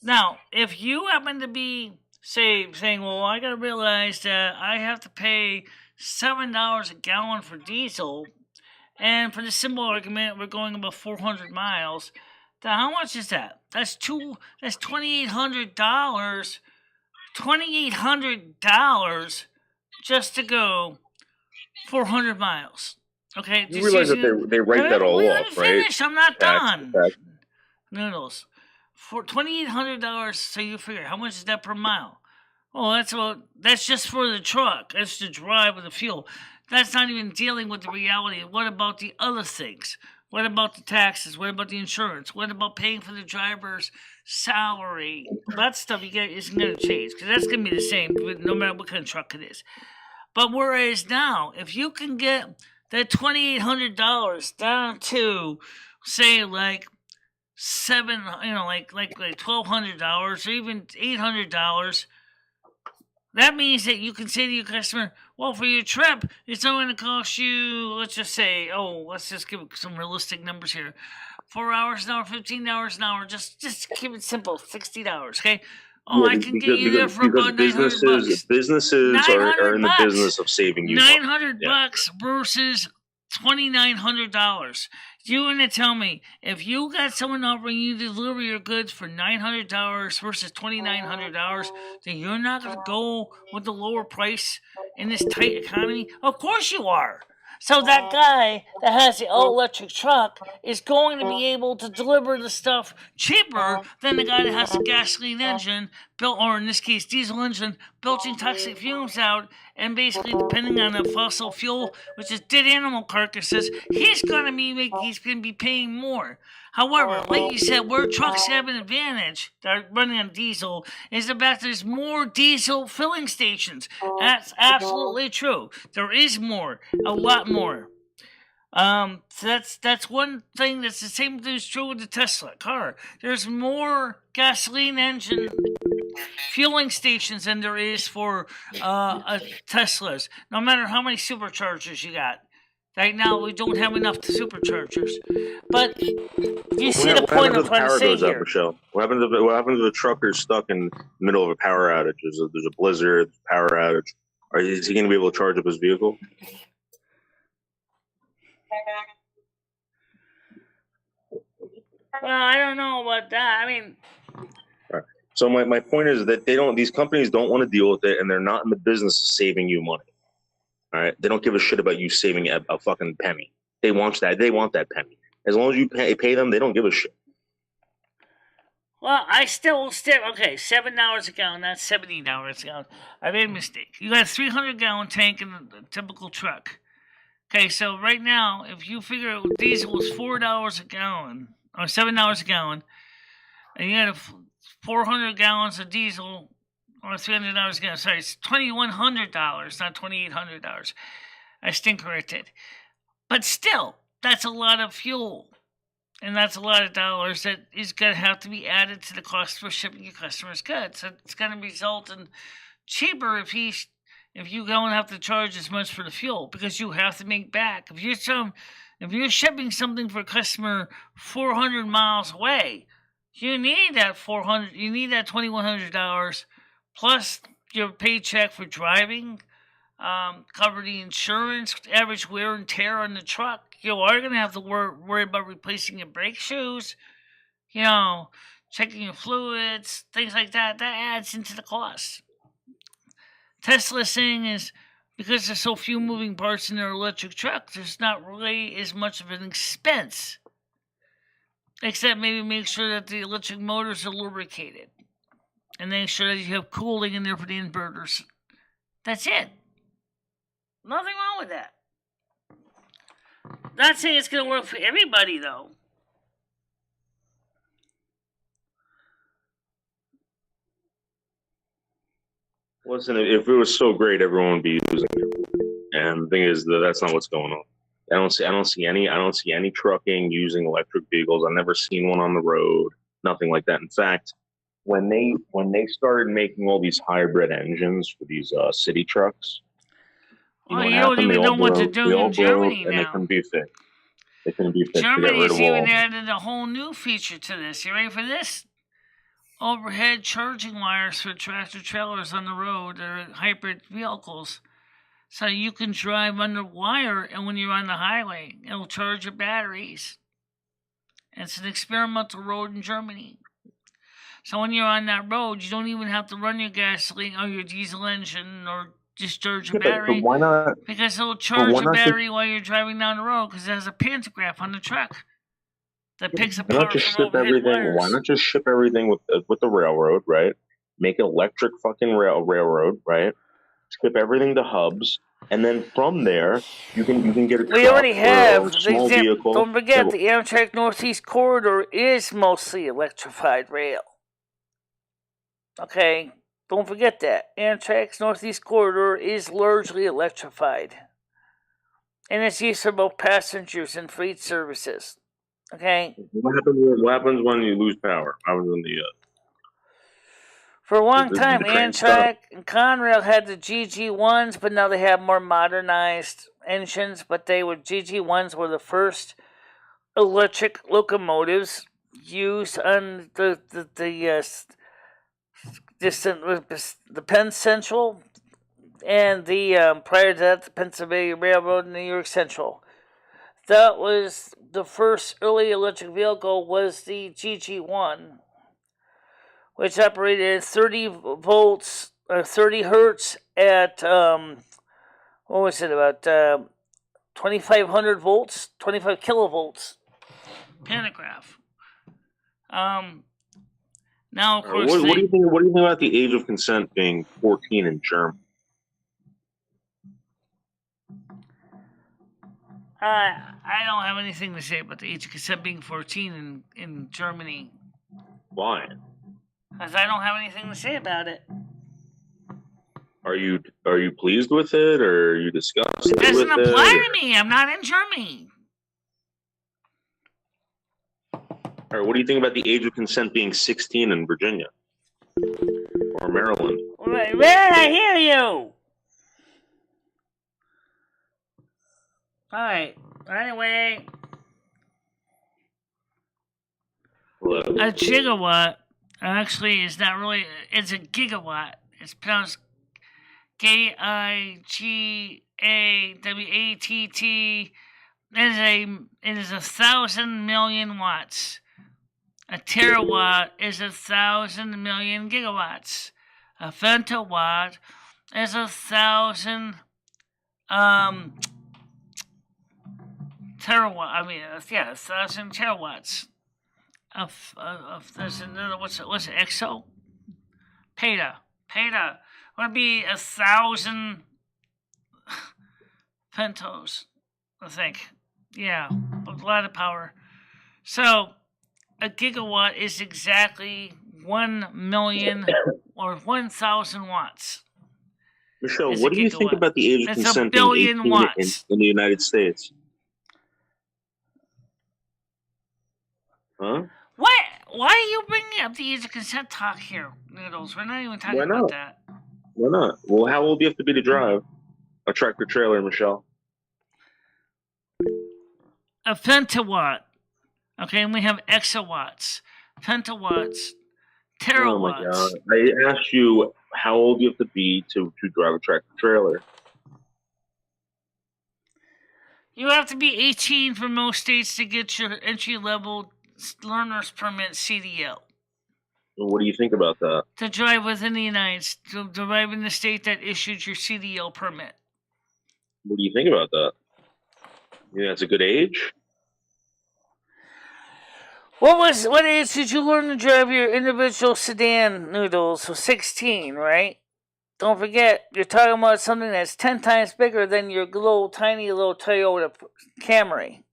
Now, if you happen to be, saying, well, I got to realize that I have to pay $7 a gallon for diesel, And for the simple argument, we're going about 400 miles. Now, how much is that? That's $2,800. $2,800 just to go 400 miles. Okay, You realize that they write that all let me off, right? finish. I'm not Tax, done. tax. Noodles. For $2,800, so you figure how much is that per mile? Oh, that's just for the truck. That's the drive with the fuel. That's not even dealing with the reality. What about the other things? What about the taxes? What about the insurance? What about paying for the driver's salary? That stuff isn't going to change because that's going to be the same no matter what kind of truck it is. But whereas now, if you can get that $2,800 down to, say, like $1,200 or even $800, that means that you can say to your customer, well, for your trip, it's only going to cost you, let's just give some realistic numbers here. 4 hours an hour, $15 an hour, just keep it simple, $60, okay? Oh, Yeah, I can get you there for about $900. Businesses are in the business of saving you $900 versus $2,900. You want to tell me if you got someone offering you to deliver your goods for $900 versus $2,900, then you're not going to go with the lower price in this tight economy? Of course you are. So that guy that has the all-electric truck is going to be able to deliver the stuff cheaper than the guy that has a gasoline engine built, or in this case, diesel engine, belching toxic fumes out, and basically depending on the fossil fuel, which is dead animal carcasses, he's going to be paying more. However, like you said, where trucks have an advantage that are running on diesel is the fact there's more diesel filling stations. That's absolutely true. There is more, a lot more. So that's one thing. That's the same thing is true with the Tesla car. There's more gasoline engine fueling stations than there is for Teslas. No matter how many superchargers you got. Right now, we don't have enough superchargers. But you see the point I'm trying to say here. Michelle? What happens if the trucker is stuck in the middle of a power outage? There's a blizzard, power outage. Is he going to be able to charge up his vehicle? Well, I don't know about that. I mean, so my point is that these companies don't want to deal with it, and they're not in the business of saving you money. All right, they don't give a shit about you saving a fucking penny. They want that penny. As long as you pay them, they don't give a shit. Well, I still okay. $7 a gallon, not $70 a gallon. I made a mistake. You got a 300-gallon tank in a typical truck. Okay, so right now, if you figure diesel was $4 a gallon or $7 a gallon, and you had 400 gallons of diesel. Or $300 a gallon. Sorry, it's $2,100, not $2,800. I stand corrected. But still, that's a lot of fuel. And that's a lot of dollars that is going to have to be added to the cost for shipping your customers' goods. So it's going to result in cheaper if you don't have to charge as much for the fuel because you have to make back. If you're shipping something for a customer 400 miles away, you need that $2,100. Plus your paycheck for driving, cover the insurance, average wear and tear on the truck. You are going to have to worry about replacing your brake shoes, checking your fluids, things like that. That adds into the cost. Tesla's saying is because there's so few moving parts in their electric truck, there's not really as much of an expense. Except maybe make sure that the electric motors are lubricated. And make sure that you have cooling in there for the inverters. That's it. Nothing wrong with that. Not saying it's going to work for everybody, though. Listen, if it was so great, everyone would be using it. And the thing is that that's not what's going on. I don't see any trucking using electric vehicles. I've never seen one on the road. Nothing like that. In fact, when they started making all these hybrid engines for these city trucks, you don't even know what to do in Germany now. And they couldn't be fixed. Germany's even added a whole new feature to this. You ready for this? Overhead charging wires for tractor trailers on the road or hybrid vehicles. So you can drive under wire, and when you're on the highway, it'll charge your batteries. It's an experimental road in Germany. So when you're on that road, you don't even have to run your gasoline or your diesel engine or discharge your battery. But why not? Because it'll charge why your not battery while you're driving down the road because it has a pantograph on the truck that picks up Why power not just from ship overhead everything? wires. Why not just ship everything with the railroad, right? Make electric fucking railroad, right? Ship everything to hubs, and then from there you can get a We truck already have or a small vehicle. Don't forget, the Amtrak Northeast Corridor is mostly electrified rail. Okay, don't forget that. Amtrak's Northeast Corridor is largely electrified. And it's used for both passengers and freight services. Okay? What happens when you lose power? What happens when For a long time, train Amtrak and Conrail had the GG1s, but now they have more modernized engines. But GG1s were the first electric locomotives used on the Penn Central, and prior to that, the Pennsylvania Railroad and New York Central. That was the first early electric vehicle was the GG1, which operated at 30 volts or 30 hertz at what was it, about 2,500 volts, 25 kilovolts pantograph. Now, of course, what do you think? What do you think about the age of consent being 14 in Germany? I don't have anything to say about the age of consent being 14 in Germany. Why? Because I don't have anything to say about it. Are you pleased with it, or are you disgusted with it? It doesn't apply to me. I'm not in Germany. All right, what do you think about the age of consent being 16 in Virginia or Maryland? Where did I hear you? Alright, anyway. Hello? A gigawatt actually is not really, it's a gigawatt. It's pronounced Gigawatt. It is 1,000 million watts. A terawatt is 1,000 million gigawatts. A femtowatt is 1,000 terawatt. 1,000 terawatts. There's another. What's it? Exo? Peta would be 1,000 pentos. I think. Yeah, a lot of power. So a gigawatt is exactly 1 million or 1,000 watts. Michelle, what do you think about the age of consent being 18 in the United States? Huh? What? Why are you bringing up the age of consent talk here, Noodles? We're not even talking about that. Why not? Well, how old do you have to be to drive a tractor trailer, Michelle? A femtowatt. Okay, and we have exawatts, pentawatts, terawatts. Oh my God! I asked you how old you have to be to drive a tractor trailer. You have to be 18 for most states to get your entry-level learner's permit CDL. Well, what do you think about that? To drive within the United States, to drive in the state that issued your CDL permit. What do you think about that? You think that's a good age? What age did you learn to drive your individual sedan, Noodles? So 16, right? Don't forget, you're talking about something that's 10 times bigger than your tiny little Toyota Camry.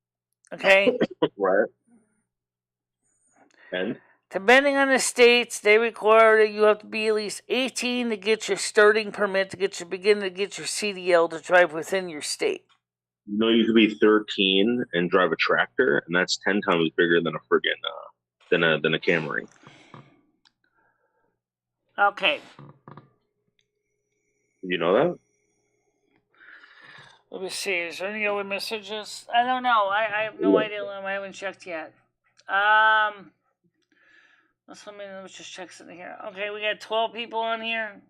Okay? Right. And? Depending on the states, they require that you have to be at least 18 to get your starting permit, to get your CDL to drive within your state. You know, you could be 13 and drive a tractor, and that's 10 times bigger than a friggin' than a Camry. Okay. Did you know that? Let me see. Is there any other messages? I don't know. I have no idea. I haven't checked yet. Let me just check something here. Okay, we got 12 people on here.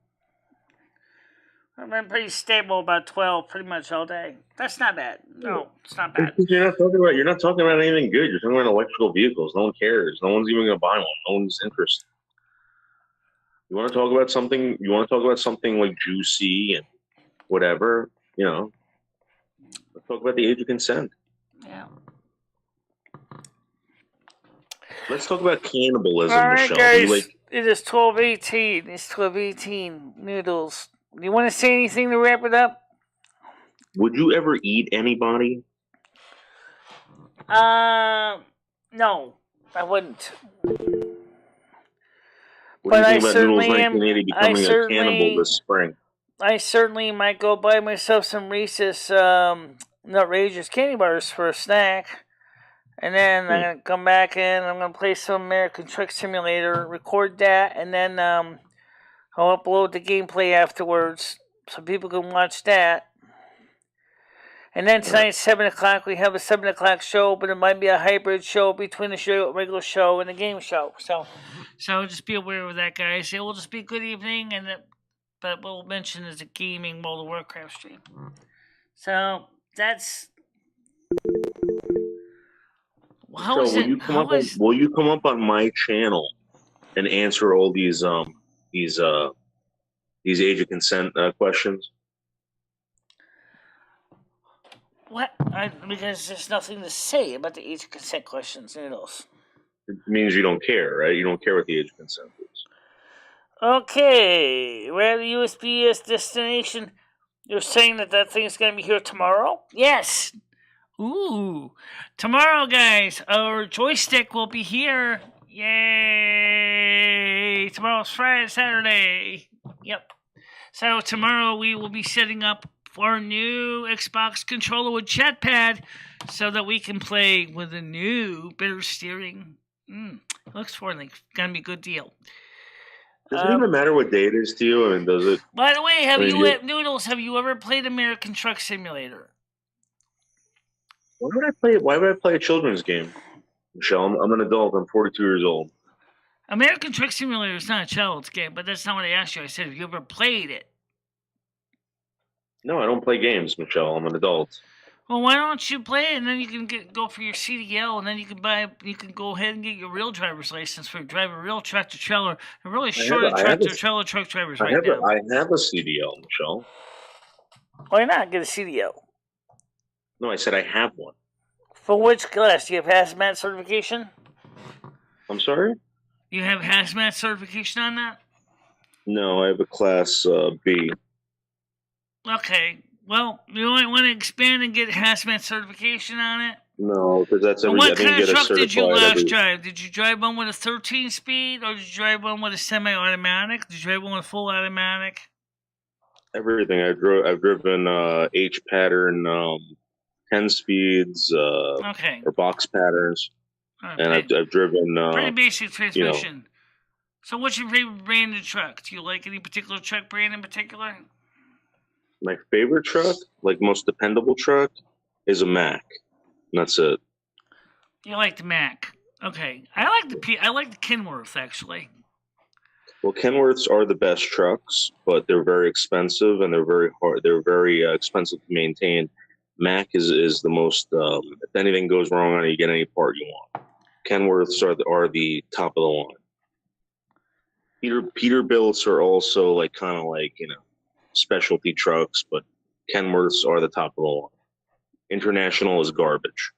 I've been pretty stable, about 12, pretty much all day. That's not bad. No, it's not bad. You're not talking about anything good. You're talking about electrical vehicles. No one cares. No one's even going to buy one. No one's interested. You want to talk about something? You want to talk about something like juicy and whatever? Let's talk about the age of consent. Yeah. Let's talk about cannibalism, All right, Michelle. guys. It is 12:18. It's 12:18. Noodles. Do you want to say anything to wrap it up? Would you ever eat anybody? No, I wouldn't. What But do I you think about certainly Noodles am. 1980 becoming a cannibal this spring? I certainly might go buy myself some Reese's Nutrageous candy bars for a snack. And then I'm going to come back in, I'm going to play some American Truck Simulator, record that, and then I'll upload the gameplay afterwards so people can watch that. And then tonight at 7 o'clock, we have a 7 o'clock show, but it might be a hybrid show between the regular show and the game show. So just be aware of that, guys. It will just be a good evening, but we'll mention is a gaming World of Warcraft stream. So that's... Will you come up on my channel and answer all these age of consent questions? What? Because there's nothing to say about the age of consent questions, Noodles. It means you don't care, right? You don't care what the age of consent is. Okay, we're at the USPS destination. You're saying that thing's going to be here tomorrow? Yes. Ooh, tomorrow, guys, our joystick will be here. Yay! Tomorrow's Friday, Saturday. Yep. So tomorrow we will be setting up our new Xbox controller with chatpad so that we can play with the new better steering. Looks for like gonna be a good deal. Does it even matter what day it is to you? I mean, does it? By the way, Noodles, have you ever played American Truck Simulator? Why would I play a children's game, Michelle? I'm an adult. I'm 42 years old. American Truck Simulator is not a child's game, but that's not what I asked you. I said, have you ever played it? No, I don't play games, Michelle. I'm an adult. Well, why don't you play it, and then you can go for your CDL, and then you can go ahead and get your real driver's license for driving a real tractor trailer, a really short tractor trailer truck drivers now. I have a CDL, Michelle. Why not get a CDL? No, I said I have one. For which class? Do you have hazmat certification? I'm sorry? You have hazmat certification on that? No, I have a class B. Okay. Well, you might want to expand and get hazmat certification on it. No, because that's every. What kind of truck did you last drive? Did you drive one with a 13-speed, or did you drive one with a semi-automatic? Did you drive one with full automatic? Everything. I've driven H pattern, 10 speeds, or box patterns, and I've driven pretty basic transmission. So, what's your favorite brand of truck? Do you like any particular truck brand in particular? My favorite truck, like most dependable truck, is a Mack. And that's it. You like the Mack? Okay, I like the Kenworth actually. Well, Kenworths are the best trucks, but they're very expensive and they're very hard. They're very expensive to maintain. Mack is the most. If anything goes wrong on it, you get any part you want. Kenworths are the top of the line. Peterbilts are also kind of specialty trucks, but Kenworths are the top of the line. International is garbage.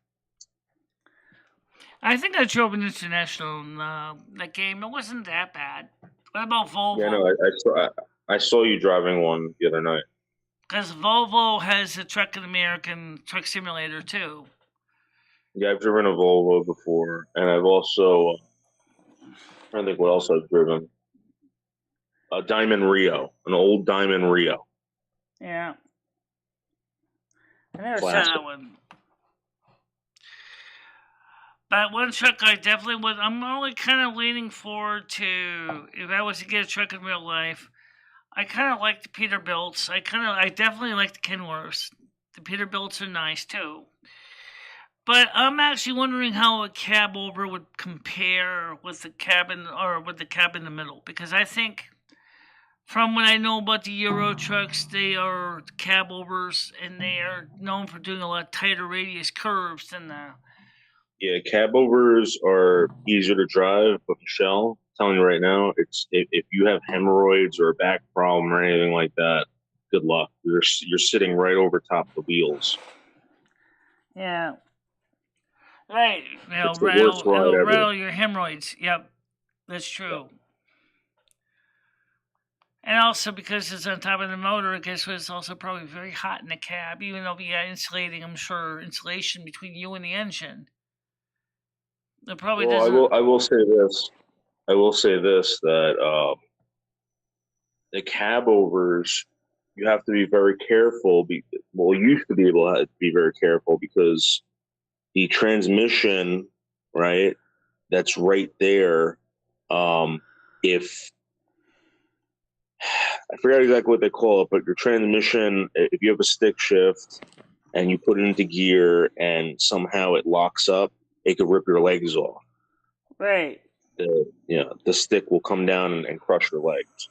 I think I drove an International in that game. It wasn't that bad. What about Volvo? Yeah, no, I saw you driving one the other night. Because Volvo has a Truck American Truck Simulator too. Yeah, I've driven a Volvo before, and I've also I don't think what else I've driven. A Diamond Rio, an old Diamond Rio. Yeah. I never saw that one. But one truck I definitely would. I'm only kind of leaning forward to, if I was to get a truck in real life, I kind of like the Peterbilts. I definitely like the Kenworths. The Peterbilts are nice too. But I'm actually wondering how a cab over would compare with the cab in the middle, because I think from what I know about the Euro trucks, they are cab overs, and they are known for doing a lot tighter radius curves than the. Yeah, cab overs are easier to drive, but Michelle, I'm telling you right now, it's if you have hemorrhoids or a back problem or anything like that, good luck. You're sitting right over top of the wheels. Yeah. Right. It's the worst ride It'll ever. rattle your hemorrhoids. Yep. That's true. And also because it's on top of the motor, I guess it's also probably very hot in the cab, even though we got insulating, I'm sure, insulation between you and the engine. It probably doesn't. I will say this. I will say this that the cab overs, you have to be very careful. You used to be able to be very careful because the transmission, right, that's right there. If I forgot exactly what they call it, but your transmission, if you have a stick shift and you put it into gear and somehow it locks up, it could rip your legs off. Right. The stick will come down and crush your legs.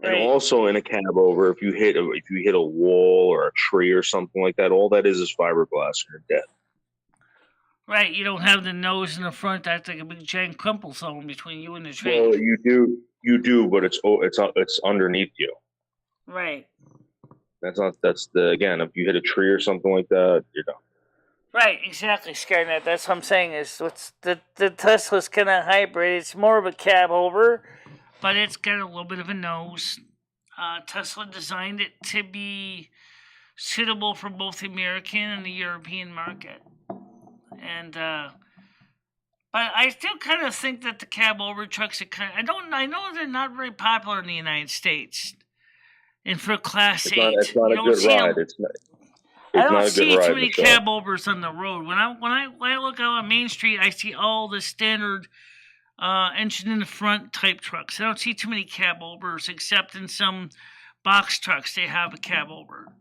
Right. And also in a cab over, if you hit a wall or a tree or something like that, all that is fiberglass, and you're dead. Right. You don't have the nose in the front. That's like a big giant crumple zone between you and the tree. Well, you do, but it's underneath you. Right. Again, if you hit a tree or something like that, you're done. Right, exactly, Skynet. That's what I'm saying. Is what's the Tesla's kind of hybrid. It's more of a cab over, but it's got a little bit of a nose. Tesla designed it to be suitable for both the American and the European market, and but I still kind of think that the cab over trucks are kind of, I know they're not very popular in the United States, and for Class 8, it's not a good ride. I don't see too many cab overs on the road. When I look out on Main Street, I see all the standard engine in the front type trucks. I don't see too many cab overs, except in some box trucks they have a cab over.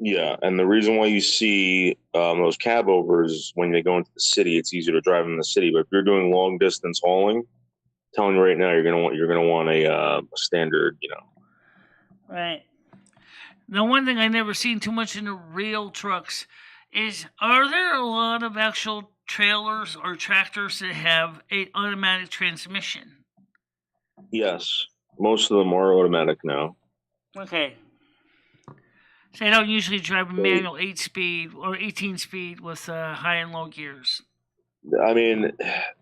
Yeah, and the reason why you see those cab overs when they go into the city, it's easier to drive in the city. But if you're doing long distance hauling, I'm telling you right now, you're gonna want a standard, Right. The one thing I never seen too much in the real trucks is, are there a lot of actual trailers or tractors that have an automatic transmission? Yes, most of them are automatic now. Okay. So I don't usually drive a manual 8-speed or 18-speed with high and low gears. I mean,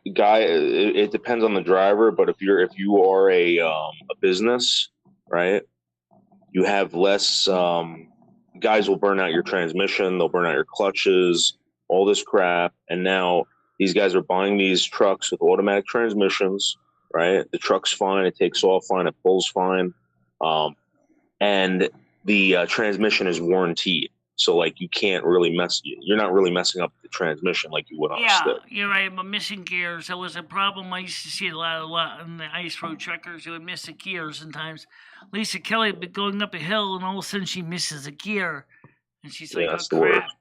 it depends on the driver, but if you are a business, right? You have less guys will burn out your transmission, they'll burn out your clutches, all this crap. And now these guys are buying these trucks with automatic transmissions, right? The truck's fine, it takes off fine, it pulls fine. And the transmission is warranted. So, like, you can't really you're not really messing up the transmission like you would on a stick. Yeah, you're right, but missing gears, that was a problem. I used to see a lot on the ice road truckers who would miss the gears sometimes. Lisa Kelly would be going up a hill, and all of a sudden she misses a gear. And she's like, that's oh, the crap. worst.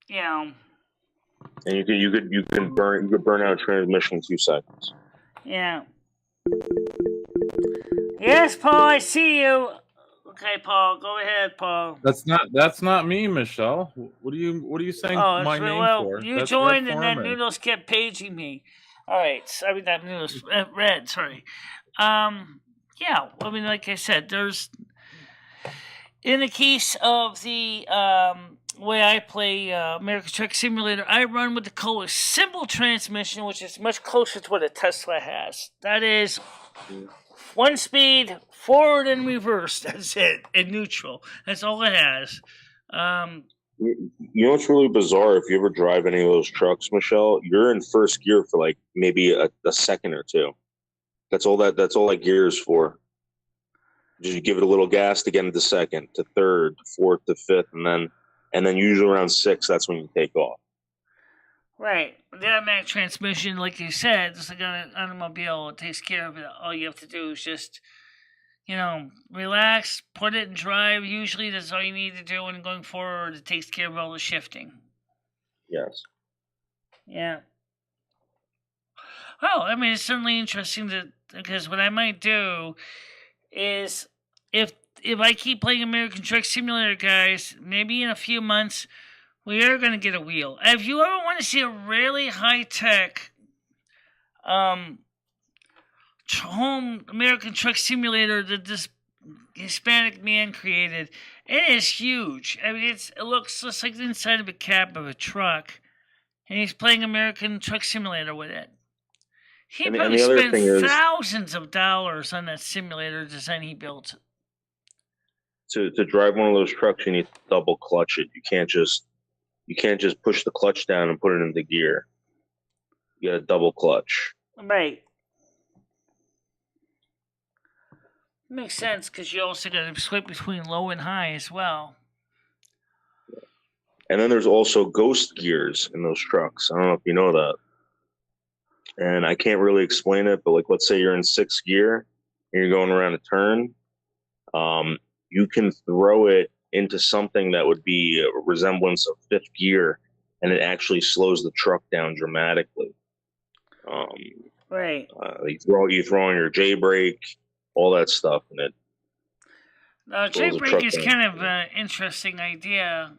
Yeah. And you could burn out a transmission in 2 seconds. Yeah. Yes, Paul, I see you. Okay, Paul, go ahead, Paul. That's not me, Michelle. What are you saying my name for? You joined and then Noodles kept paging me. All right, sorry, not Noodles, Red, sorry. Yeah, I mean, like I said, there's, in the case of the way I play American Truck Simulator, I run with the Cola simple transmission, which is much closer to what a Tesla has. That is 1 speed, forward and reverse. That's it. And neutral. That's all it has. You know what's really bizarre? If you ever drive any of those trucks, Michelle, you're in first gear for like maybe a second or two. That's all that gear is for. Just give it a little gas to get into second, to third, to fourth, to fifth, and then usually around 6, that's when you take off. Right. The automatic transmission, like you said, it's like an automobile. It takes care of it. All you have to do is just, relax, put it in drive. Usually that's all you need to do, and going forward, it takes care of all the shifting. Yes. Yeah. Well, I mean, it's certainly interesting because what I might do is if I keep playing American Truck Simulator, guys, maybe in a few months we are going to get a wheel. And if you ever want to see a really high tech home American Truck Simulator that this Hispanic man created, it is huge. I mean, it looks just like the inside of a cab of a truck, and he's playing American Truck Simulator with it. He And probably the other spent thing is thousands of dollars on that simulator design he built. to drive one of those trucks, you need to double clutch it. You can't just push the clutch down and put it into gear. You got to double clutch. Right. Makes sense because you also got to switch between low and high as well. And then there's also ghost gears in those trucks. I don't know if you know that. And I can't really explain it, but like, let's say you're in 6th gear and you're going around a turn. You can throw it into something that would be a resemblance of 5th gear, and it actually slows the truck down dramatically. Right. You throw on your J brake, all that stuff, and it. Now, J brake is kind of an interesting idea.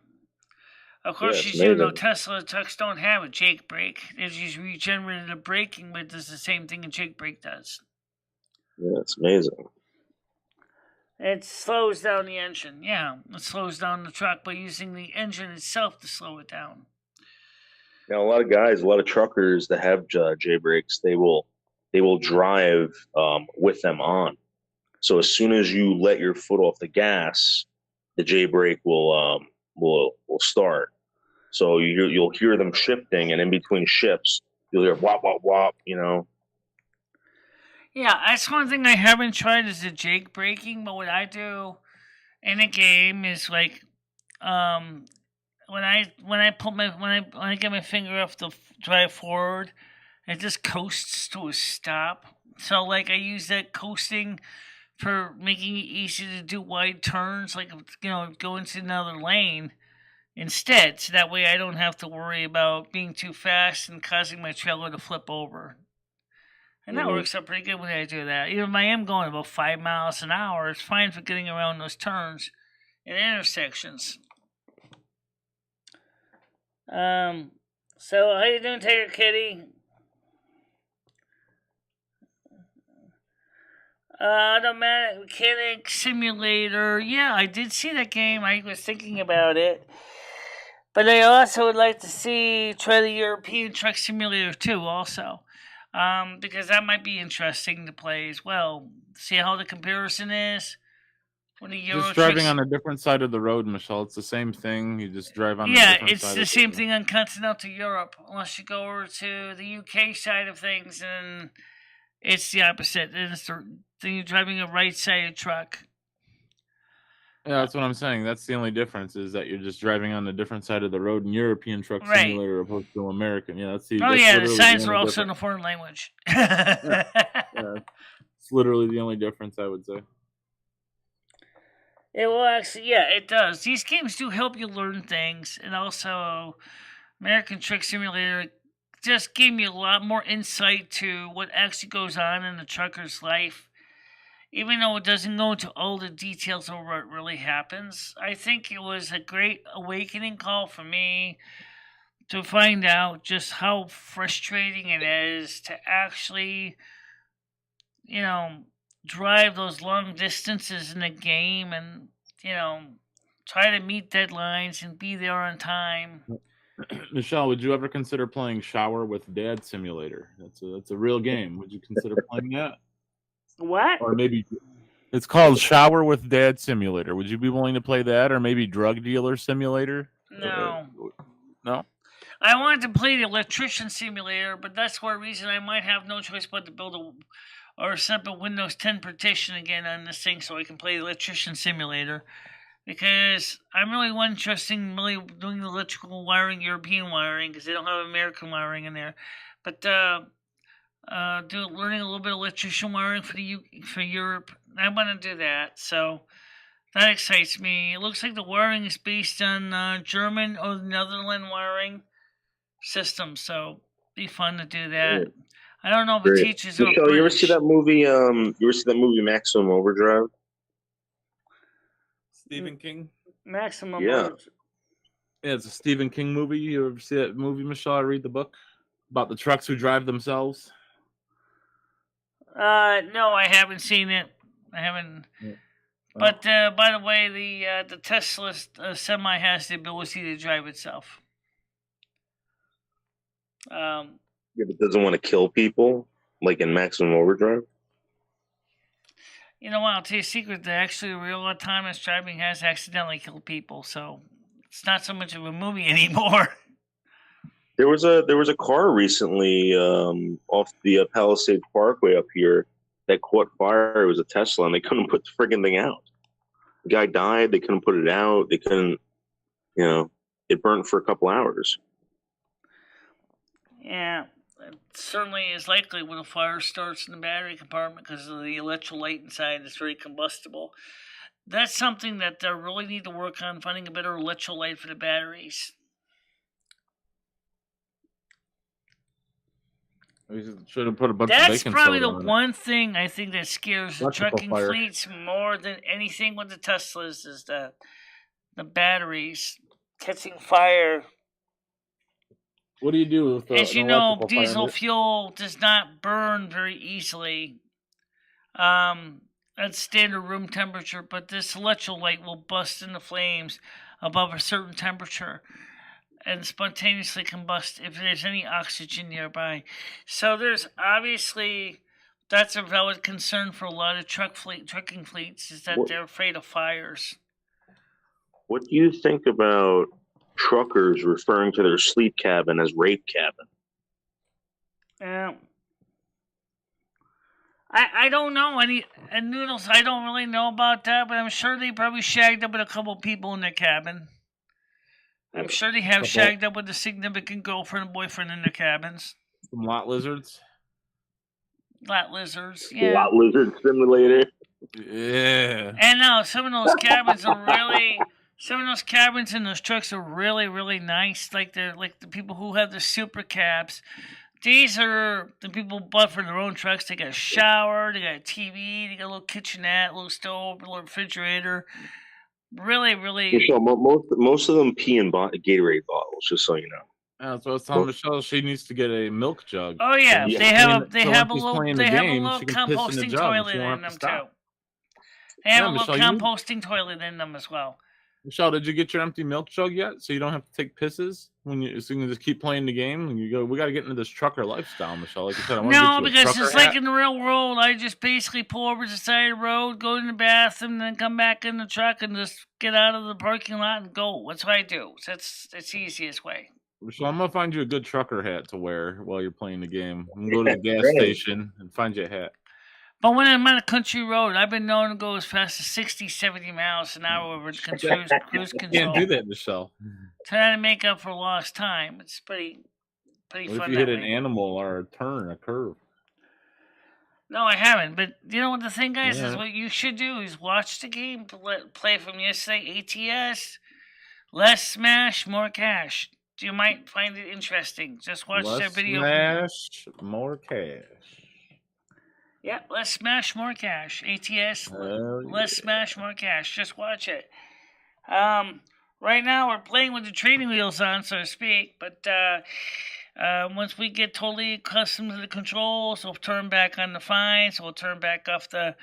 Of course, Yeah, as you know, Tesla trucks don't have a Jake brake. They just regenerative braking, but it does the same thing a Jake brake does. Yeah, it's amazing. It slows down the engine. Yeah, it slows down the truck by using the engine itself to slow it down. Now, a lot of truckers that have J brakes, they will drive with them on. So as soon as you let your foot off the gas, the J brake will start. So you'll hear them shifting, and in between shifts, you'll hear wop wop wop. Yeah, that's one thing I haven't tried is the Jake braking. But what I do in a game is like, when I get my finger off the drive forward, it just coasts to a stop. So like I use that coasting for making it easy to do wide turns, like go into another lane instead. So that way I don't have to worry about being too fast and causing my trailer to flip over. And that works out pretty good when I do that. Even if I am going about 5 miles an hour, it's fine for getting around those turns and intersections. So how you doing, Tiger Kitty? Automatic Mechanic Simulator. Yeah, I did see that game. I was thinking about it. But I also would like to try the European Truck Simulator too, also. Because that might be interesting to play as well. See how the comparison is? When the Euro just driving on a different side of the road, Michelle. It's the same thing. You just drive on. Yeah, it's the same thing on continental Europe. Unless you go over to the UK side of things, and it's the opposite. You're driving a right-sided truck. Yeah, that's what I'm saying. That's the only difference is that you're just driving on a different side of the road in European Truck Simulator opposed to American. Yeah, that's the. Oh yeah, the signs are also in a foreign language. Yeah, it's literally the only difference I would say. It will actually, yeah, it does. These games do help you learn things, and also American Truck Simulator just gave me a lot more insight to what actually goes on in the trucker's life. Even though it doesn't go into all the details of what really happens, I think it was a great awakening call for me to find out just how frustrating it is to actually, drive those long distances in a game and, try to meet deadlines and be there on time. Michelle, would you ever consider playing Shower with Dad Simulator? That's a real game. Would you consider playing that? What? Or maybe it's called Shower with Dad Simulator. Would you be willing to play that, or maybe Drug Dealer Simulator? No. No? I wanted to play the Electrician Simulator, but that's for a reason I might have no choice but to build or set up a Windows 10 partition again on this thing so I can play the Electrician Simulator. Because I'm really interested in really doing the electrical wiring, European wiring, because they don't have American wiring in there. But learning a little bit of electrician wiring for Europe. I want to do that, so that excites me. It looks like the wiring is based on German or Netherlands wiring system, so it'd be fun to do that. I don't know if it Great. teaches or Michelle, you ever see British. that movie? You ever see that movie Maximum Overdrive? Stephen King. Maximum Yeah. Overdrive. Yeah, it's a Stephen King movie. You ever see that movie, Michelle? I read the book about the trucks who drive themselves. No, I haven't seen it. I haven't. Yeah. But by the way, the Tesla semi has the ability to drive itself. Yeah, but doesn't want to kill people like in Maximum Overdrive. You know what? I'll tell you a secret. That actually, real autonomous driving has accidentally killed people. So it's not so much of a movie anymore. There was a car recently off the Palisade Parkway up here that caught fire. It was a Tesla, and they couldn't put the friggin' thing out. The guy died. They couldn't put it out. They couldn't, it burnt for a couple hours. Yeah, it certainly is likely when a fire starts in the battery compartment because of the electrolyte inside. It's very combustible. That's something that they really need to work on, finding a better electrolyte for the batteries. We should have put a bunch of That's baking probably soda the on it. one thing I think that scares the Electrical trucking fire. fleets more than anything with the Teslas is the batteries catching fire. What do you do with As you an know, electrical diesel fire? fuel does not burn very easily at standard room temperature, but this electrolyte will bust into flames above a certain temperature and spontaneously combust if there's any oxygen nearby. So there's obviously, that's a valid concern for a lot of trucking fleets, is that they're afraid of fires. What do you think about truckers referring to their sleep cabin as rape cabin? I don't know any, and Noodles, I don't really know about that, but I'm sure they probably shagged up with a couple people in their cabin. I'm sure they have shagged up with a significant girlfriend and boyfriend in their cabins. Some lot lizards. Lot lizards, yeah. Lot lizard simulator. Yeah. And now some of those cabins are really, some of those cabins in those trucks are really, really nice. Like they're like the people who have the super cabs. These are the people bought for their own trucks. They got a shower, they got a TV, they got a little kitchenette, a little stove, a little refrigerator. Really, really. Michelle, most of them pee in Gatorade bottles. Just so you know. That's what I was telling Michelle. She needs to get a milk jug. Oh yeah, Yeah. they have a So they when have a she's little playing they the have a game, little she can piss in the composting jug and toilet she won't in have to them too. stop. They have Yeah, a little Michelle, you- composting toilet in them as well. Michelle, did you get your empty milk jug yet? So you don't have to take pisses so you can just keep playing the game and you go. We got to get into this trucker lifestyle, Michelle. Like I said, I want to No, get you a because trucker it's like hat. in the real world. I just basically pull over to the side of the road, go in the bathroom, then come back in the truck and just get out of the parking lot and go. That's what I do. That's the easiest way. Michelle, I'm gonna find you a good trucker hat to wear while you're playing the game. I'm gonna go to the gas Right. station and find you a hat. But when I'm on a country road, I've been known to go as fast as 60, 70 miles an hour over the cruise You can't control. do that, Michelle. Trying to make up for lost time. It's pretty What fun if you that hit an way. animal or a turn, a curve? No, I haven't. But you know what the thing, guys, is Yeah. what you should do is watch the game, play from yesterday, ATS, less smash, more cash. You might find it interesting. Just watch their Less video. smash, more cash. Yeah, less smash, more cash. ATS, Hell less yeah. smash, more cash. Just watch it. Right now we're playing with the training wheels on, so to speak. But once we get totally accustomed to the controls, we'll turn back on the fines. We'll turn back off the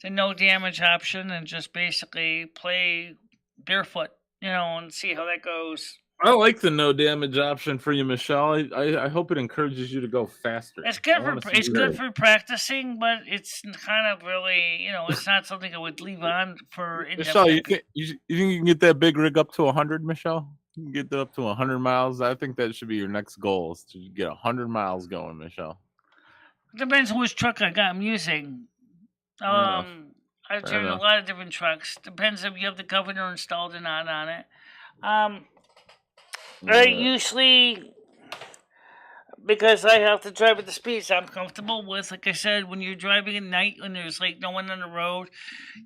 no damage option and just basically play barefoot, and see how that goes. I like the no damage option for you, Michelle. I hope it encourages you to go faster. It's good I wanna see it's you- good for practicing, but it's kind of really, it's not something I would leave on for in-depth. Michelle, you think you can get that big rig up to 100, Michelle? You can get that up to 100 miles. I think that should be your next goal, is to get 100 miles going, Michelle. Depends which truck I got. I'm using. enough. I've Fair driven a enough. lot of different trucks. Depends if you have the governor installed or not on it. I usually, because I have to drive at the speeds I'm comfortable with, like I said, when you're driving at night when there's like no one on the road,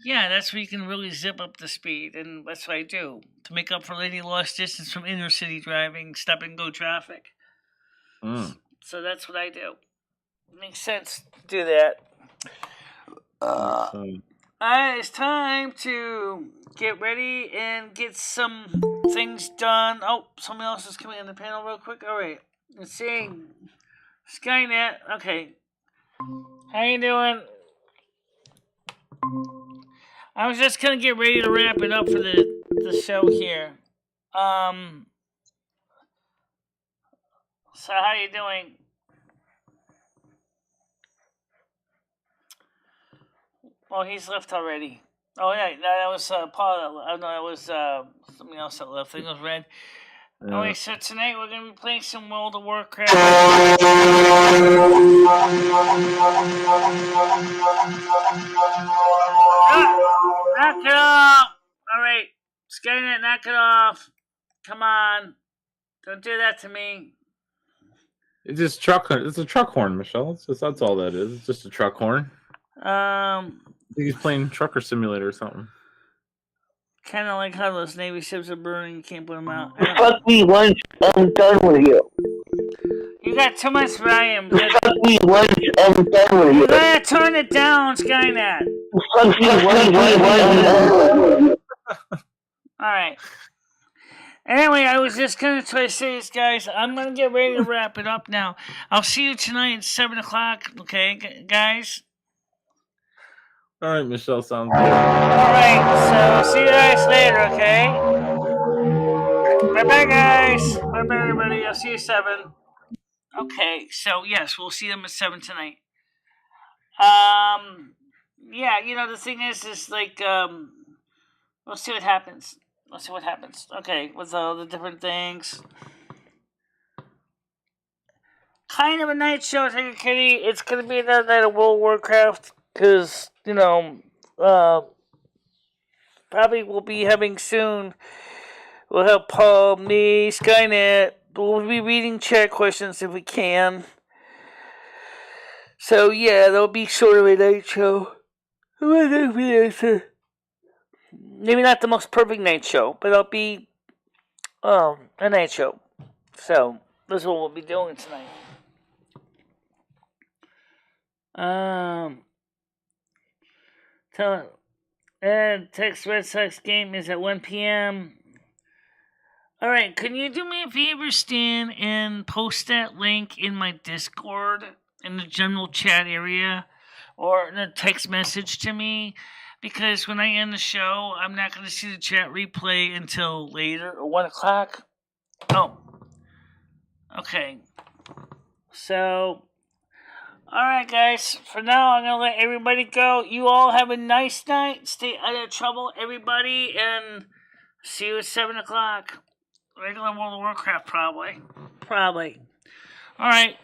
yeah, that's where you can really zip up the speed, and that's what I do to make up for any lost distance from inner city driving, stop and go traffic. Mm. So that's what I do. makes sense to do that. So, It's time to get ready and get some things done. Oh, somebody else is coming on the panel real quick. All right, let's see. Skynet. Okay, how you doing? I was just gonna get ready to wrap it up for the show here. So how you doing? Oh, he's left already. Oh yeah, that was Paul. No, that was somebody else that left. I think it was Red. yeah. Okay, so tonight we're gonna be playing some World of Warcraft. Knock it off! Alright, Skynet, knock it off. Come on. Don't do that to me. It's just it's a truck horn, Michelle. That's all that is. It's just a truck horn. I think he's playing Trucker Simulator or something. Kind of like how those Navy ships are burning, you can't put them out. Fuck me once, I'm done with you. You got too much volume. Fuck me once, I'm done with You you. gotta turn it down, Skynet. Fuck me once, I'm done with you. Alright. Anyway, I was just gonna try to say this, guys. I'm gonna get ready to wrap it up now. I'll see you tonight at 7 o'clock, okay, guys? All right, Michelle, sounds good. Alright, so see you guys later, okay? Bye-bye, guys. Bye-bye, everybody. I'll see you at 7. Okay, so yes, we'll see them at 7 tonight. Yeah, you know, the thing is like, we'll see what happens. Let's see what happens. Okay, with all the different things. Kind of a night show, Take a Kitty. It's gonna be another night of World of Warcraft, because, you know, probably we'll be having soon. We'll have Paul, me, Skynet. We'll be reading chat questions if we can. So yeah, that'll be sort of a night show. Maybe not the most perfect night show, but it'll be a night show. So that's what we'll be doing tonight. Text Red Sox game is at 1 p.m. Alright, can you do me a favor, Stan, and post that link in my Discord, in the general chat area, or in a text message to me? Because when I end the show, I'm not going to see the chat replay until later, or 1 o'clock. Oh. Okay. So, alright, guys. For now, I'm going to let everybody go. You all have a nice night. Stay out of trouble, everybody, and see you at 7 o'clock. Regular World of Warcraft, probably. Alright.